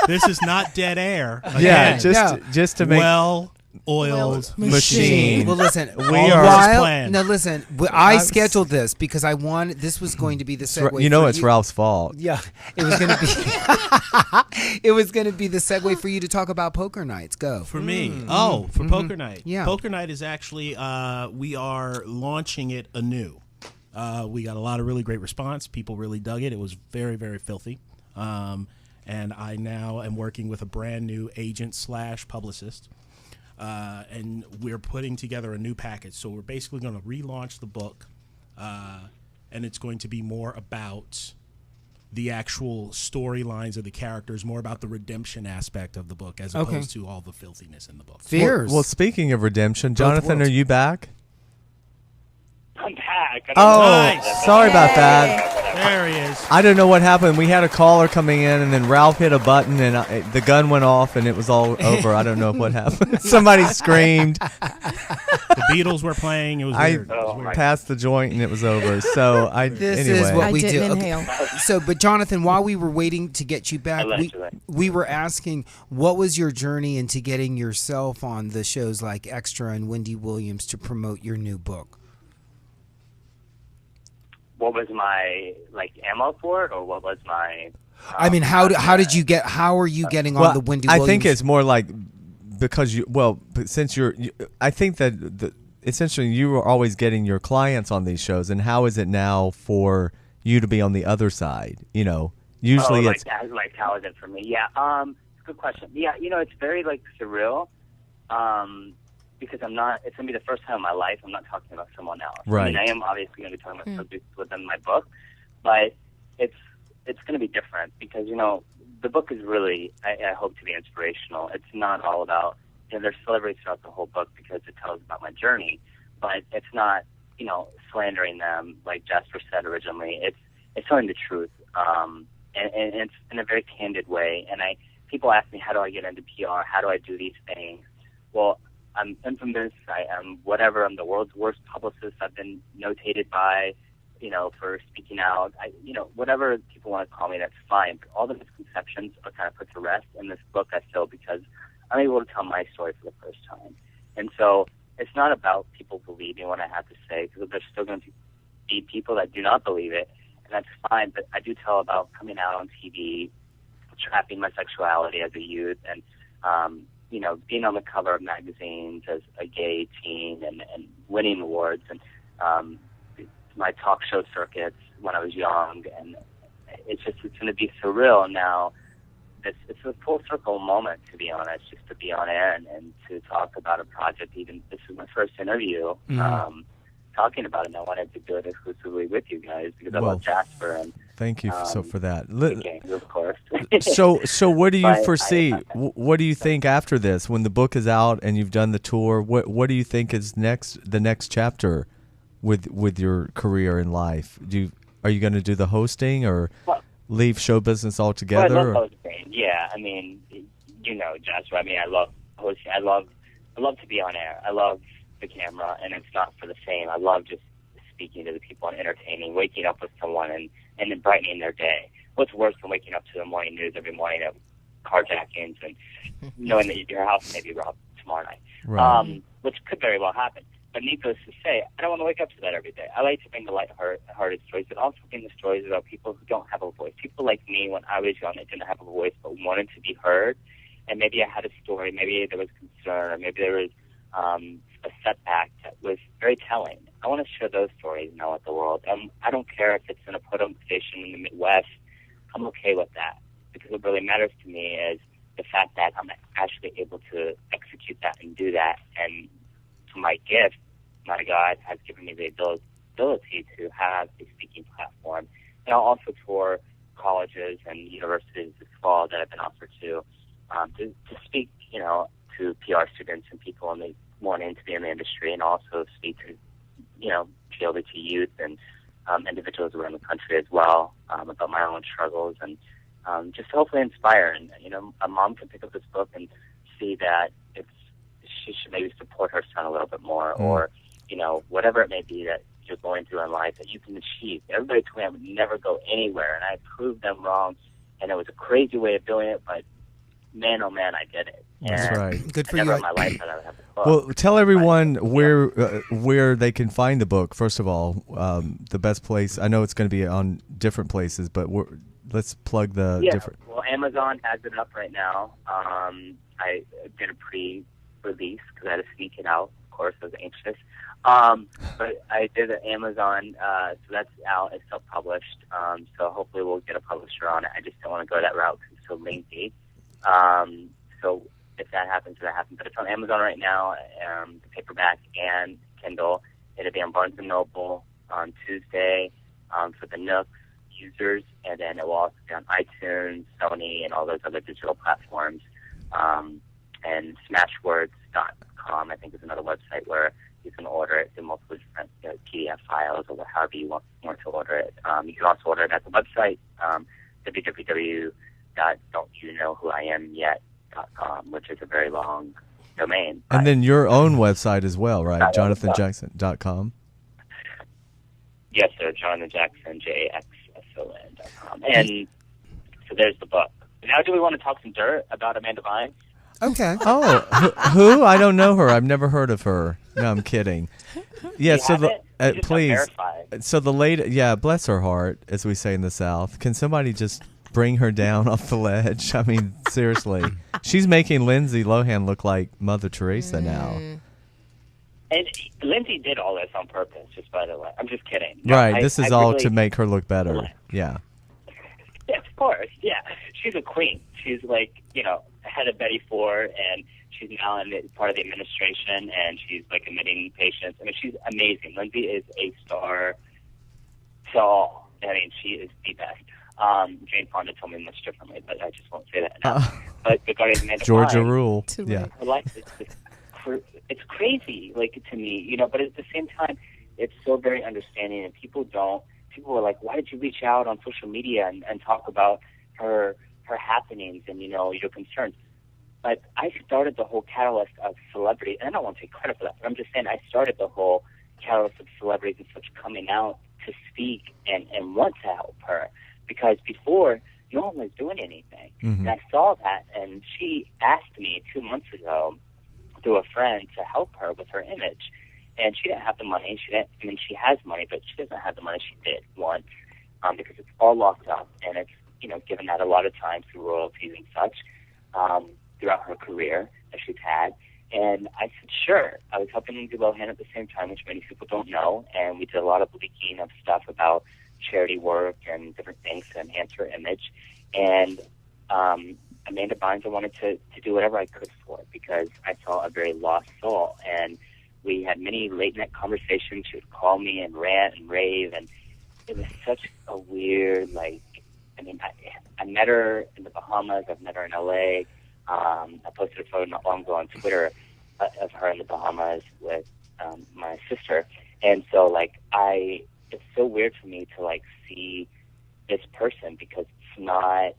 this is not dead air. Yeah, Again, just to make well-oiled machine. Well, listen, We are- planned. No, listen. I scheduled this because I wanted. This was going to be the segue. You know for it's Ralph's fault. Yeah, it was going to be. It was going to be the segue for you to talk about poker nights. Go. For me. Oh, for Poker Night. Yeah. Poker Night is actually, we are launching it anew. We got a lot of really great response. People really dug it. It was very, very filthy. And I now am working with a brand new agent / publicist. And we're putting together a new package. So we're basically going to relaunch the book. And it's going to be more about the actual storylines of the characters, more about the redemption aspect of the book as opposed to all the filthiness in the book. Fears. Well, speaking of redemption, Jonathan, worlds. are you back? I'm back. Oh, sorry about that. There he is. I don't know what happened. We had a caller coming in, and then Ralph hit a button, and the gun went off, and it was all over. I don't know what happened. Somebody screamed. The Beatles were playing. It was I weird. It was weird. passed the joint, and it was over. So This anyway. is what I we do. didn't Okay. inhale. So, but Jonathan, while we were waiting to get you back, Allegedly. we were asking, what was your journey into getting yourself on the shows like Extra and Wendy Williams to promote your new book? What was my ammo for it, or what was my? I mean, how are you getting on the Wendy Williams? I think it's more like because since I think that essentially you are always getting your clients on these shows, and how is it now for you to be on the other side? You know, usually it's how is it for me? Yeah, it's a good question. Yeah, it's very surreal. Because it's going to be the first time in my life I'm not talking about someone else. Right. I mean, I am obviously going to be talking about subjects within my book, but it's going to be different because, the book is really, I hope to be inspirational. It's not all about, there's celebrities throughout the whole book because it tells about my journey, but it's not, slandering them like Jasper said originally. It's telling the truth, and it's in a very candid way. And people ask me, how do I get into PR? How do I do these things? Well, I'm infamous. I am whatever. I'm the world's worst publicist. I've been notated by, for speaking out. Whatever people want to call me, that's fine. But all the misconceptions are kind of put to rest in this book, I feel, because I'm able to tell my story for the first time. And so it's not about people believing what I have to say, because there's still going to be people that do not believe it, and that's fine. But I do tell about coming out on TV, trapping my sexuality as a youth, and being on the cover of magazines as a gay teen and winning awards, and my talk show circuits when I was young, and it's going to be surreal now. It's a full circle moment, to be honest, just to be on air and to talk about a project. Even this is my first interview talking about it, and I wanted to do it exclusively with you guys because I love Jasper and. Thank you for that. Games, of course. So what do you foresee? I what do you think after this, when the book is out and you've done the tour? What do you think is the next chapter with your career in life? Are you going to do the hosting or leave show business altogether? Well, I love hosting. Yeah, I mean, Jasper. I mean, I love hosting. I love to be on air. I love the camera, and it's not for the fame. I love just speaking to the people and entertaining, waking up with someone and then brightening their day. What's worse than waking up to the morning news every morning of carjackings and knowing that your house may be robbed tomorrow night, right. Which could very well happen. but needless to say, I don't want to wake up to that every day. I like to bring the light-hearted stories, but also bring the stories about people who don't have a voice. People like me, when I was young, I didn't have a voice, but wanted to be heard. And maybe I had a story, maybe there was concern, or maybe there was a setback that was very telling. I want to share those stories now with the world. I don't care if it's in a put-up station in the Midwest. I'm okay with that, because what really matters to me is the fact that I'm actually able to execute that and do that. And to my gift, my God has given me the ability to have a speaking platform. And I'll also tour colleges and universities this fall that I've been offered to speak, to PR students and people and they wanting to be in the industry, and also speak to, LGBT youth and individuals around the country as well, about my own struggles, and just hopefully inspire. And a mom can pick up this book and see that she should maybe support her son a little bit more, or whatever it may be that you're going through in life that you can achieve. Everybody told me I would never go anywhere, and I proved them wrong. And it was a crazy way of doing it, but man, oh man, I did it. That's and right. Good for never you. in my life that I would have a book. Well, tell everyone where they can find the book. First of all, the best place. I know it's going to be on different places, but let's plug the different. Well, Amazon has it up right now. I did a pre-release because I had to sneak it out. Of course, I was anxious. But I did it Amazon, so that's out. It's self-published. So hopefully we'll get a publisher on it. I just don't want to go that route because it's so lengthy. So if that happens, that happens. But it's on Amazon right now, the paperback and Kindle. It'll be on Barnes & Noble on Tuesday for the Nook users, and then it will also be on iTunes, Sony, and all those other digital platforms. And Smashwords.com, I think, is another website where you can order it in multiple different PDF files or however you want to order it. You can also order it at the website, www.don'tyouKnowWhoIamYet.com, which is a very long domain. And then your own website as well, right? JonathanJaxson.com. Yes, sir. JonathanJaxson, JAXSON.com. And so there's the book. Now, do we want to talk some dirt about Amanda Bynes? Okay. Oh, who? I don't know her. I've never heard of her. No, I'm kidding. Yeah, please. So the lady, bless her heart, as we say in the South. Can somebody just bring her down off the ledge? I mean, seriously. She's making Lindsay Lohan look like Mother Teresa now. And Lindsay did all this on purpose, just by the way. I'm just kidding. Right, this is all to make her look better. Yeah. Yeah, of course, yeah. She's a queen. She's like, head of Betty Ford, and she's now in part of the administration, and she's like admitting patients. I mean, she's amazing. Lindsay is a star to all. I mean, she is the best. Jane Fonda told me much differently, but I just won't say that now. But regarding Amanda Georgia Bynes, rule. Yeah. her life is it's crazy, like, to me, but at the same time, it's so very understanding, and people were like, why did you reach out on social media and talk about her happenings and, your concerns? But I started the whole catalyst of celebrity, and I don't want to take credit for that, but I'm just saying I started the whole catalyst of celebrities and such coming out to speak and want to help her, because before, no one was doing anything. Mm-hmm. And I saw that, and she asked me 2 months ago through a friend to help her with her image. And she didn't have the money. She has money, but she doesn't have the money she did once, because it's all locked up, and it's, given that a lot of time through royalties and such, throughout her career that she's had. And I said, sure. I was helping Lindsay Lohan at the same time, which many people don't know, and we did a lot of leaking of stuff about charity work and different things to enhance her image. And Amanda Bynes, I wanted to do whatever I could for it, because I saw a very lost soul. And we had many late-night conversations. She would call me and rant and rave, and it was such a weird, I met her in the Bahamas. I've met her in L.A. I posted a photo not long ago on Twitter of her in the Bahamas with my sister. And so, it's so weird for me to, see this person, because it's not...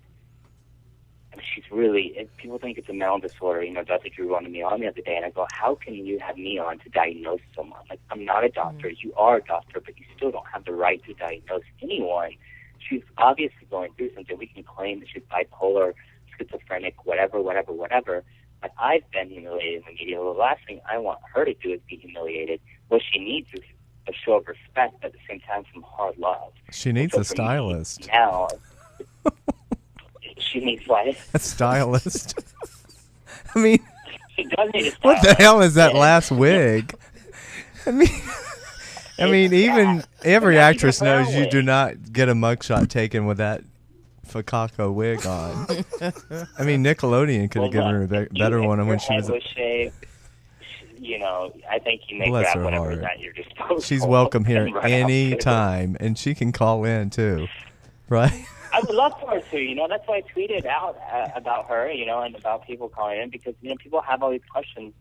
she's really, people think it's a mental disorder. Dr. Drew wanted me on the other day, and I go, how can you have me on to diagnose someone? I'm not a doctor. You are a doctor, but you still don't have the right to diagnose anyone. She's obviously going through something. We can claim that she's bipolar, schizophrenic, whatever. Like, I've been humiliated in the media. The last thing I want her to do is be humiliated. What she needs is a show of respect, but at the same time, some hard love. She needs a stylist. Now, she needs what? A stylist. I mean, she does need a stylist. what the hell is that last wig? I mean, even every actress knows you do not get a mugshot taken with that Fakako wig on. I mean, Nickelodeon could have given her a better one when she was. You know, I think you make Bless grab her whatever heart. that you're disposable. She's welcome here Right any out. time, and she can call in too, right? I would love for her to. You know, that's why I tweeted out about her. You know, and about people calling in because people have all these questions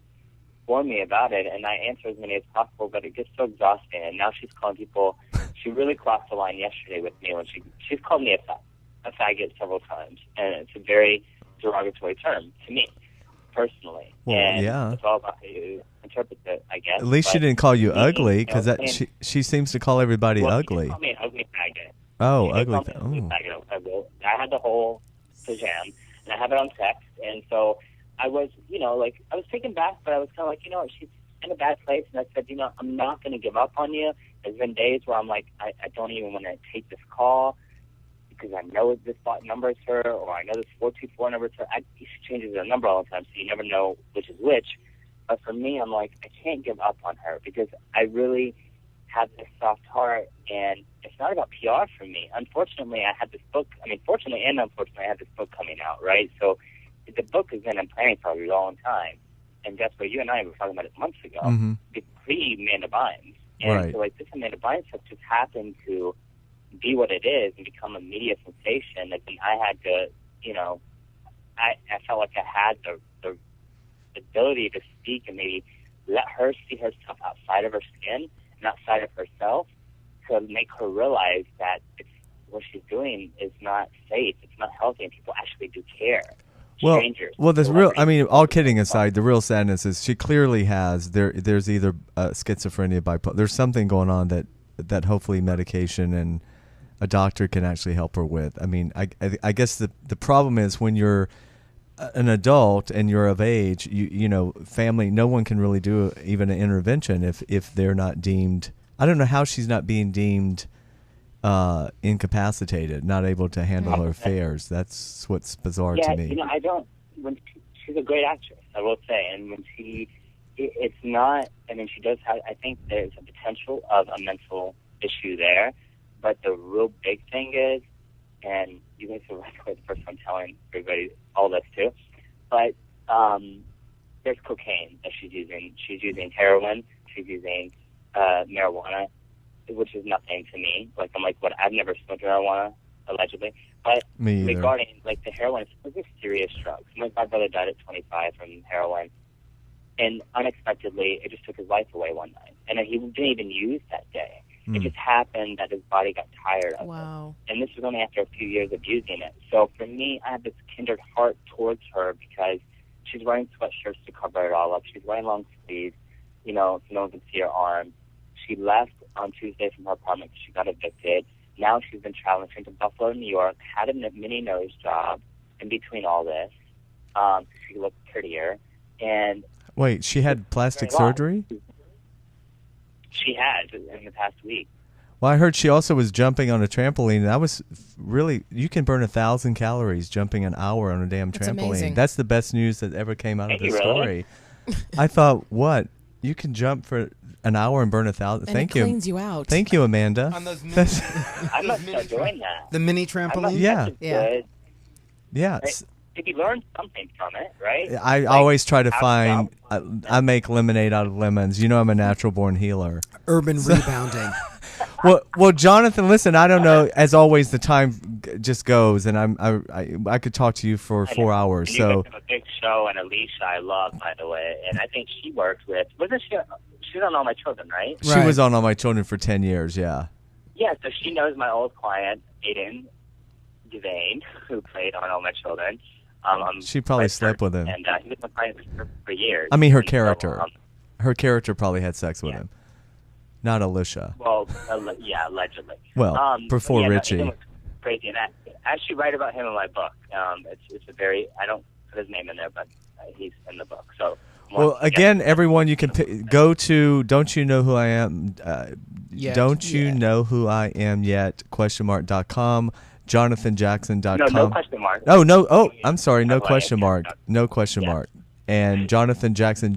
for me about it, and I answer as many as possible. But it gets so exhausting. And now she's calling people. She really crossed the line yesterday with me when she's called me a faggot several times, and it's a very derogatory term to me personally. Well, and yeah. It's all about how you interpret it, I guess. At least she didn't call you ugly, because and- she seems to call everybody well, ugly. She called me an ugly faggot. Oh, She ugly. called me an ugly faggot. I had the whole pajam, and I have it on text, and so I was, I was taken back, but I was kind of like, she's in a bad place, and I said, I'm not going to give up on you. There's been days where I'm like, I don't even want to take this call because I know this number is her, or I know this 424 number is her. She changes her number all the time, so you never know which is which. But for me, I'm like, I can't give up on her because I really have this soft heart, and it's not about PR for me. Unfortunately, I had this book. I mean, fortunately and unfortunately, I had this book coming out, right? So the book has been in planning for a long time. And Jasper, you and I were talking about it months ago, pre-Amanda Bynes. And Right. so, this Amanda Bynes stuff just happened to be what it is and become a media sensation that then I had to, I felt like I had the ability to speak and maybe let her see herself outside of her skin and outside of herself to make her realize that what she's doing is not safe, it's not healthy, and people actually do care. Strangers. Well, all kidding aside, the real sadness is she clearly has there's either schizophrenia, bipolar. There's something going on that hopefully medication and a doctor can actually help her with. I mean, I guess the problem is when you're an adult and you're of age, family, no one can really do even an intervention if they're not deemed. I don't know how she's not being deemed incapacitated, not able to handle her affairs. That's what's bizarre to me. I don't. She's a great actress, I will say, and when it's not. I mean, she does have. I think there's a potential of a mental issue there, but the real big thing is, and you guys are right away the first one telling everybody all this too, but there's cocaine that she's using. She's using heroin. She's using marijuana, which is nothing to me. Like, I'm like, what? I've never smoked marijuana, allegedly. But Me either. regarding, the heroin, it's a serious drug. My brother died at 25 from heroin. And unexpectedly, it just took his life away one night. And he didn't even use that day. It just happened that his body got tired of it. And this was only after a few years of using it. So for me, I have this kindred heart towards her because she's wearing sweatshirts to cover it all up. She's wearing long sleeves, so no one can see her arms. She left on Tuesday from her apartment because she got evicted. Now she's been traveling to Buffalo, New York, had a mini nose job in between all this. She looked prettier. And Wait, she had plastic surgery? She had in the past week. Well, I heard she also was jumping on a trampoline. And that was really, you can burn 1,000 calories jumping an hour on a damn That's trampoline. amazing. That's the best news that ever came out of Thank this you, really? story. I thought, what? You can jump for an hour and burn 1,000? And Thank it you. cleans you out. Thank you, Amanda. On those mini, I'm not doing that. the mini I'm trampoline. not, Yeah. that's Yeah. good. Yeah. Right? Did you learn something from it, right? I always try to how- find, I make lemonade out of lemons. I'm a natural born healer. Urban rebounding. Well, Jonathan, listen, I don't know. As always, the time just goes, and I could talk to you for 4 hours. And So you guys have a big show, and Alicia, I love, by the way, and I think she worked with. Wasn't she? She's on All My Children, right? she was on All My Children for 10 years. Yeah. Yeah, so she knows my old client, Aiden Zane, who played on All My Children. She probably slept with him. And he was my client for years. I mean, her And so, character. Her character probably had sex with him, not Alicia. well, yeah, allegedly. Well, before Richie. No, Aiden was crazy, and I actually write about him in my book. It's a very, I don't put his name in there, but he's in the book. So. Well, again, everyone, you can go to Don't You Know Who I Am? Don't You Know Who I Am Yet? .com, JonathanJaxson.com. No question mark. Oh, no. Oh, I'm sorry. No question mark. No question mark. And Jonathan Jaxson,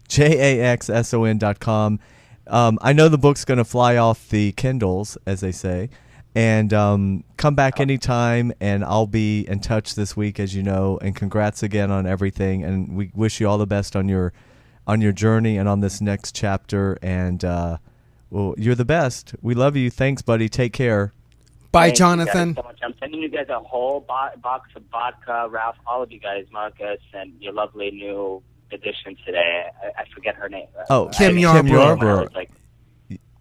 JAXSON.com. I know the book's going to fly off the Kindles, as they say. And come back anytime, and I'll be in touch this week, as you know. And congrats again on everything, and we wish you all the best on your journey and on this next chapter. And well, you're the best. We love you. Thanks, buddy. Take care. Bye, Thank Jonathan. You guys so much. I'm sending you guys a whole box of vodka, Ralph, all of you guys, Marcus, and your lovely new addition today. I forget her name. Oh, Kim Yarbrough.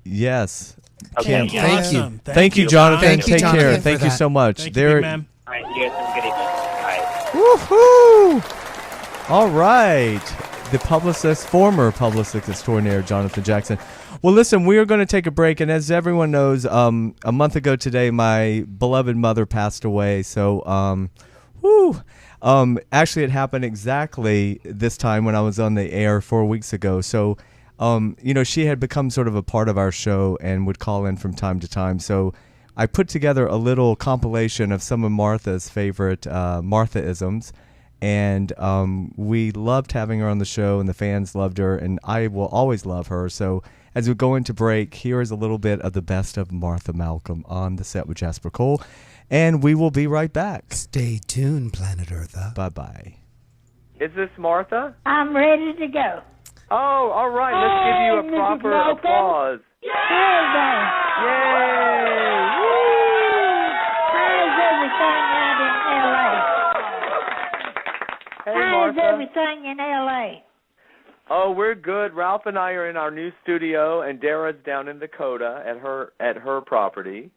Yes. Okay. Kim, Awesome. Thank you, Jonathan. Thank you, Take Jonathan, care. for Thank you that. so much. Thank you, big man. All right, you guys have a good evening. All right. Woohoo! All right. The publicist, former publicist extraordinaire, Jonathan Jaxson. Well, listen, we are going to take a break. And as everyone knows, a month ago today, my beloved mother passed away. So, actually, it happened exactly this time when I was on the air 4 weeks ago. So, she had become sort of a part of our show and would call in from time to time. So I put together a little compilation of some of Martha's favorite Martha-isms. And we loved having her on the show, and the fans loved her, and I will always love her. So as we go into break, here is a little bit of the best of Martha Malcolm on the set with Jasper Cole, and we will be right back. Stay tuned, Planet Eartha. Bye-bye. Is this Martha? I'm ready to go. Oh, all right. Let's give you a proper applause. Yay! Yay! How's everything out in L.A.? Hey, Martha. How's everything in L.A.? Oh, we're good. Ralph and I are in our new studio, and Dara's down in Dakota at her property.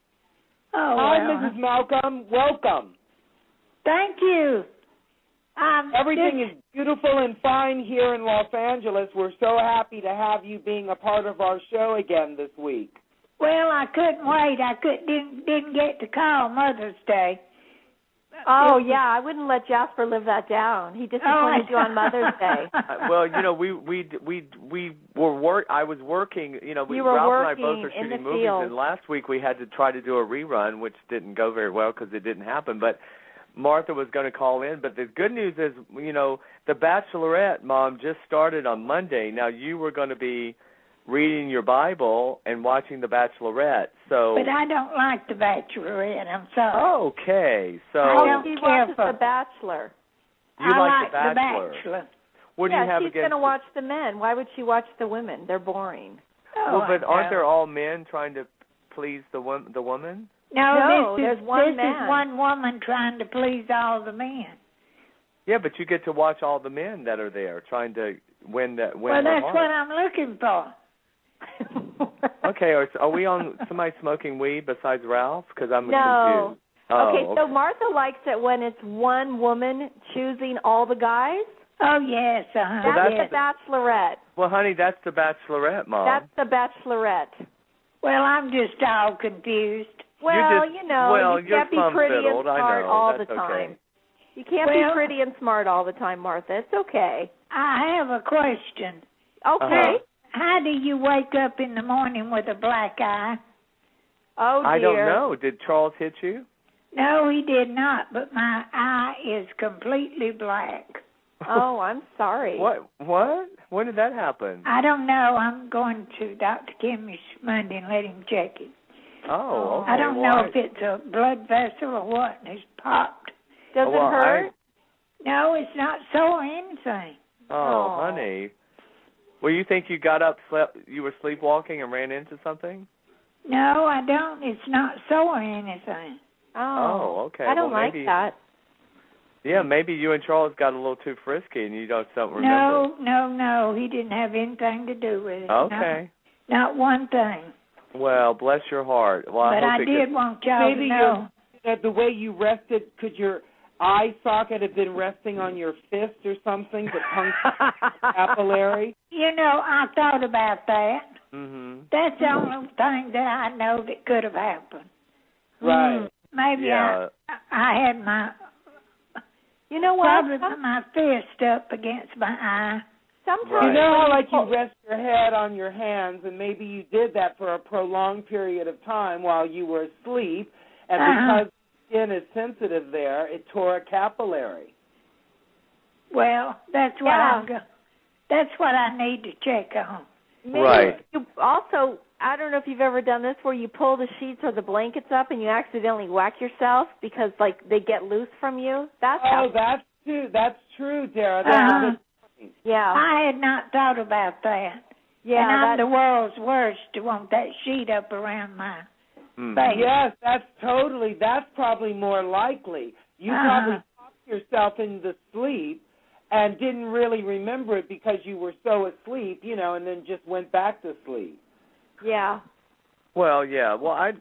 Oh, Hi, well. Mrs. Malcolm. Welcome. Thank you. Everything is beautiful and fine here in Los Angeles. We're so happy to have you being a part of our show again this week. Well, I couldn't wait. Didn't get to call Mother's Day. Oh, yeah, I wouldn't let Jasper live that down. He disappointed you on Mother's Day. Well, I was working, Ralph and I both are shooting movies, and last week we had to try to do a rerun, which didn't go very well because it didn't happen, but Martha was going to call in. But the good news is, The Bachelorette, Mom, just started on Monday. Now, you were going to be reading your Bible and watching The Bachelorette. But I don't like The Bachelorette. I'm sorry. Okay, so I don't care for The Bachelor. You like The Bachelor. What do you have she's against? going to watch the men. Why would she watch the women? They're boring. Oh, well, but aren't there all men trying to please the woman? No, there's one man. This is one woman trying to please all the men. Yeah, but you get to watch all the men that are there trying to win her Well, that's heart. what I'm looking for. Okay, are we on somebody smoking weed besides Ralph? Because I'm No. confused. Oh, okay, so Martha likes it when it's one woman choosing all the guys. Oh, yes. Well, that's The Bachelorette. Well, honey, that's The Bachelorette, Mom. That's The Bachelorette. Well, I'm just all confused. Well, you can't be pretty and fiddled. smart I know. all That's the time. Okay. You can't be pretty and smart all the time, Martha. It's okay. I have a question. Okay. How do you wake up in the morning with a black eye? Oh, dear. I don't know. Did Charles hit you? No, he did not, but my eye is completely black. Oh, I'm sorry. What? When did that happen? I don't know. I'm going to Dr. Kim Monday and let him check it. Oh, okay. I don't know if it's a blood vessel or what, and it's popped. Does it hurt? No, it's not sore or anything. Oh, honey. Well, you think you got up, you were sleepwalking and ran into something? No, I don't. It's not sore or anything. Oh, okay. I don't like that. Yeah, maybe you and Charles got a little too frisky and you don't remember. No. He didn't have anything to do with it. Okay. Not one thing. Well, bless your heart. Well, but I did want y'all to know. The way you rested, could your eye socket have been resting on your fist or something that hung capillary? I thought about that. Mm-hmm. That's the only thing that I know that could have happened. Right. Maybe I had my... You know what? Probably put my fist up against my eye. Sometimes. You know how you rest your head on your hands, and maybe you did that for a prolonged period of time while you were asleep, and because skin is sensitive there, it tore a capillary. Well, that's what that's what I need to check on. Maybe right. You also, I don't know if you've ever done this, where you pull the sheets or the blankets up and you accidentally whack yourself because they get loose from you. That's true, Dara. Yeah. I had not thought about that. Yeah, and I'm the world's worst to want that sheet up around my face. Yes, that's probably more likely. You probably talked yourself into sleep and didn't really remember it because you were so asleep, and then just went back to sleep. Yeah. Well, yeah. Well,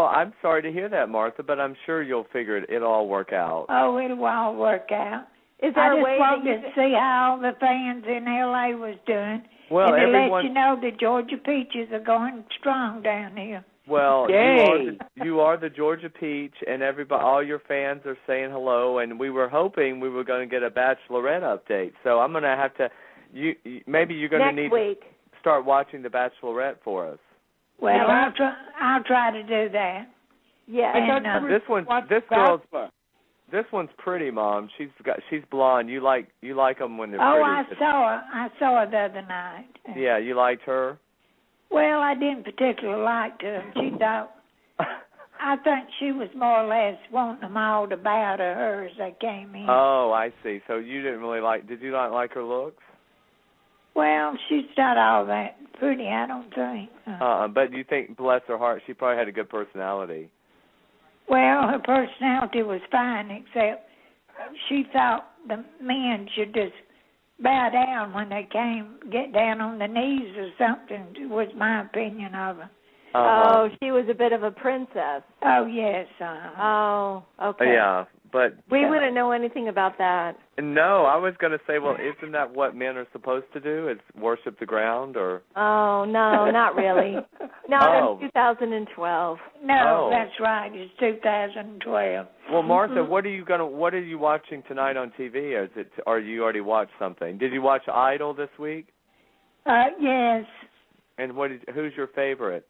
I'm sorry to hear that, Martha, but I'm sure you'll figure it'll all work out. Oh, it'll all work out. Is there I a way just wanted to see how all the fans in L.A. was doing, well, and to let you know the Georgia Peaches are going strong down here. Well, you are the Georgia Peach, and all your fans are saying hello, and we were hoping we were going to get a Bachelorette update. So I'm going to have to, maybe you're going to need to start watching the Bachelorette for us. Well, I'll try to do that. Yeah. And, This one's pretty, Mom. She's blonde. You like them when they're pretty. I saw her the other night. Yeah, you liked her? Well, I didn't particularly like her. I think she was more or less wanting them all to bow to her as they came in. Oh, I see. So you didn't really did you not like her looks? Well, she's not all that pretty, I don't think. But you think, bless her heart, she probably had a good personality. Well, her personality was fine, except she thought the men should just bow down when they get down on their knees or something, was my opinion of her. Oh, she was a bit of a princess. Oh, yes. Oh, okay. Yeah, but... We wouldn't know anything about that. No, I was going to say, well, isn't that what men are supposed to do, is worship the ground, or... Oh, no, not really. Not in 2012. No, that's right. It's 2012. Well, Martha, what are you watching tonight on TV? Or you already watched something? Did you watch Idol this week? Yes. And who's your favorite?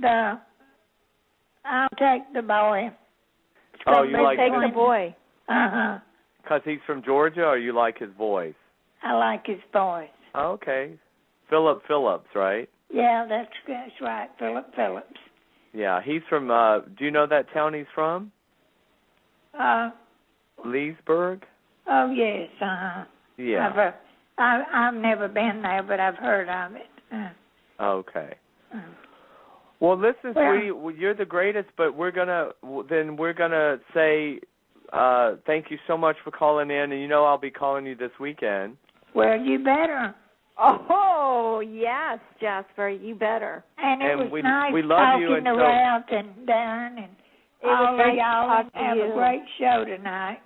I'll take the boy. Oh, you like the boy? Uh-huh. Because he's from Georgia, or you like his voice? I like his voice. Okay. Philip Phillips, right? Yeah, that's right, Philip Phillips. Yeah, he's from, do you know that town he's from? Leesburg? Oh, yes, uh-huh. Yeah. I've never been there, but I've heard of it. Okay. Well, listen, sweetie, you're the greatest, but we're gonna say thank you so much for calling in, and I'll be calling you this weekend. Well, you better. Oh, yes, Jasper, you better. And it was nice talking to Ralph and Darren and all of y'all. Have a great show tonight.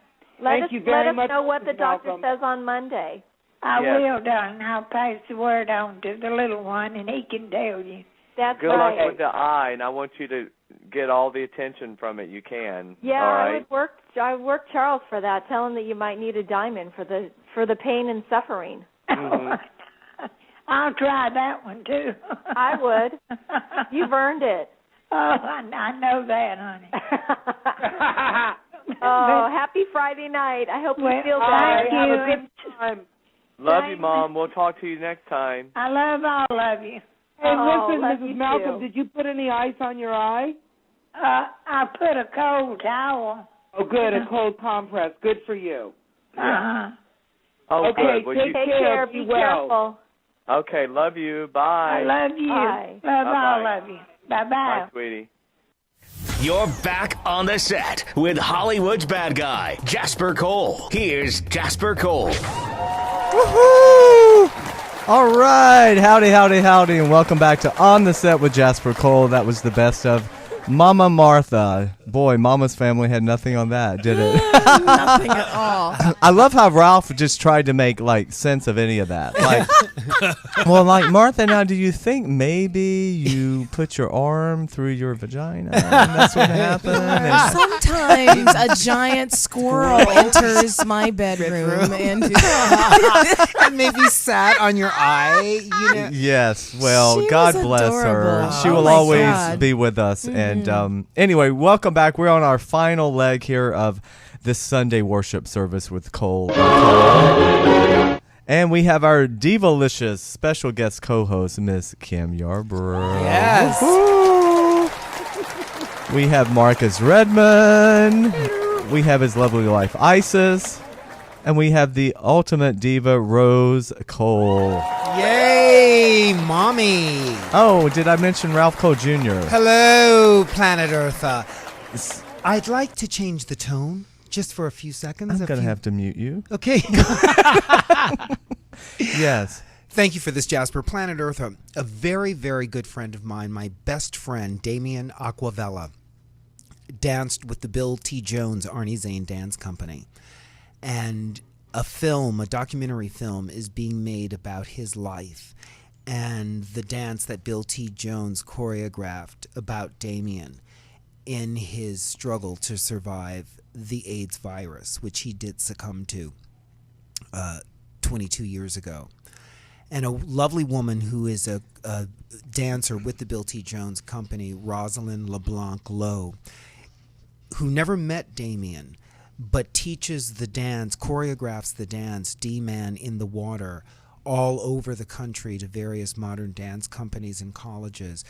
Thank you very much. Let us know what the doctor says on Monday. I will, darling. I'll pass the word on to the little one, and he can tell you. That's Good luck with the eye, and I want you to get all the attention from it you can. Yeah, all right? I would work Charles for that. Tell him that you might need a diamond for the pain and suffering. Mm-hmm. I'll try that one too. I would. You've earned it. Oh, I know that, honey. Oh, happy Friday night. I hope you feel better. Thank you. Have a good time. Love you, Mom. We'll talk to you next time. I love all of you. Hey, listen, Mrs. Malcolm, did you put any ice on your eye? I put a cold towel. Oh, good, a cold compress. Good for you. Uh-huh. Oh, okay, good. Take care. Be careful. Okay, love you. Bye. I love you. Bye. Love all of you. Bye-bye. Bye, sweetie. You're back on the set with Hollywood's bad guy, Jasper Cole. Here's Jasper Cole. Woohoo! All right, howdy, and welcome back to On the Set with Jasper Cole. That was the best of Mama Martha. Boy, Mama's family had nothing on that, did it? Nothing at all. I love how Ralph just tried to make like sense of any of that. Like, well, like Martha, now do you think maybe you put your arm through your vagina and that's what happened? And Sometimes a giant squirrel enters my bedroom and maybe sat on your eye. You know? yes. Well, She God was bless her. adorable. She Oh will my always God. be with us. And anyway, welcome back. We're on our final leg here of this Sunday worship service with Cole. And we have our Diva-Licious special guest co-host, Miss Kim Yarbrough. Yes. Woo-hoo. We have Markus Redmond. We have his lovely wife, Isis. And we have the ultimate diva, Rose Cole. Yay, mommy. Oh, did I mention Ralph Cole Jr.? Hello, Planet Earth. I'd like to change the tone just for a few seconds. I'm going to have to mute you. Okay. Yes. Thank you for this, Jasper. Planet Earth, a very, very good friend of mine, my best friend, Damien Aquavella, danced with the Bill T. Jones, Arnie Zane Dance Company. And a documentary film is being made about his life and the dance that Bill T. Jones choreographed about Damien in his struggle to survive the AIDS virus, which he did succumb to 22 years ago. And a lovely woman who is a dancer with the Bill T. Jones Company, Rosalind LeBlanc Lowe, who never met Damien, but teaches the dance, choreographs the dance, D-Man in the Water, all over the country to various modern dance companies and colleges.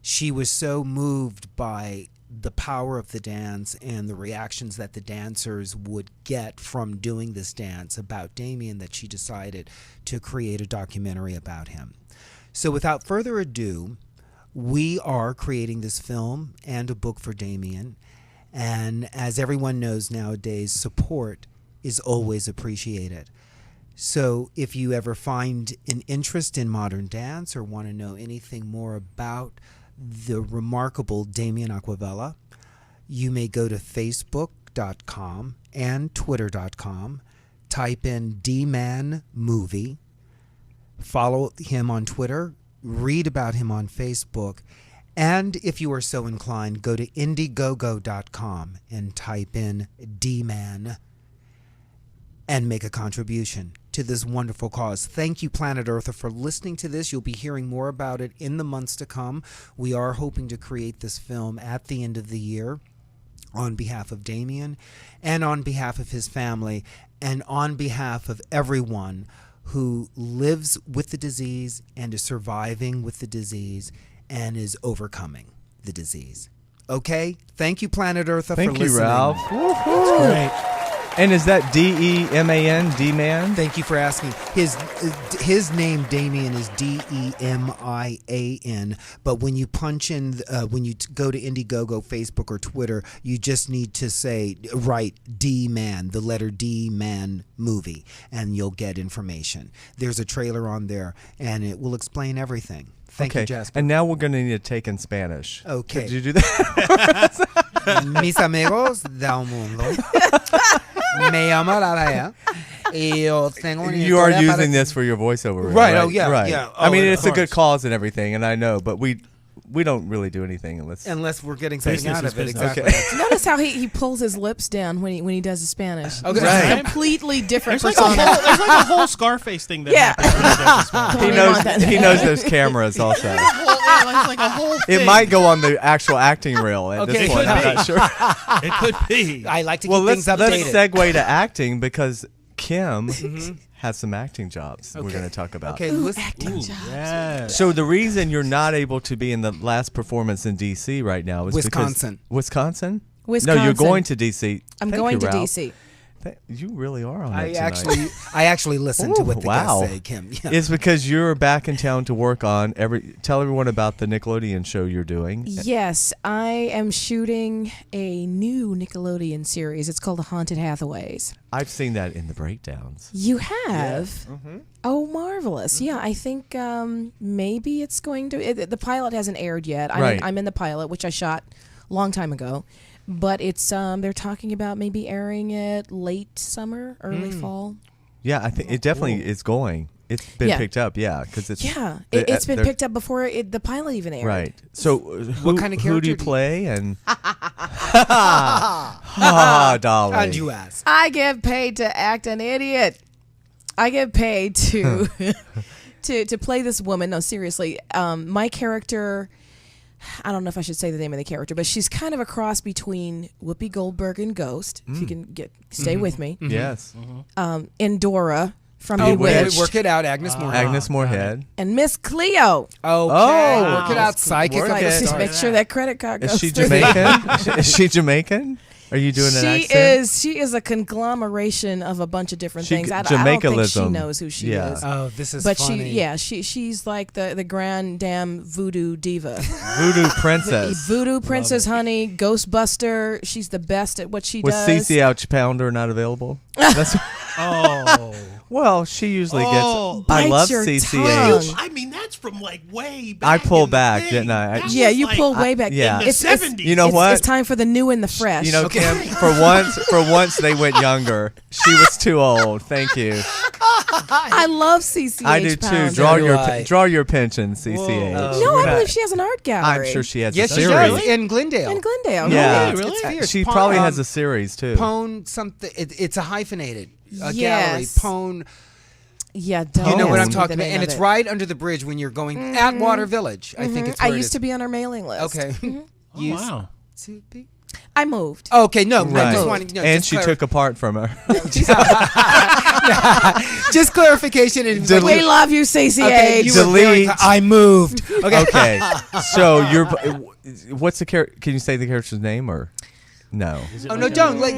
She was so moved by the power of the dance and the reactions that the dancers would get from doing this dance about Damien that she decided to create a documentary about him. So without further ado, we are creating this film and a book for Damien. And as everyone knows nowadays, support is always appreciated. So if you ever find an interest in modern dance or want to know anything more about the remarkable Damien Aquavella, you may go to Facebook.com and Twitter.com, type in D-Man Movie, follow him on Twitter, read about him on Facebook, and if you are so inclined, go to Indiegogo.com and type in D-Man and make a contribution to this wonderful cause. Thank you, Planet Earth, for listening to this. You'll be hearing more about it in the months to come. We are hoping to create this film at the end of the year on behalf of Damien and on behalf of his family and on behalf of everyone who lives with the disease and is surviving with the disease and is overcoming the disease. Okay? Thank you, Planet Earth, for listening. Thank you, Ralph. That's great. And is that D-E-M-A-N, D-Man? Thank you for asking. His name, Damien, is D-E-M-I-A-N. But when you punch in, when you go to Indiegogo, Facebook, or Twitter, you just need to write D-Man, the letter D-Man movie, and you'll get information. There's a trailer on there, and it will explain everything. Thank you, Jasper. And now we're going to need to take in Spanish. Okay. Could you do that? Mis amigos del mundo. Me llamo Dara. You are using this for your voiceover, right? Oh yeah, right. yeah. I mean, it's a good cause and everything, and I know, but we don't really do anything unless we're getting something out of it. Exactly. Okay. Notice how he pulls his lips down when he does the Spanish. Okay. Right. Right. Completely different There's persona. like a whole Scarface thing that happens when he does this. He knows those cameras also. It's like a whole thing. It might go on the actual acting reel at this point. I'm not sure. It could be. I like to keep things updated. Let's segue to acting because Kim has some acting jobs we're going to talk about. Okay, acting jobs. Yeah. So the reason you're not able to be in the last performance in D.C. right now is Wisconsin. Because Wisconsin? Wisconsin. No, you're going to D.C. I'm Thank going you, to Ralph. D.C. You really are on I it tonight. actually listened to what the guests say, Kim. Yeah. It's because you're back in town to work on tell everyone about the Nickelodeon show you're doing. Yes, I am shooting a new Nickelodeon series. It's called The Haunted Hathaways. I've seen that in the breakdowns. You have? Yes. Oh, marvelous. Yeah, I think maybe it's going to... the pilot hasn't aired yet. Right. I'm in the pilot, which I shot long time ago. But it's they're talking about maybe airing it late summer, early fall. Yeah, I think it definitely is going. It's been picked up, because it's it's been picked up before the pilot even aired. Right. So, what kind of character who do you play? And Dolly. How'd you ask? I get paid to act an idiot. I get paid to to play this woman. No, seriously. My character, I don't know if I should say the name of the character, but she's kind of a cross between Whoopi Goldberg and Ghost. If you can stay with me. Yes. And Dara from Bewitched. Bewitched. Work it out, Agnes Moorehead. Agnes Moorehead. And Miss Cleo. Okay. Work it out, psychic. Just make sure that credit card goes Is she through. Jamaican? Is she Jamaican? Are you doing an accent? She is a conglomeration of a bunch of different things. I don't think she knows who she is. Oh, this is funny. She's like the grand damn voodoo diva. Voodoo princess. Voodoo princess, honey. Ghostbuster. She's the best at what she Was does. CC Ouch Pounder not available? Well, she usually gets. I love CCH. I mean, that's from like way back. I pulled back, didn't I? You pulled way back. Yeah. In the 70s. You know what? It's time for the new and the fresh. You know, Kim, for once they went younger. She was too old. Thank you. I love CCH. I do too. Draw your pension, CCH. No, I believe she has an art gallery. I'm sure she has. Yes, a she series. does in Glendale. Yeah, really? It's fierce. She probably has a series too. Pone something. It's a hyphenated gallery. Yes. Pone. Yeah, you know what I'm talking about, and it's right under the bridge when you're going at Water Village. I think it's. I used to be on her mailing list. Okay. Wow. To be. I moved. Okay, no, Right. I just wanted. And she took a part from her. Just clarification. And we love you, CCH. Okay, Delete. I moved. Okay. So what's the character? Can you say the character's name or? No. Oh no! Don't. No,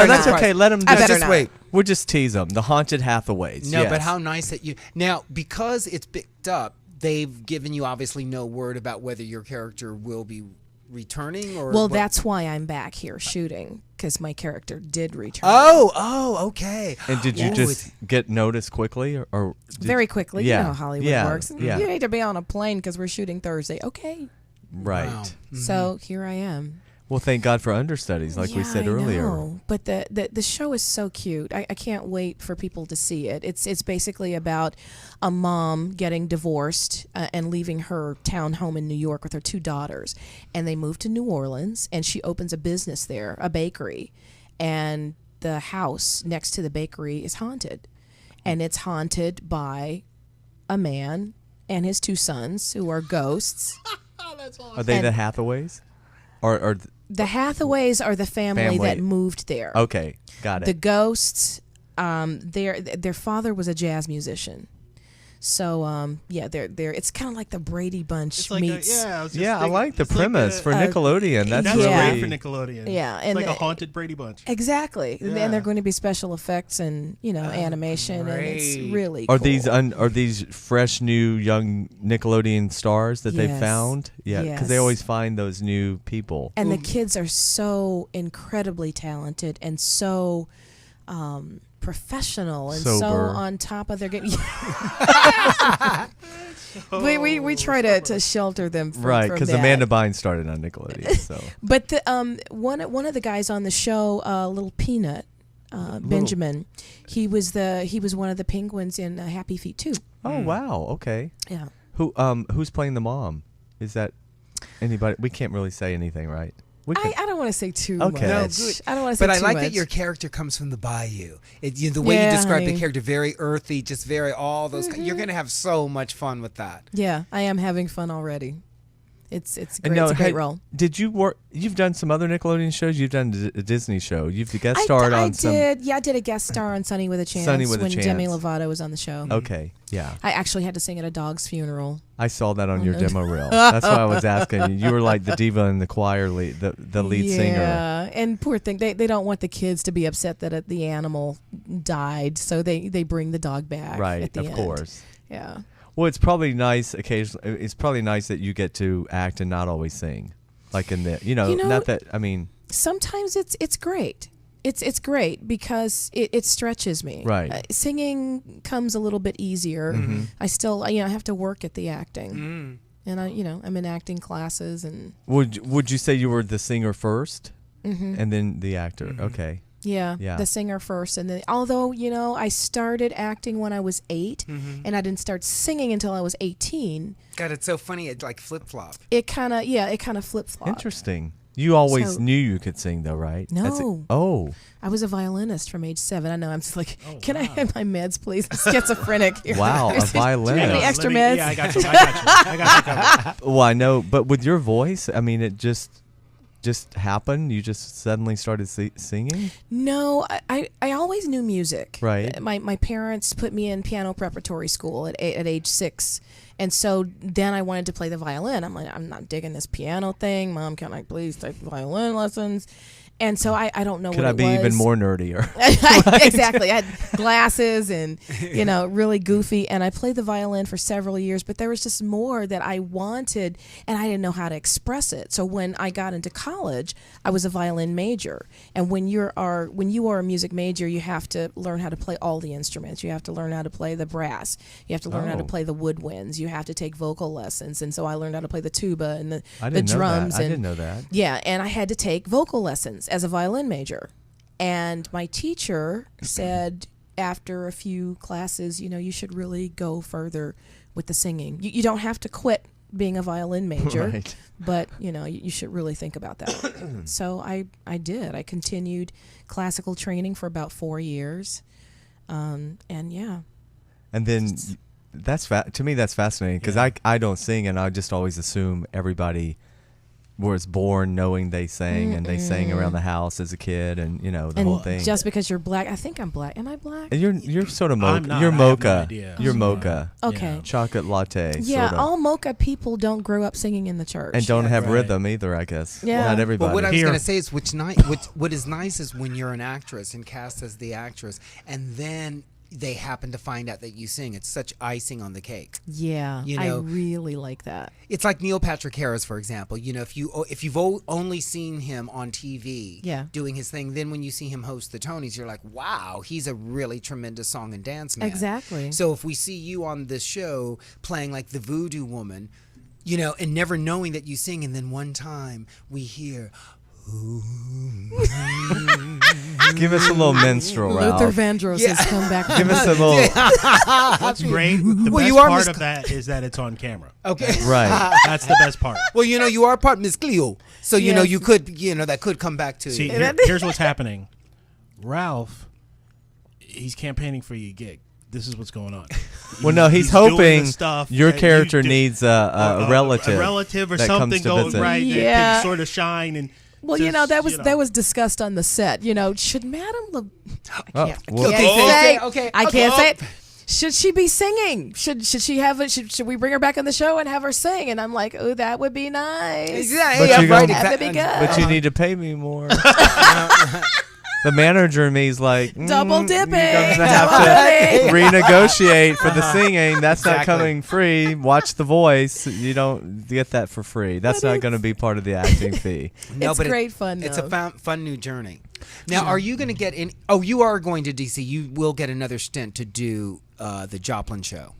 that's okay. Let them just wait. We'll just tease them. The Haunted Hathaways. No, yes. but how nice that you now because it's picked up. They've given you obviously no word about whether your character will be returning or. Well, that's why I'm back here shooting because my character did return. Oh, okay. And did you just get noticed quickly or very quickly? You know how Hollywood works. Yeah. You need to be on a plane because we're shooting Thursday. Okay. Right. Wow. So here I am. Well, thank God for understudies, like we said earlier. Know. But the show is so cute. I can't wait for people to see it. It's basically about a mom getting divorced and leaving her town home in New York with her 2 daughters. And they move to New Orleans, and she opens a business there, a bakery. And the house next to the bakery is haunted. And it's haunted by a man and his 2 sons who are ghosts. That's awesome. Are they the Hathaways? Or the Hathaways are the family that moved there. Okay, got it. The ghosts, their father was a jazz musician. So they're it's kind of like the Brady Bunch like meets. I like the premise for Nickelodeon. That's great for Nickelodeon. Yeah, it's like a haunted Brady Bunch. Exactly, and they're going to be special effects and animation, and it's really Are cool. Are these fresh new young Nickelodeon stars that they've found? Yeah, because they always find those new people. And the kids are so incredibly talented and so professional and so on top of their game. we try to shelter them from right because that. Amanda Bynes started on Nickelodeon. So, but the one of the guys on the show, Little Peanut, Benjamin, he was one of the penguins in Happy Feet 2. Oh wow, okay. Yeah. Who's playing the mom? Is that anybody? We can't really say anything, right? I don't want to say too much. No, good. I don't want to say too much. But I like much. that your character comes from the bayou. The way you describe the character, very earthy, just very all those. Mm-hmm. You're going to have so much fun with that. Yeah, I am having fun already. It's great. It's a great role. Did you work? You've done some other Nickelodeon shows. You've done a Disney show. You've guest starred on some. I did a guest star on Sunny with a Chance. When Demi Lovato was on the show. Okay, yeah. I actually had to sing at a dog's funeral. I saw that on your demo reel. That's why I was asking you. You were like the diva in the choir, the lead singer. Yeah, and poor thing, they don't want the kids to be upset that the animal died, so they bring the dog back. Right, at the end. of course. Yeah. Well, it's probably nice occasionally. It's probably nice that you get to act and not always sing, like in the not that I mean. Sometimes it's great. It's great because it stretches me. Right. Singing comes a little bit easier. Mm-hmm. I still I have to work at the acting. And I'm in acting classes. And would you say you were the singer first, mm-hmm. and then the actor? Mm-hmm. Okay. Yeah, the singer first, and then although I started acting when I was 8, mm-hmm. and I didn't start singing until I was 18. God, it's so funny. It like flip flop. It kind of flip flop. Interesting. You always knew you could sing, though, right? No. I was a violinist from age 7. I know. I'm just like, can I have my meds, please? I'm schizophrenic here. Wow, a violinist. Do you have any extra meds? Yeah, I got you. Well, I know, but with your voice, I mean, it just happened? You just suddenly started singing? No, I always knew music. Right. My parents put me in piano preparatory school at age 6. And so then I wanted to play the violin. I'm like, I'm not digging this piano thing. Mom, can I please take violin lessons? And so I don't know what it was. Could I be even more nerdier? Exactly. I had glasses and, really goofy. And I played the violin for several years, but there was just more that I wanted, and I didn't know how to express it. So when I got into college, I was a violin major. And when you are a music major, you have to learn how to play all the instruments. You have to learn how to play the brass. You have to learn how to play the woodwinds. You have to take vocal lessons. And so I learned how to play the tuba and the drums. I didn't know that. Yeah, and I had to take vocal lessons as a violin major. And my teacher said after a few classes, you should really go further with the singing. You don't have to quit being a violin major, right. But you should really think about that. So I did. I continued classical training for about 4 years. And yeah. And then to me that's fascinating because I don't sing, and I just always assume everybody was born knowing they sang, and they sang around the house as a kid, and the whole thing. Just because you're black, I think I'm black. Am I black? And you're sort of mocha. I'm not. You're mocha. I have no idea. You're mocha. Okay. Chocolate latte. Yeah, sorta. all mocha people don't grow up singing in the church. And don't have rhythm either, I guess. Yeah. Not everybody. But what I was going to say is what is nice is when you're an actress and cast as the actress, and then they happen to find out that you sing. It's such icing on the cake. Yeah, I really like that. It's like Neil Patrick Harris, for example. If you've only seen him on TV doing his thing, then when you see him host the Tonys, you're like, wow, he's a really tremendous song and dance man. Exactly. So if we see you on this show playing like the voodoo woman, and never knowing that you sing, and then one time we hear... Give us a little minstrel, Ralph. Luther Vandross has come back. Give us a little. What's great? The best part of that is that it's on camera. Okay, right. That's the best part. Well, you are part Miss Cleo, so you could, that could come back to. See, here's what's happening. Ralph, he's campaigning for your gig. This is what's going on. Well, no, he's hoping your character needs a relative, or something going right. Yeah, that can sort of shine and. Well, that was discussed on the set. Should Madame I can't say it. Should she be singing? Should she have it? Should we bring her back on the show and have her sing? And I'm like, oh, that would be nice. That'd be good. But you need to pay me more. The manager in me is like, double dipping. You're going to have to renegotiate for the singing. That's not coming free. Watch The Voice. You don't get that for free. That's not going to be part of the acting fee. No, it's great fun. It's a fun new journey. Now, are you going to get in? Oh, you are going to DC. You will get another stint to do the Joplin show.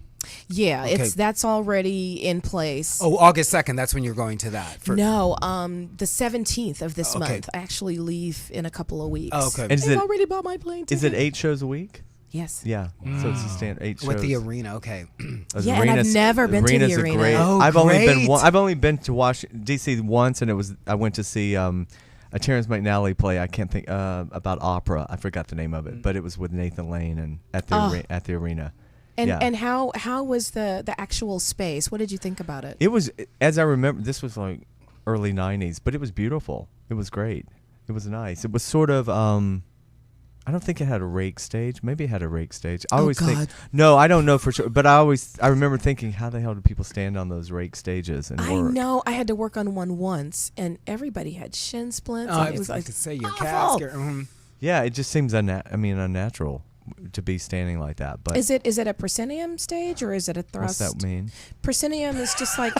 Yeah, okay. That's already in place. Oh, August 2nd, that's when you're going to that. No, the 17th of this month. I actually leave in a couple of weeks. Oh, okay. I've already bought my plane ticket. Is it 8 shows a week? Yes. Yeah. So it's a standard 8 shows. With the arena, okay. Yeah, and I've never been to the arena. I've only been to DC once, and I went to see a Terrence McNally play. I can't think about opera. I forgot the name of it, but it was with Nathan Lane and at the arena. And how was the actual space? What did you think about it? It was, as I remember, this was like early 90s, but it was beautiful. It was great. It was nice. It was sort of, I don't think it had a rake stage. Maybe it had a rake stage. I always think, no, I don't know for sure, but I remember thinking, how the hell do people stand on those rake stages and work? I know. I had to work on one once, and everybody had shin splints. I was like to say your casket. Yeah, it just seems unnatural to be standing like that. But is it a proscenium stage or is it a thrust? What's that mean? Proscenium is just like,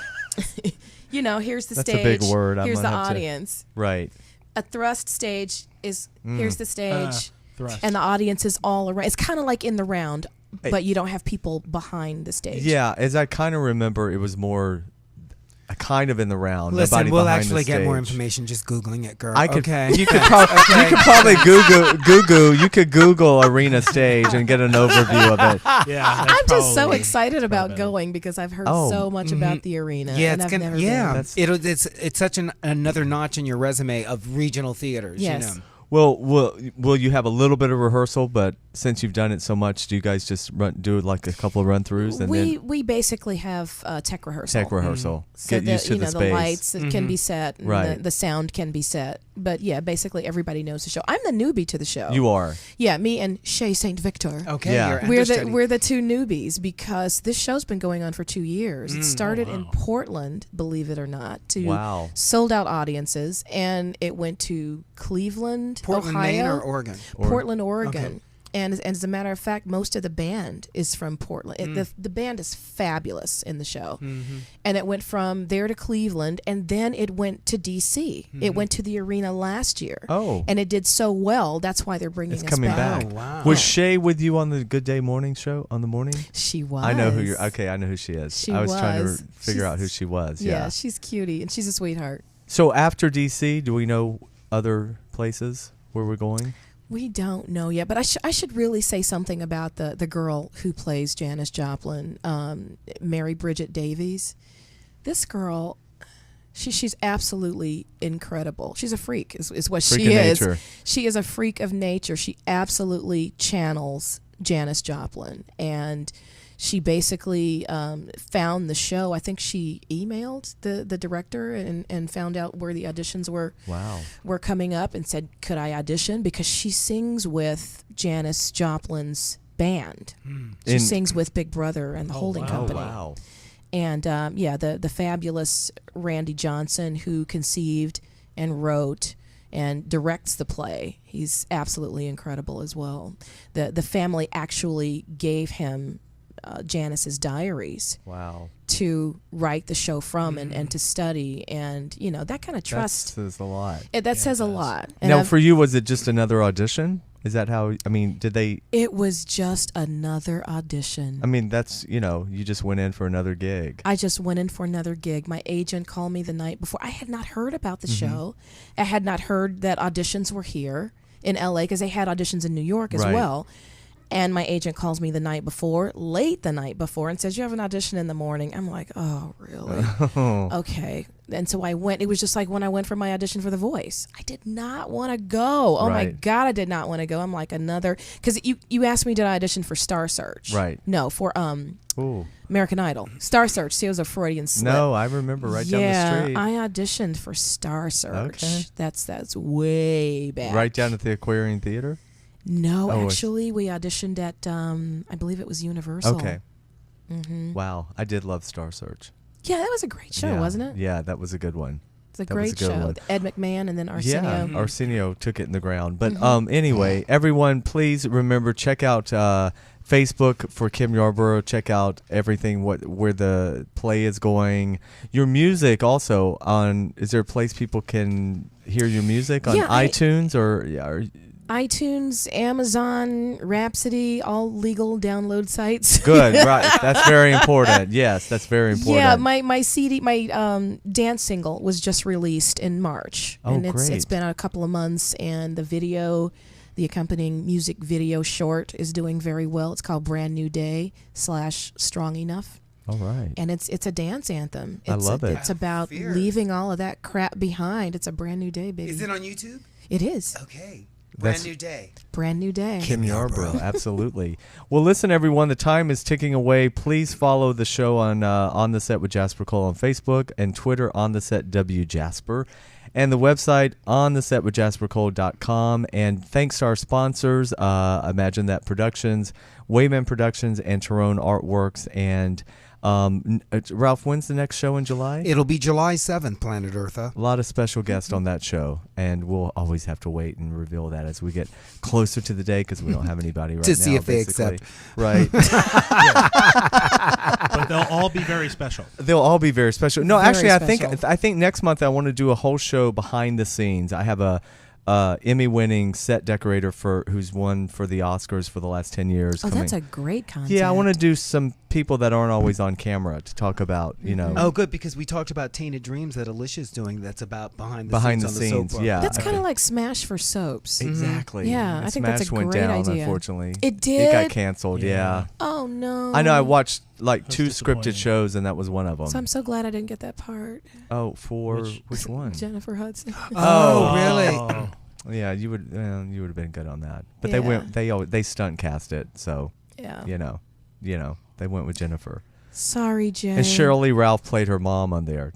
here's the That's stage. A big word. Here's the audience. Right. A thrust stage is here's the stage, and the audience is all around. It's kind of like in the round, but you don't have people behind the stage. Yeah, as I kind of remember, it was more kind of in the round. Listen, Nobody we'll behind actually the get more stage. information just Googling it, girl. I could, okay. You could probably Google arena stage and get an overview of it. Yeah, I'm just so excited about going because I've heard so much about the arena. Yeah, and it's I've never been. It's such another notch in your resume of regional theaters. Yes. You know? Well, will you have a little bit of rehearsal? But since you've done it so much, do you guys just do like a couple of run-throughs? And we basically have tech rehearsal. Tech rehearsal. So Get used to the space. The lights can be set, and right. the sound can be set. But yeah, basically everybody knows the show. I'm the newbie to the show. You are. Yeah, me and Shay St. Victor. Okay, yeah. We're the two newbies because this show's been going on for 2 years. It started in Portland, believe it or not, to sold out audiences, and it went to Cleveland, Portland, Ohio, Maine, or Oregon? Portland, Oregon. Okay. And as a matter of fact, most of the band is from Portland. The band is fabulous in the show. And it went from there to Cleveland, and then it went to D.C. It went to the arena last year. Oh. And it did so well, that's why they're bringing us coming back. back. Oh, wow. Was Shay with you on the Good Day Morning show on the morning? She was. I know who you're. Okay, I know who she is. I was trying to figure out who she was. Yeah, she's cutie, and she's a sweetheart. So after D.C., do we know other places where we're going? We don't know yet, but I should really say something about the girl who plays Janis Joplin, Mary Bridget Davies. This girl, she's absolutely incredible. She's a freak, is what she is. Nature. She is a freak of nature. She absolutely channels Janis Joplin, and she basically found the show. I think she emailed the director and found out where the auditions were coming up and said, could I audition? Because she sings with Janis Joplin's band. She sings with Big Brother and the holding company. Oh, wow. And the fabulous Randy Johnson, who conceived and wrote and directs the play. He's absolutely incredible as well. The family actually gave him Janis's diaries to write the show from and to study, and that kind of trust. That says a lot. That says a lot. And now, for you, was it just another audition? Is that how? I mean, did they? It was just another audition. I mean, that's you just went in for another gig. I just went in for another gig. My agent called me the night before. I had not heard about the show. I had not heard that auditions were here in LA because they had auditions in New York as well. And my agent calls me late the night before, and says, you have an audition in the morning. I'm like, oh, really? Okay. And so I went. It was just like when I went for my audition for The Voice. I did not want to go. Oh, my God, I did not want to go. I'm like because you asked me, did I audition for Star Search? Right. No, for American Idol. Star Search. See, it was a Freudian slip. No, I remember down the street. Yeah, I auditioned for Star Search. Okay. That's way back. Right down at the Aquarium Theater? No, actually, we auditioned at, I believe it was Universal. Okay. Wow, I did love Star Search. Yeah, that was a great show, wasn't it? Yeah, that was a good one. It's a great show. Ed McMahon and then Arsenio. Yeah, Arsenio took it in the ground. But anyway, everyone, please remember, check out Facebook for Kim Yarbrough. Check out everything, where the play is going. Your music also is there a place people can hear your music on iTunes or iTunes, Amazon, Rhapsody, all legal download sites. Good, right. That's very important. Yes, that's very important. Yeah, my CD, my dance single was just released in March. Oh, and great. It's been a couple of months, and the accompanying music video short is doing very well. It's called Brand New Day / Strong Enough. All right. And it's a dance anthem. I love it. It's about leaving all of that crap behind. It's a brand new day, baby. Is it on YouTube? It is. Okay. Brand new day. Brand new day. Kim Yarbrough, absolutely. Well, listen, everyone, the time is ticking away. Please follow the show on The Set with Jasper Cole on Facebook and Twitter on The Set WJasper, and the website onthesetwithjaspercole.com. And thanks to our sponsors, Imagine That Productions, Wayman Productions, and Tyrone Artworks. And Ralph, when's the next show in July? It'll be July 7th, Planet Eartha. A lot of special guests on that show, and we'll always have to wait and reveal that as we get closer to the day because we don't have anybody right to now. see if basically. They accept. Right. But they'll all be very special. They'll all be very special. No, Very actually, special. I think next month I want to do a whole show behind the scenes. I have a Emmy-winning set decorator who's won for the Oscars for the last 10 years. Oh, that's a great concept. Yeah, I want to do some people that aren't always on camera to talk about, you know. Oh, good, because we talked about Tainted Dreams that Alicia's doing. That's about behind the scenes. Yeah, that's kind of like Smash for soaps. Exactly. Yeah, I think Smash that's a went great down, idea. Unfortunately, it did. It got canceled. Yeah. Oh no. I know. I watched like 2 scripted shows, and that was one of them. So I'm so glad I didn't get that part. Oh, which one? Jennifer Hudson. Oh, really? Yeah, you would have been good on that. But they stunt cast it, so you know, they went with Jennifer. Sorry, Jen. And Cheryl Lee Ralph played her mom on there.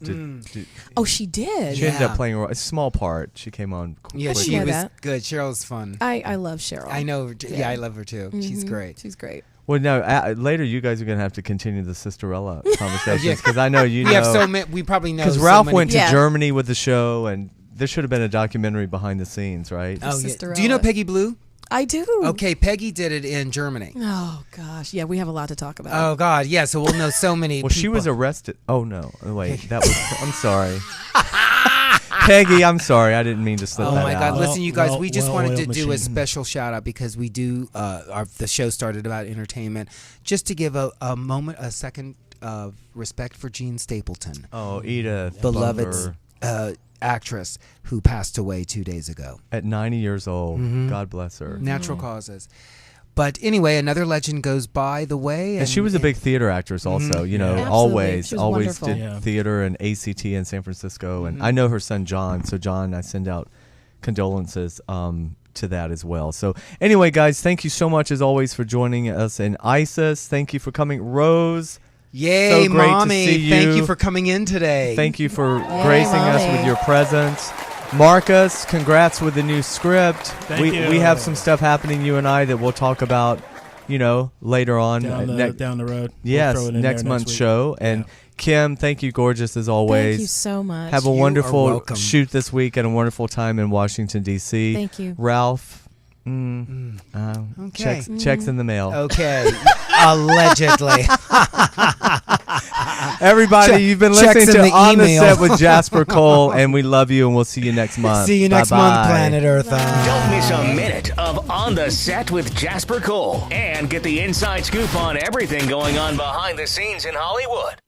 Oh, she did. She ended up playing a small part. She came on. Yeah, she was good. Cheryl's fun. I love Cheryl. I know. Yeah, I love her too. Mm-hmm. She's great. She's great. Well, no. Later, you guys are going to have to continue the Sisterella conversations because I know you. We have so many. We probably know. Because Ralph went to Germany with the show, and there should have been a documentary behind the scenes, right? Oh, yeah. Do you know Peggy Blue? I do. Okay, Peggy did it in Germany. Oh gosh, yeah, we have a lot to talk about. Oh God, yeah. So we'll know so many. Well, she was arrested. Oh no, wait, that was. I'm sorry, Peggy. I'm sorry, I didn't mean to slip that out. Oh my God, listen, you guys, we just wanted to do a special shout out because we do. The show started about entertainment, just to give a second of respect for Jean Stapleton. Oh, Edith, beloved actress who passed away 2 days ago at 90 years old. Mm-hmm. God bless her. Natural causes. But anyway, another legend goes by the way. And she was a big theater actress also, you know, always wonderful. did theater and ACT in San Francisco. And I know her son, John. So John, I send out condolences to that as well. So anyway, guys, thank you so much as always for joining us. And Isis, thank you for coming. Rose, yay, so great Mommy. to see you. Thank you for coming in today. Thank you for gracing us with your presence. Marcus, congrats with the new script. Thank you. We have some stuff happening, you and I, that we'll talk about, you know, later on. Down the road. Yes, we'll next month's show. And Kim, thank you, gorgeous, as always. Thank you so much. Have a wonderful shoot this week and a wonderful time in Washington, D.C. Thank you. Ralph, okay. Checks in the mail. Okay. Allegedly. Everybody, you've been listening to On the Set with Jasper Cole, and we love you, and we'll see you next month. See you next month, Planet Earth. Don't miss a minute of On the Set with Jasper Cole, and get the inside scoop on everything going on behind the scenes in Hollywood.